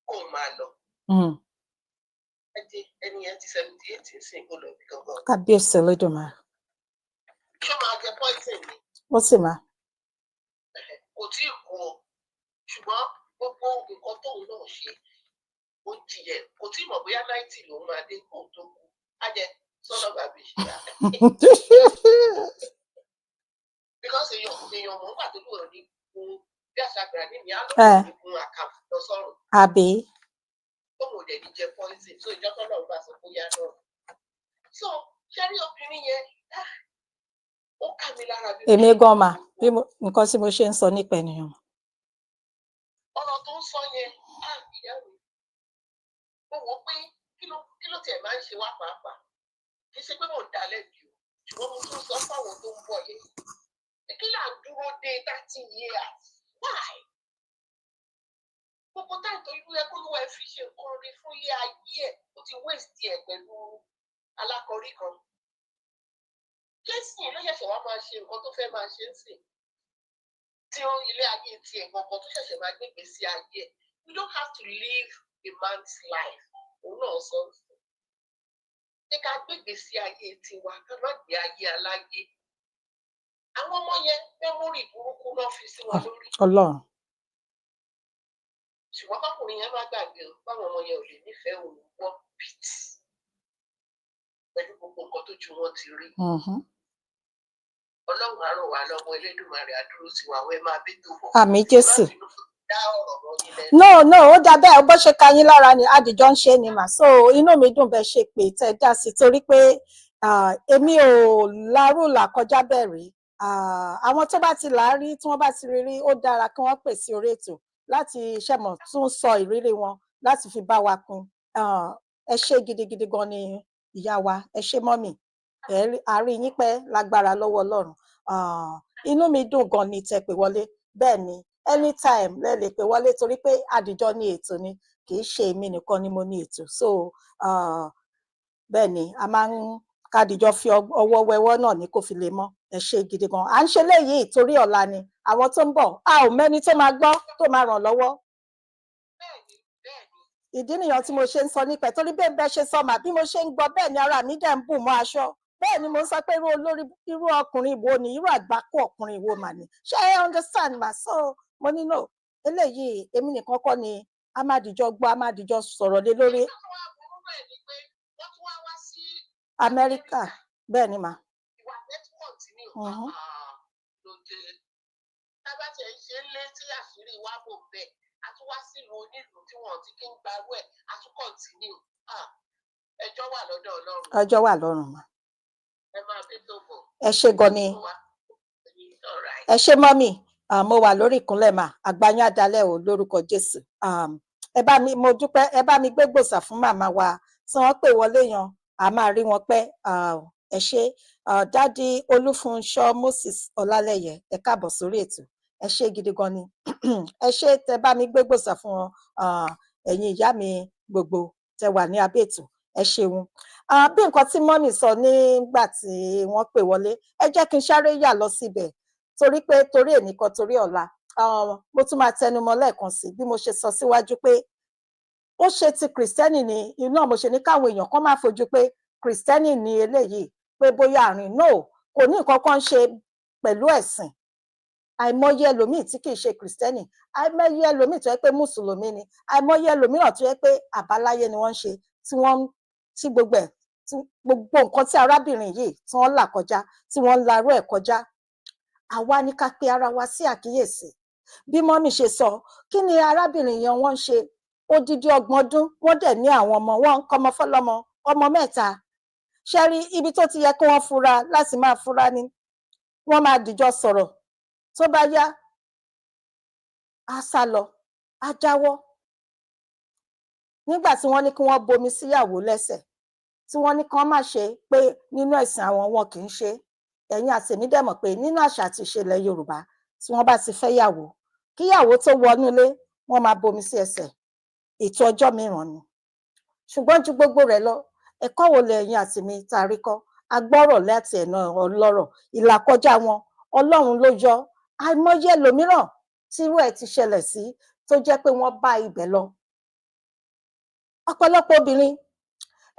kó máa lọ. ẹni yẹn ti 78 sí kó lọ bí gangan. kábíyèsí Olódùmarè. ṣé máa jẹ poison ni. ó sì máa. kò tí ì kú o ṣùgbọ́n gbogbo nǹkan tóun náà ṣe ó jìyẹ kò tí ì mọ̀ bóyá 90 lòun máa dé kó tó kú á jẹ sọ́nà bàbá ìṣẹ̀dá. because èèyàn mọ̀ nígbà tó lò ní gun bí àṣàgbà ní ìyá lọ́wọ́ ní gun àkàmù lọ sọ́run. àbí. tóun ò dẹ̀ ní jẹ poison so ìjọ tó náà bá sọ bóyá náà. so ṣé rí obìnrin yẹn ó kà mí lára bí. èmi gan mà bí nǹkan tí mo ṣe ń sọ nípa ènìyàn. ọ̀rọ̀ tó ń sọ yẹn ìyá mi mo wò pé kí ló tiẹ̀ máa ń ṣe wá pàápàá kì í ṣe pé mò ń dá lẹ́bi o ṣùgbọ́n mo tún sọ fáwọn tó ń bọ̀ yẹn kí là ń dúró dé 30 years why gbogbo táì tó irú ẹ kó ló ẹ fi ṣe nǹkan rí fún ilé ayé ẹ ó ti waste ẹ pẹ̀lú alákọ̀rí kan jésì ló ṣẹ̀ṣẹ̀ wá máa ṣe nǹkan tó fẹ́ máa ṣe ń sìn tí ó ilé ayé tiẹ̀ gbọ̀ngàn tó ṣẹ̀ṣẹ̀ máa gbégbé sí ayé ẹ you don't have to live a man's life òun náà sọ fún ṣé ká gbégbé sí ayé tiwa ká má gbé ayé aláyé àwọn ọmọ yẹn mẹ́mórì burúkú náà fi sí wọn lórí. Ọlọ́run. ṣùgbọ́n bákùnrin yẹn má gbàgbé o báwọn ọmọ yẹn ò lè nífẹ̀ẹ́ òun wọ́ bìt pẹ̀lú gbogbo nǹkan tó ju wọn ti rí. ọlọ́run á ràn wá lọ́wọ́ Elédùmarè á dúró sí wa wẹ́ máa bí tó bọ̀. àmín Jésù. dá ọ̀rọ̀ mọ́ yín lẹ́nu. no ó dá bẹ́ẹ̀ bó ṣe ka yín lára ni àdìjọ ń ṣe ni mà so inú mi dùn bẹ́ẹ̀ ṣe pé tẹ́ dá sí torí pé èmi ò lárúlà kọjá bẹ́ẹ̀ rí àwọn tó bá ti là á rí tí wọ́n bá ti rí ó dára kí wọ́n pè sí orí ètò láti ṣẹ̀mọ̀ tún sọ ìrírí wọn láti fi bá wa kún ẹ ṣé gidigidi gan ni ìyá wa ẹ ṣé mọ́mì àárín yín pẹ́ lágbára lọ́wọ́ Ọlọ́run inú mi dùn gan ni tẹ́ pè wọlé bẹ́ẹ̀ ni anytime lẹ lè pè wọlé torí pé àdìjọ ní ètò ni kì í ṣe èmi nìkan ni mo ní ètò so bẹ́ẹ̀ ni a máa ń kádìjọ fi ọwọ́ wẹwọ́ náà ní kó fi lè mọ́ ẹ ṣé gidi gan à ń ṣe léyìí torí ọ̀la ni àwọn tó ń bọ̀ a ò mẹ́ni tó máa gbọ́ tó máa ràn lọ́wọ́ ìdí nìyẹn tí mo ṣe ń sọ nípa ẹ̀ torí bẹ́ẹ̀ ṣe sọ mà bí mo ṣe ń gbọ́ bẹ́ẹ̀ ni ara mi dẹ̀ ń bù mọ́ aṣọ bẹ́ẹ̀ ni mo ń sọ pé irú ọkùnrin wo ni irú àgbákò ọkùnrin wo mà ní ṣé ẹ understand mà so mo ní no eléyìí èmi nìkan kọ́ ni a máa dìjọ gbọ́ a máa dìjọ sọ̀rọ̀ lé lórí. Amẹ́ríkà bẹ́ẹ̀ ni mà. ìwà network ní lóde tábàtì ẹ̀ ṣe ń lé tí àṣírí wa bò bẹ́ẹ̀ a tún wá sílùú onílùú tí wọ́n ti kí ń gbarú ẹ̀ a tún kọ̀ǹtínú ẹjọ́ wà lọ́dọ̀ Ọlọ́run. ẹjọ́ wà lọ́rùn mà. ẹ máa bí tó bọ̀. ẹ ṣé gan ni ẹ ṣé mọ́mì mo wà lórí ìkúnlẹ̀ mà àgbáyé adalẹ̀ o lórúkọ Jésù mo dúpẹ́ ẹ bá mi gbé gbòòsà fún màmá wa tí wọ́n pè wọlé yan a máa rí wọn pẹ́ ẹ ṣé dádì Olúfunṣọ́ Moses Ọlálẹyẹ ẹ káàbọ̀ sórí ètò ẹ ṣé gidi gan ni ẹ ṣé tẹ bá mi gbé gbòòsà fún wọn ẹ̀yin ìyá mi gbogbo tẹ wà ní abẹ́ ètò ẹ ṣeun bí nǹkan tí mọ́mì sọ nígbà tí wọ́n pè wọlé ẹ jẹ́ kí n sáré yà lọ síbẹ̀ torí pé torí èmi kan torí ọ̀la mo tún máa tẹnumọ́ lẹ́ẹ̀kan sí bí mo ṣe sọ síwájú pé ó ṣe ti kìrìsìtẹ́nì ni inú mo ṣe ní káwọn èèyàn kan máa fojú pé kìrìsìtẹ́nì ni eléyìí pé bóyá àrìn no kò ní nǹkan kan ṣe pẹ̀lú ẹ̀sìn àìmọye ẹlòmíì tí kì í ṣe kìrìsìtẹ́nì àìmọye ẹlòmíì tó yẹ pé mùsùlùmí ni àìmọye ẹlòmíràn tó yẹ pé àbáláyé ni wọ́n ń ṣe tí gbogbo ẹ̀ gbogbo nǹkan tí arábìnrin yìí tí wọ́n là kọjá tí wọ́n ń larú ẹ̀ kọjá, àwa ní ká pe ara wa sí àkíyèsí. Bí mọ́mì ṣe sọ, kí ni arábìnrin yẹn wọ́n ń ṣe odidi 30 ọdún, wọ́n dẹ̀ ní àwọn ọmọ, wọ́n ń kọ́mọ fọ́lọ́mọ, ọmọ 3. ṣe rí ibi tó ti yẹ kí wọ́n fura láti máa fura ni wọ́n máa dìjọ sọ̀rọ̀, tó bá yá á sá lọ, á jáwọ́. Nígbà tí wọ́n ní kí wọ́n bomi síyàwó lẹ́sẹ̀, tí wọ́n ní kí wọ́n má ṣe pé nínú ẹ̀sìn àwọn wọn kì í ṣe, ẹ̀yin àti èmi dẹ̀ mọ̀ pé nínú àṣà àti ìṣe ilẹ̀ Yorùbá tí wọ́n bá ti fẹ́ yàwó, kíyàwó tó wọnú ilé wọ́n máa bomi sí ẹsẹ̀, ètò ọjọ́ mìíràn ni. Ṣùgbọ́n ju gbogbo rẹ̀ lọ, ẹ̀kọ́ wo lẹ̀yin àti mi tá a rí kọ́? A gbọ́rọ̀ láti ẹ̀nà ọlọ́rọ̀, ìlàkọjá wọn Ọlọ́run ló yọ. Àìmọye ẹlòmíràn tí irú ẹ̀ ti ṣẹlẹ̀ sí tó jẹ́ pé wọ́n bá ibẹ̀ lọ. Ọ̀pọ̀lọpọ̀ obìnrin,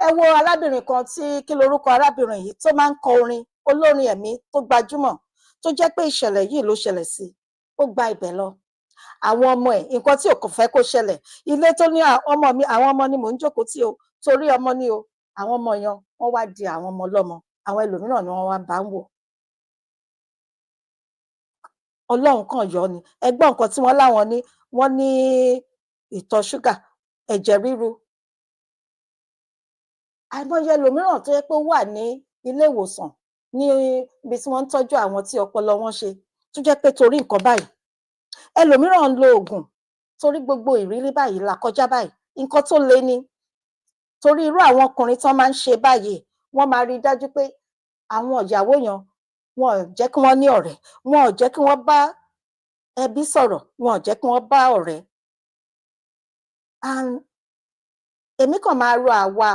ẹ wo arábìnrin kan tí kí lorúkọ arábìnrin yìí tó máa ń kọ orin, olórin ẹ̀mí tó gbajúmọ̀, tó jẹ́ pé ìṣẹ̀lẹ̀ yìí ló ṣẹlẹ̀ sí, ó gba ibẹ̀ lọ. Àwọn ọmọ ẹ̀, nǹkan tí ò kàn fẹ́ kó ṣẹlẹ̀, ilé tó ní ọmọ mi, àwọn ọmọ ni mò ń jókòó tì o, torí ọmọ ni o, àwọn ọmọ yẹn wọ́n wá di àwọn ọmọ ọlọ́mọ, àwọn ẹlòmíràn ni wọ́n wá bá ń wò. Ọlọ́run kàn yọ ni. Ẹgbọ́n nǹkan tí wọ́n láwọn ní, wọ́n ní ìtọ̀ ṣúgà, ẹ̀jẹ̀ ríru. Àìmọye ẹlòmíràn tó yẹ pé ó wà ní ilé ìwòsàn ní ibi tí wọ́n ń tọ́jú àwọn tí ọpọlọ wọn ṣe, tó jẹ́ pé torí nǹkan báyìí. Ẹlòmíràn ń lo oògùn torí gbogbo ìrírí báyìí là kọjá báyìí, nǹkan tó le ni. Torí irú àwọn ọkùnrin tán máa ń ṣe báyìí, wọ́n máa rí dájú pé àwọn ìyàwó yẹn wọn ò jẹ́ kí wọ́n ní ọ̀rẹ́, wọn ò jẹ́ kí wọ́n bá ẹbí sọ̀rọ̀, wọn ò jẹ́ kí wọ́n bá ọ̀rẹ́. Èmi kàn máa rọ àwa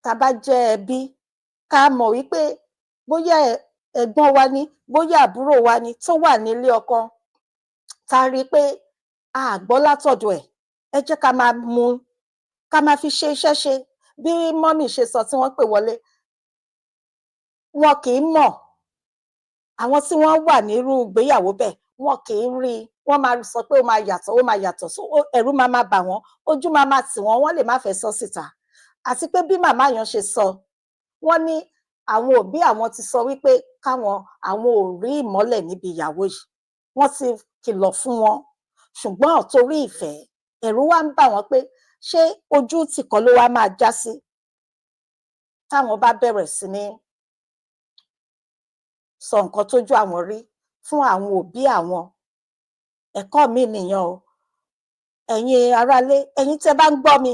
tá bá jẹ́ ẹbí, ká mọ̀ wípé bóyá ẹ̀gbọ́n wa ni, bóyá àbúrò wa ni tó wà nílé ọkọ, tá rí pé a gbọ́ látọ̀dọ̀ ẹ̀, ẹ jẹ́ ká máa mú, ká máa fi ṣe iṣẹ́ ṣe. Bí mọ́mì ṣe sọ tí wọ́n pè wọlé, wọn kì í mọ̀, àwọn tí wọ́n wà nírú ìgbéyàwó bẹ́ẹ̀, wọn kì í rí, wọ́n máa sọ pé ó máa yàtọ̀, so ẹ̀rù máa bà wọ́n, ojú máa tì wọ́n, wọ́n lè má fẹ́ sọ síta. Àti pé bí màmá yẹn ṣe sọ, wọ́n ní àwọn òbí àwọn ti sọ wípé àwọn ò rí ìmọ́lẹ̀ níbi ìyàwó yìí, wọ́n ti kìlọ̀ fún wọn, ṣùgbọ́n torí ìfẹ́, ẹ̀rù wá ń bà wọ́n pé ṣé ojú tì kọ́ ló wá máa já sí táwọn bá bẹ̀rẹ̀ sí ní sọ nǹkan tójú àwọn rí fún àwọn òbí àwọn. Ẹ̀kọ́ mi nìyẹn o. Ẹ̀yin aráalé, ẹ̀yin tẹ́ bá ń gbọ́ mi,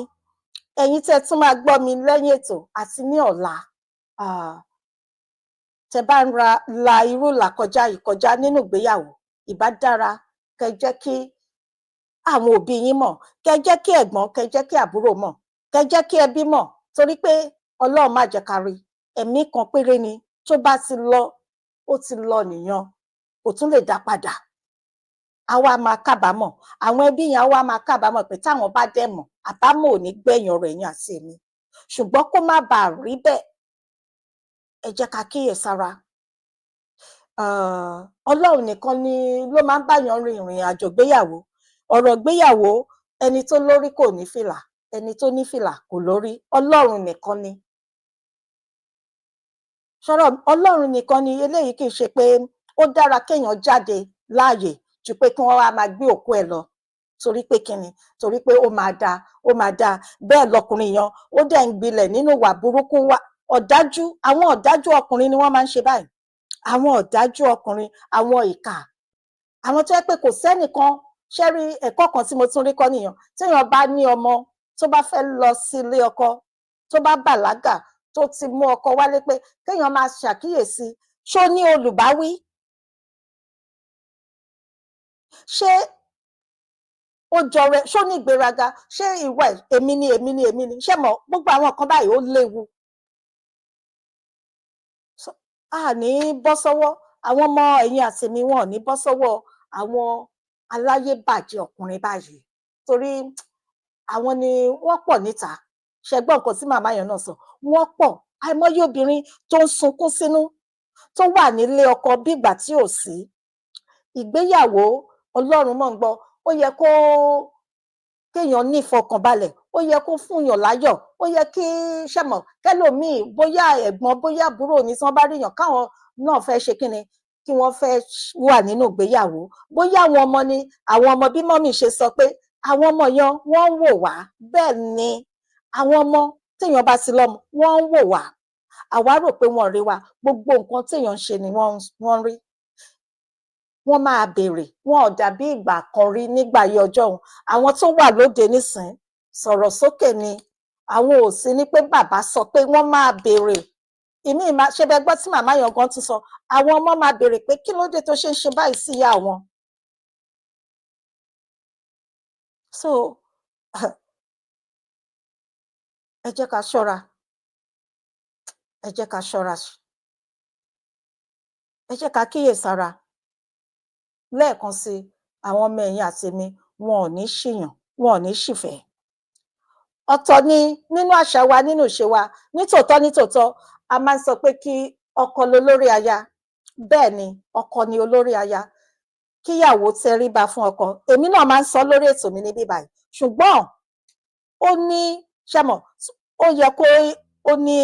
ẹ̀yin tẹ́ tún máa gbọ́ mi lẹ́yìn ètò àti ní ọ̀la, tẹ́ bá ń la irú làkọjá ìkọjá nínú ìgbéyàwó, ìbá dára kẹ́ jẹ́ kí àwọn òbí yín mọ̀, kẹ́ jẹ́ kí ẹ̀gbọ́n, kẹ́ jẹ́ kí àbúrò mọ̀, kẹ́ jẹ́ kí ẹbí mọ̀, torí pé Ọlọ́run má jẹ́ ká rí, ẹ̀mí kan péré ni, tó bá ti lọ, ó ti lọ nìyẹn, kò tún lè dá padà. Àwa máa kábàámọ̀, àwọn ẹbí yẹn àwa máa kábàámọ̀ pé táwọn bá dẹ̀ mọ̀, àbámọ̀ ò ní gbẹ̀yìn ọ̀rọ̀ ẹ̀yin àti èmi. Ṣùgbọ́n kó má bàa rí bẹ́ẹ̀, ẹ jẹ́ ká kíyèsára. Ọlọ́run nìkan ni ló máa ń báyàn rin ìrìn àjò gbéyàwó. Ọ̀rọ̀ gbéyàwó, ẹni tó lórí kò ní fìlà, ẹni tó ní fìlà kò lórí. Ọlọ́run nìkan ni. Ṣọ́rọ̀ Ọlọ́run nìkan ni. Eléyìí kì í ṣe pé ó dára kéèyàn jáde láàyè ju pé kí wọ́n wá máa gbé òkú ẹ̀ lọ. Torí pé kíni? Torí pé ó máa dáa. Bẹ́ẹ̀ lọkùnrin yẹn, ó dẹ̀ ń gbilẹ̀ nínú ìwà burúkú, ọ̀dájú. Àwọn ọ̀dájú ọkùnrin ni wọ́n máa ń ṣe báyìí. Àwọn ọ̀dájú ọkùnrin, àwọn ìkà. Àwọn tó yẹ pé kò sẹ́nìkan, ṣẹ́rí ẹ̀kọ́ kan tí mo tún rí kọ́ nìyẹn. Téèyàn bá ní ọmọ tó bá fẹ́ lọ sí ilé ọkọ, tó bá bàlágà, tó ti mú ọkọ wálé, pé kéèyàn máa ṣàkíyèsí, ṣó ní olùbáwí? Ṣé ó jọrẹ? Ṣó ní ìgbéraga? Ṣé ìwà èmi ni? Ṣé mọ̀ gbogbo àwọn nǹkan báyìí ó léwu. A ní bọ́ sọ́wọ́ àwọn ọmọ ẹ̀yin àti mi, wọn ò ní bọ́ sọ́wọ́ àwọn aláyébàjẹ́ ọkùnrin báyìí, torí àwọn ni wọ́n pọ̀ níta. Ṣẹgbọ́n nǹkan tí màmá yẹn náà sọ, wọ́n pọ̀. Àìmọye obìnrin tó ń sunkún sínú, tó wà nílé ọkọ bí ìgbà tí ò sí. Ìgbéyàwó, Ọlọ́run mọ̀ ń gbọ́, ó yẹ kéèyàn ní ìfọkànbalẹ̀, ó yẹ kó fúnyàn láyọ̀, ó yẹ kí ṣẹ̀mọ̀ kẹ́lòmíì bóyá ẹ̀gbọ́n bóyá àbúrò ní tí wọ́n bá ríyàn káwọn náà fẹ́ ṣe kíni kí wọ́n fẹ́ wà nínú ìgbéyàwó, bóyá àwọn ọmọ ni àwọn ọmọ bí mọ́mì ṣe sọ pé àwọn ọmọ yẹn wọ́n ń wò wá, bẹ́ẹ̀ ni àwọn ọmọ téèyàn bá ti lọ́mọ wọ́n ń wò wá, àwa rò pé wọ́n rí wa, gbogbo nǹkan téèyàn ń ṣe ni wọ́n rí, wọ́n máa béèrè, wọn ò dàbí ìgbà kan rí nígbà ayé ọjọ́ òun. Àwọn tó wà lóde nísìn sọ̀rọ̀ sókè ni, àwọn ò sí ní pé bàbá sọ pé wọ́n máa béèrè. Ìmí ṣe bẹ gbọ́ tí màmá yẹn gan tún sọ, àwọn ọmọ máa béèrè pé kí ló dé tó ṣe ń ṣe báyìí sí ìyá wọn. So ẹ jẹ́ ká ṣọ́ra, ẹ jẹ́ ká ṣọ́ra, ẹ jẹ́ ká kíyèsára. Lẹ́ẹ̀kan sí, àwọn ọmọ ẹ̀yìn àti èmi wọn ò ní ṣìyàn, wọn ò ní ṣìfẹ́. Ọ̀tọ̀ ni nínú àṣà wa, nínú ìṣe wa, nítòótọ́ a máa ń sọ pé kí ọkọ lolórí aya, bẹ́ẹ̀ ni ọkọ ni olórí aya, kíyàwó tẹríba fún ọkọ. Èmi náà máa ń sọ lórí ètò mi níbí báyìí, ṣùgbọ́n ó ní ṣẹ́mọ̀, ó yẹ kó ó ní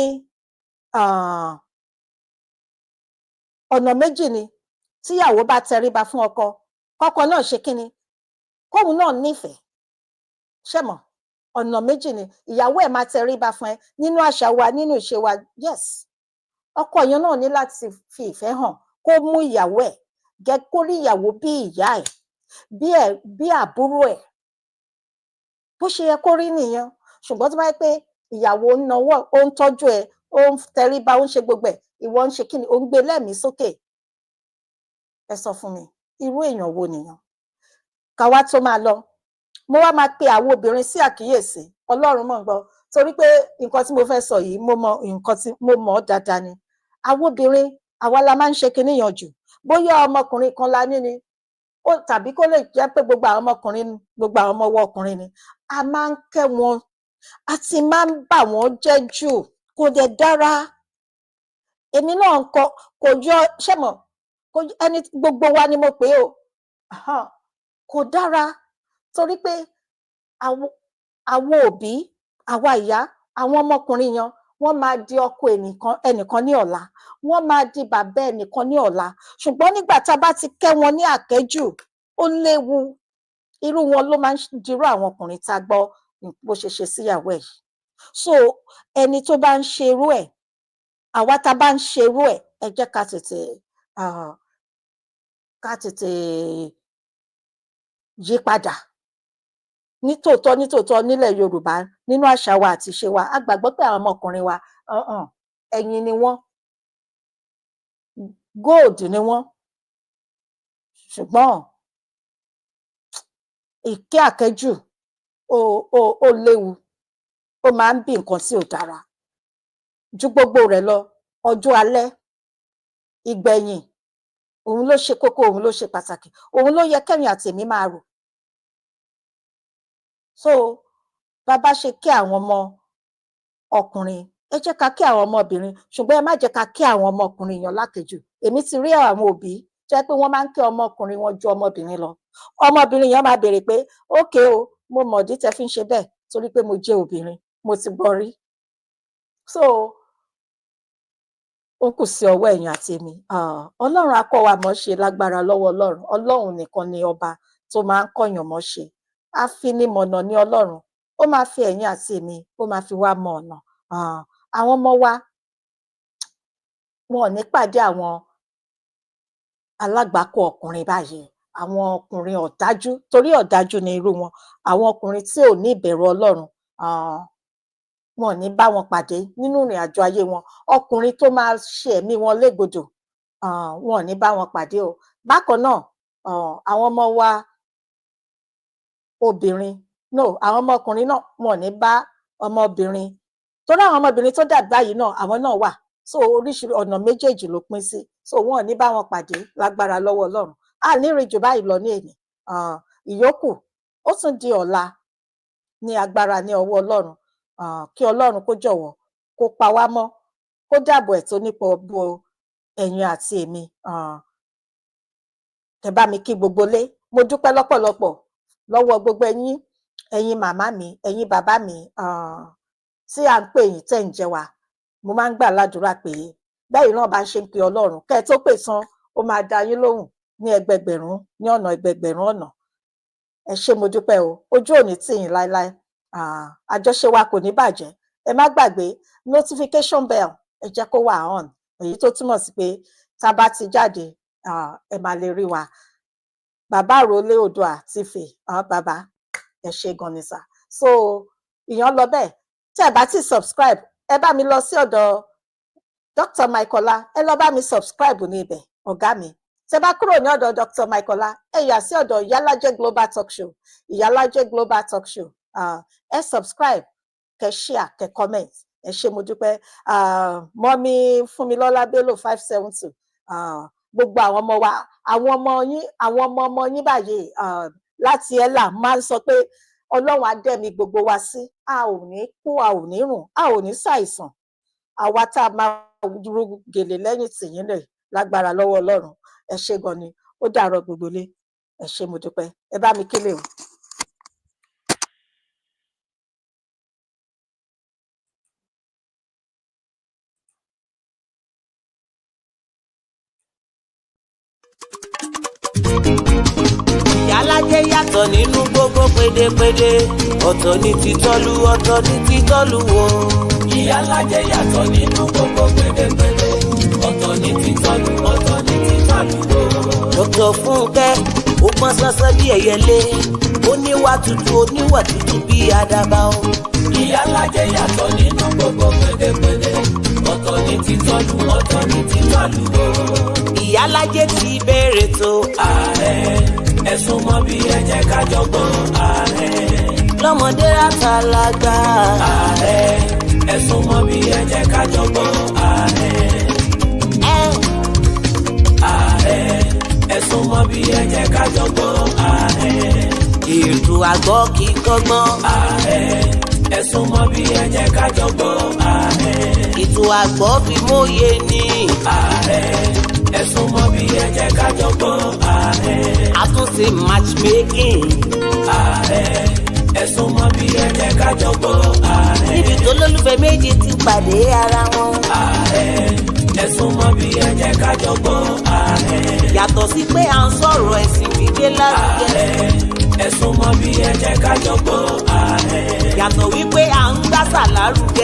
ọ̀nà méjì ni tíyàwó bá tẹríba fún ọkọ, kọ́kọ náà ṣe kíni, kóun náà nífẹ̀ẹ́, ṣẹ́mọ̀ ọ̀nà méjì ni ìyàwó ẹ̀ máa tẹríba fún ẹ nínú àṣà wa, nínú ìṣe wa, yes. Ọkọ yẹn náà ní láti fi ìfẹ́ hàn, kó mú ìyàwó ẹ̀ kó rí ìyàwó bí ìyá ẹ̀, bí àbúrò ẹ̀, bó ṣe yẹ kó rí nìyẹn. Ṣùgbọ́n tó bá yẹ pé ìyàwó ń nawọ́, ó ń tọ́jú ẹ, ó ń tẹríba, ó ń ṣe gbogbo ẹ̀, ìwọ ń ṣe kíni, ó ń gbé lẹ́mìí sókè. Ẹ sọ fún mi, irú èèyàn wo nìyẹn? Ká wá tó máa lọ, mo wá máa pe àwọn obìnrin sí àkíyèsí, Ọlọ́run mọ̀ gbọ́, torí pé nǹkan tí mo fẹ́ sọ yìí mo mọ nǹkan tí mo mọ̀ ọ́ dáadáa ni. Àwọn obìnrin àwa la máa ń ṣe kinní yẹn jù, bóyá ọmọkùnrin kan la ní ni tàbí kó lè jẹ́ pé gbogbo àwọn ọmọkùnrin, gbogbo àwọn ọmọ ọwọ́ ọkùnrin ni, a máa ń kẹ́ wọn, a ti máa ń bà wọ́n jẹ́ jù, kò dẹ̀ dára. Èmi náà kò jọ ṣẹ́mọ̀, ẹni gbogbo wa ni mo pè é o, kò dára, torí pé àwọn òbí, àwa ìyá, àwọn ọmọkùnrin yan wọ́n máa di ọkọ ẹnìkan ní ọ̀la, wọ́n máa di bàbá ẹnìkan ní ọ̀la. Ṣùgbọ́n nígbà tá a bá ti kẹ́ wọn ní àkẹ́jù, ó léwu. Irú wọn ló máa ń dirú àwọn ọkùnrin tá a gbọ́ bó ṣe ṣe síyàwó ẹ̀. So ẹni tó bá ń ṣe irú ẹ̀, àwa tá a bá ń ṣe irú ẹ̀, ẹ jẹ́ ká tètè yí padà. Nítòótọ́ nílẹ̀ Yorùbá, nínú àṣà wa àti ìṣe wa, a gbàgbọ́ pé àwọn ọmọkùnrin wa ẹ̀yin ni wọ́n, gold ni wọ́n. Ṣùgbọ́n ìkẹ́ àkẹ́jù ó léwu, ó máa ń bí nǹkan tí ò dára. Ju gbogbo rẹ̀ lọ, ọjọ́ alẹ́, ìgbẹ̀yìn, òun ló ṣe kókó, òun ló ṣe pàtàkì, òun ló yẹ kẹ́yìn àti èmi máa rò. So bàbá ṣe kí àwọn ọmọ ọkùnrin, ẹ jẹ́ ká kí àwọn ọmọbìnrin, ṣùgbọ́n ẹ má jẹ́ ká kí àwọn ọmọkùnrin yàn lákejù. Èmi ti rí àwọn òbí jẹ́ pé wọ́n máa ń kí ọmọkùnrin wọn ju ọmọbìnrin lọ. Ọmọbìnrin yẹn máa béèrè pé ókè o, mo mọ̀dí tẹ́ fi ń ṣe bẹ́ẹ̀, torí pé mo jẹ́ obìnrin, mo ti gbọ́ rí. So ó kù sí ọwọ́ ẹ̀yin àti èmi. Ọlọ́run á kọ́ wa mọ̀ ṣe lágbára lọ́wọ́ Ọlọ́run. Ọlọ́run nìkan ni ọba tó máa ń kọ́yàn mọ̀ ṣe. Afinimọ̀nà ni Ọlọ́run, ó máa fi ẹ̀yin àti èmi, ó máa fi wá mọ ọ̀nà. Àwọn ọmọ wa wọn ò ní pàdé àwọn alágbàkọ ọkùnrin báyìí, àwọn ọkùnrin ọ̀dájú, torí ọ̀dájú ni irú wọn. Àwọn ọkùnrin tí ò ní ìbẹ̀rù Ọlọ́run, wọn ò ní bá wọn pàdé nínú ìrìn àjò ayé wọn. Ọkùnrin tó máa ṣe ẹ̀mí wọn légbodò, wọn ò ní bá wọn pàdé o. Bákan náà, àwọn ọmọ wa obìnrin, àwọn ọmọkùnrin náà wọn ò ní bá ọmọbìnrin, torí àwọn ọmọbìnrin tó dàgbà yìí náà, àwọn náà wà. So oríṣiríṣi ọ̀nà méjèèjì ló pín sí. So wọn ò ní bá wọn pàdé lágbára lọ́wọ́ Ọlọ́run. A ní rí jù báyìí lọ ní èní. Ìyókù ó tún di ọ̀la ní agbára ní ọwọ́ Ọlọ́run. Kí Ọlọ́run kó jọ̀wọ́ kó pa wá mọ́, kó dáàbò ẹ̀ tó nípa bo ẹ̀yin àti èmi. Ẹ bá mi kí gbogbo lé. Mo dúpẹ́ lọ́pọ̀lọpọ̀ lọ́wọ́ gbogbo ẹ̀yin ẹ̀yin màmá mi ẹ̀yin bàbá mi tí à ń pè yín tẹ́ ń jẹ wa mo máa ń gbà ládùúrà pé bẹ́ẹ̀ náà bá ṣe ń pe Ọlọ́run kẹ́ ẹ tó pè tán ó máa dá yín lóhùn ní ẹgbẹgbẹ̀rún ní ọ̀nà ẹgbẹgbẹ̀rún ọ̀nà. Ẹ ṣé mo dúpẹ́ o, ojú ò ní tì yín láéláé, àjọṣe wa kò ní bàjẹ́. Ẹ má gbàgbé notification bell ẹ jẹ́ kó wà on, èyí tó túmọ̀ sí pé tá a bá ti jáde ẹ máa lè rí wa. Bàbá Àrólé Oòduà TV, bàbá ẹ ṣé gan ni sà. So ìyẹn lọ bẹ́ẹ̀, tí ẹ bá ti subscribe ẹ bá mi lọ sí ọ̀dọ̀ Dr. Mike Ola, ẹ lọ bá mi subscribe ní ibẹ̀ ọ̀gá mi. Tẹ́ bá kúrò ní ọ̀dọ̀ Dr. Mike Ola ẹ yà sí ọ̀dọ̀ Ìyálájé Global Talk Show, Ìyálájé Global Talk Show, ẹ subscribe, kẹ́ share, kẹ́ comment. Ẹ ṣé mo dúpẹ́. Mọ́mí Fúnmilọ́lá Bello 572, gbogbo àwọn ọmọ wa, àwọn ọmọ yín báyìí láti ẹ̀là máa ń sọ pé Ọlọ́run á dẹ̀mí gbogbo wa sí, a ò ní kú, a ò ní rùn, a ò ní ṣàìsàn. Àwa tá a máa rú gèlè lẹ́yìn tìyín lẹ̀ lágbára lọ́wọ́ Ọlọ́run. Ẹ ṣé gan ni, ó dàárọ̀ gbogbo lé. Ẹ ṣé mo dúpẹ́, ẹ bá mi kílè o. Ìyálájé yàtọ̀ nínú gbogbo pédépédé, ọ̀tọ̀ ní títọ́lú, ọ̀tọ̀ ní títọ́lú wo. Ìyálájé yàtọ̀ nínú gbogbo pédépédé, ọ̀tọ̀ ní títọ́lú, ọ̀tọ̀ ní títọ́lú wo. Dr. Fúnkẹ́ ó pọ́n sánsán bí ẹyẹlé, ó níwà tútù, ó níwà tútù bí àdàbà o. Ìyálájé yàtọ̀ nínú gbogbo pédépédé, ọ̀tọ̀ ní títọ́lú, ọ̀tọ̀ ní títọ́lú wo. Ìyálájé ti bẹ̀rẹ̀ tó. Ààrẹ ẹ̀sùn mọ́ bí ẹ jẹ́ ká jọ gbọ́. Ààrẹ lọ́mọdé àtàlágbà. Ààrẹ ẹ̀sùn mọ́ bí ẹ jẹ́ ká jọ gbọ́. Ààrẹ Ààrẹ ẹ̀sùn mọ́ bí ẹ jẹ́ ká jọ gbọ́. Ààrẹ ètò àgbọ̀ kì í kọ́gbọ́n. Ààrẹ ẹ̀sùn mọ́ bí ẹ jẹ́ ká jọ gbọ́. Ààrẹ ètò àgbọ̀ fi mòye ní. Ààrẹ ẹ̀sùn mọ́ bí ẹ jẹ́ ká jọ gbọ́. Ààrẹ àtúnṣe matchmaking. Ààrẹ ẹ̀sùn mọ́ bí ẹ jẹ́ ká jọ gbọ́. Ààrẹ níbi tó lólùfẹ́ méjì ti pàdé ara wọn. Ààrẹ ẹ̀sùn mọ́ bí ẹ jẹ́ ká jọ gbọ́. Ààrẹ yàtọ̀ sí pé à ń sọ̀rọ̀ ẹ̀sìn gbígbé lárugẹ. ẹ̀sùn mọ́ bí ẹ jẹ́ ká jọ gbọ́. Ààrẹ yàtọ̀ wípé à ń gbàsà lárugẹ.